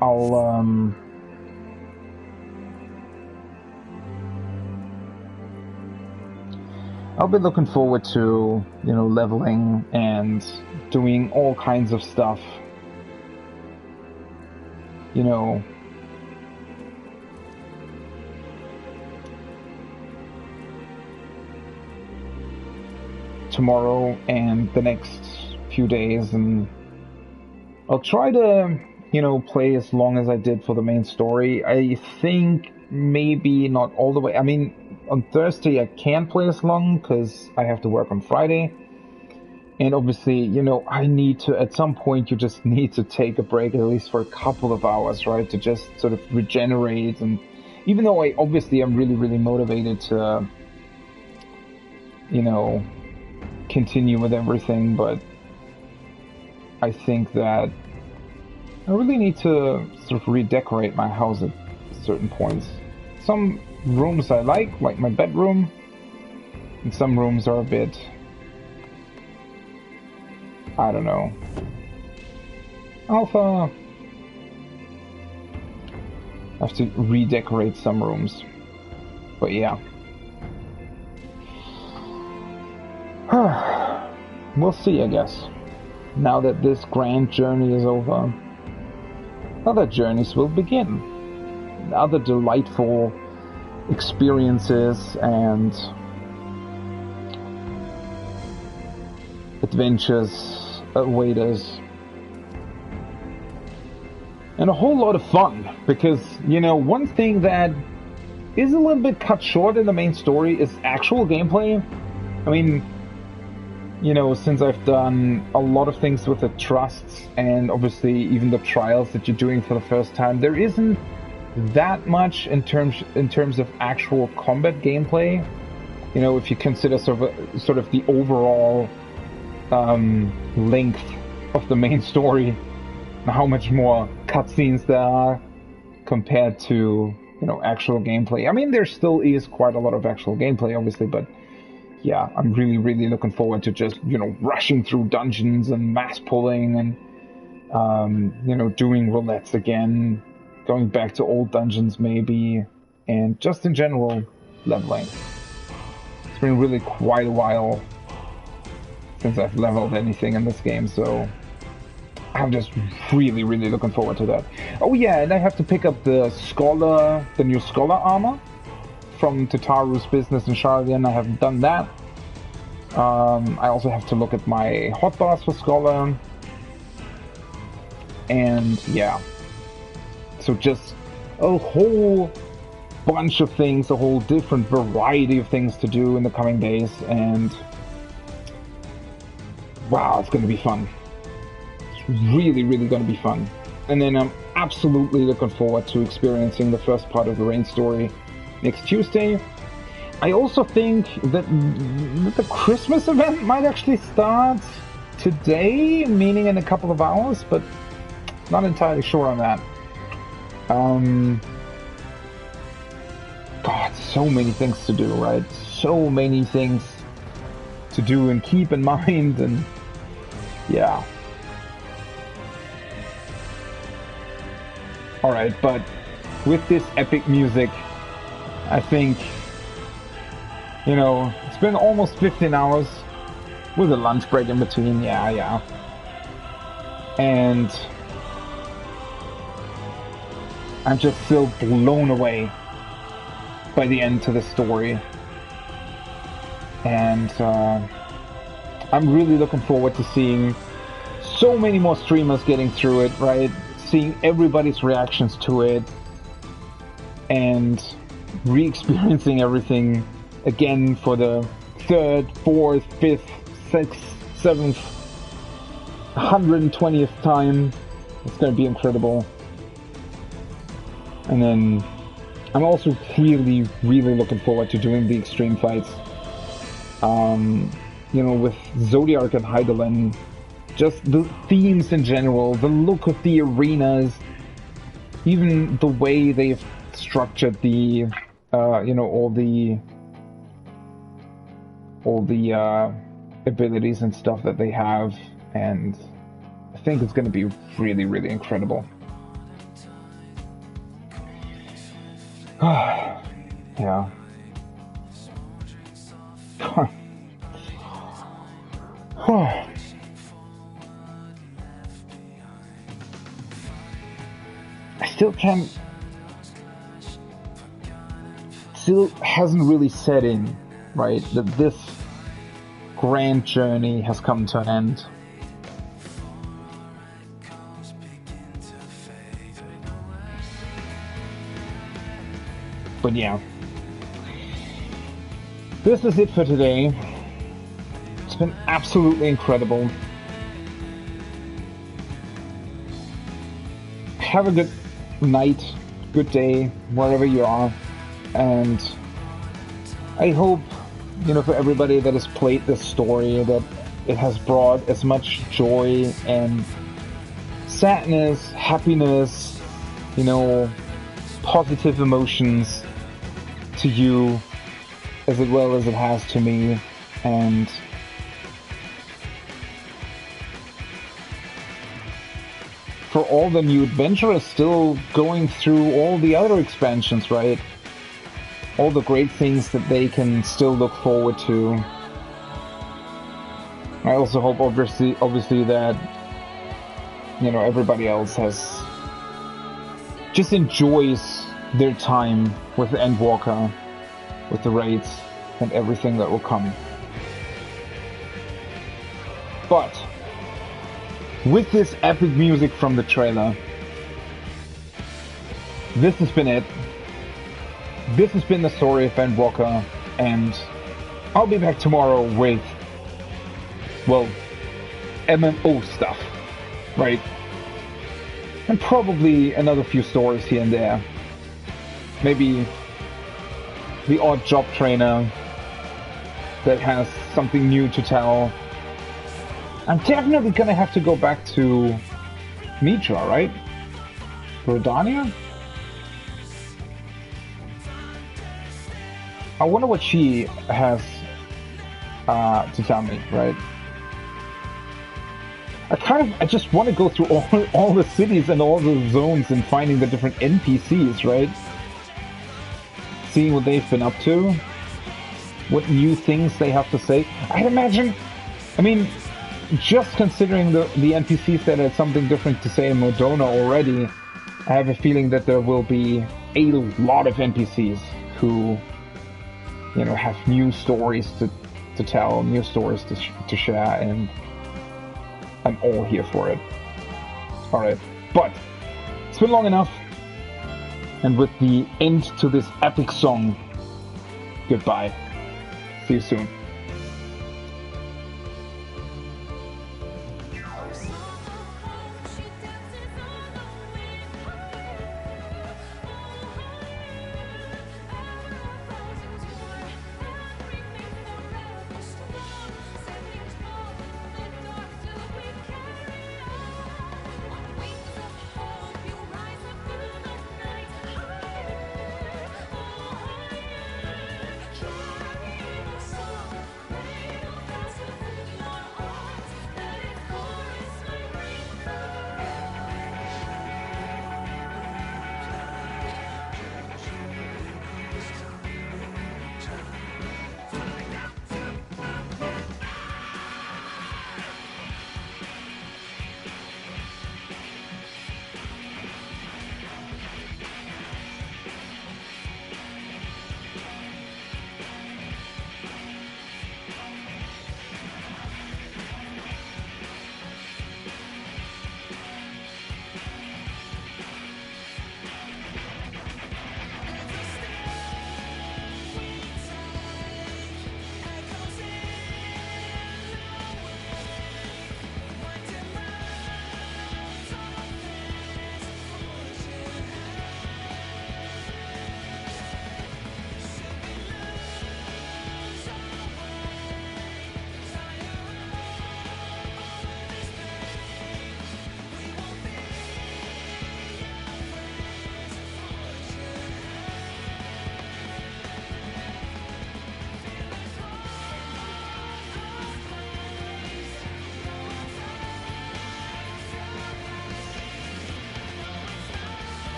I'll be looking forward to, you know, leveling and doing all kinds of stuff. You know, tomorrow and the next few days, and I'll try to, you know, play as long as I did for the main story. I think maybe not all the way. I mean, on Thursday I can't play as long because I have to work on Friday. And obviously, you know, I need to, at some point you just need to take a break at least for a couple of hours, right? To just sort of regenerate. And even though I'm really, really motivated to, you know, continue with everything, but I think that I really need to sort of redecorate my house at certain points. Some rooms I like my bedroom, and some rooms are a bit, I don't know. Alpha. I have to redecorate some rooms. But yeah. We'll see, I guess. Now that this grand journey is over, other journeys will begin. Other delightful experiences and adventures await us. And a whole lot of fun, because, you know, one thing that is a little bit cut short in the main story is actual gameplay. I mean, you know, since I've done a lot of things with the trusts and obviously even the trials that you're doing for the first time, there isn't that much in terms of actual combat gameplay. You know, if you consider sort of the overall length of the main story, and how much more cutscenes there are compared to, you know, actual gameplay. I mean, there still is quite a lot of actual gameplay, obviously, but yeah, I'm really, really looking forward to just, you know, rushing through dungeons and mass pulling and, you know, doing roulettes again, going back to old dungeons maybe, and just in general, leveling. It's been really quite a while since I've leveled anything in this game, so I'm just really, really looking forward to that. Oh yeah, and I have to pick up the new Scholar armor from Tataru's business in Sharlayan. I haven't done that. I also have to look at my hotbars for Scholar. And yeah. So just a whole bunch of things, a whole different variety of things to do in the coming days. And wow, it's going to be fun. It's really, really going to be fun. And then I'm absolutely looking forward to experiencing the first part of the Rain story next Tuesday. I also think that the Christmas event might actually start today, meaning in a couple of hours, but not entirely sure on that. God, so many things to do, right? So many things to do and keep in mind, and yeah. Alright, but with this epic music, I think, you know, it's been almost 15 hours with a lunch break in between, yeah. And I'm just still blown away by the end to the story. And I'm really looking forward to seeing so many more streamers getting through it, right? Seeing everybody's reactions to it and re-experiencing everything again for the 3rd, 4th, 5th, 6th, 7th, 120th time. It's going to be incredible. And then I'm also really, really looking forward to doing the extreme fights. You know, with Zodiark and Heidelin, just the themes in general, the look of the arenas, even the way they've structured the, you know, all the abilities and stuff that they have, and I think it's going to be really, really incredible. Yeah. I still hasn't really set in, right, that this grand journey has come to an end. But yeah, this is it for today. It's been absolutely incredible. Have a good night, good day, wherever you are, and I hope you know, for everybody that has played this story, that it has brought as much joy and sadness, happiness, you know, positive emotions to you as well as it has to me. And for all the new adventurers still going through all the other expansions, right? All the great things that they can still look forward to. I also hope, obviously that, you know, everybody else just enjoys their time with the Endwalker, with the raids, and everything that will come. But with this epic music from the trailer, this has been it. This has been the story of Endwalker, and I'll be back tomorrow with, well, MMO stuff, right? And probably another few stories here and there. Maybe the odd job trainer that has something new to tell. I'm definitely gonna have to go back to Mitra, right? Rodania? I wonder what she has to tell me, right? I just want to go through all the cities and all the zones and finding the different NPCs, right? Seeing what they've been up to, what new things they have to say. I'd imagine, I mean, just considering the NPCs that had something different to say in Modona already, I have a feeling that there will be a lot of NPCs who, you know, have new stories to tell, new stories to share, and I'm all here for it. Alright, but it's been long enough, and with the end to this epic song, goodbye. See you soon.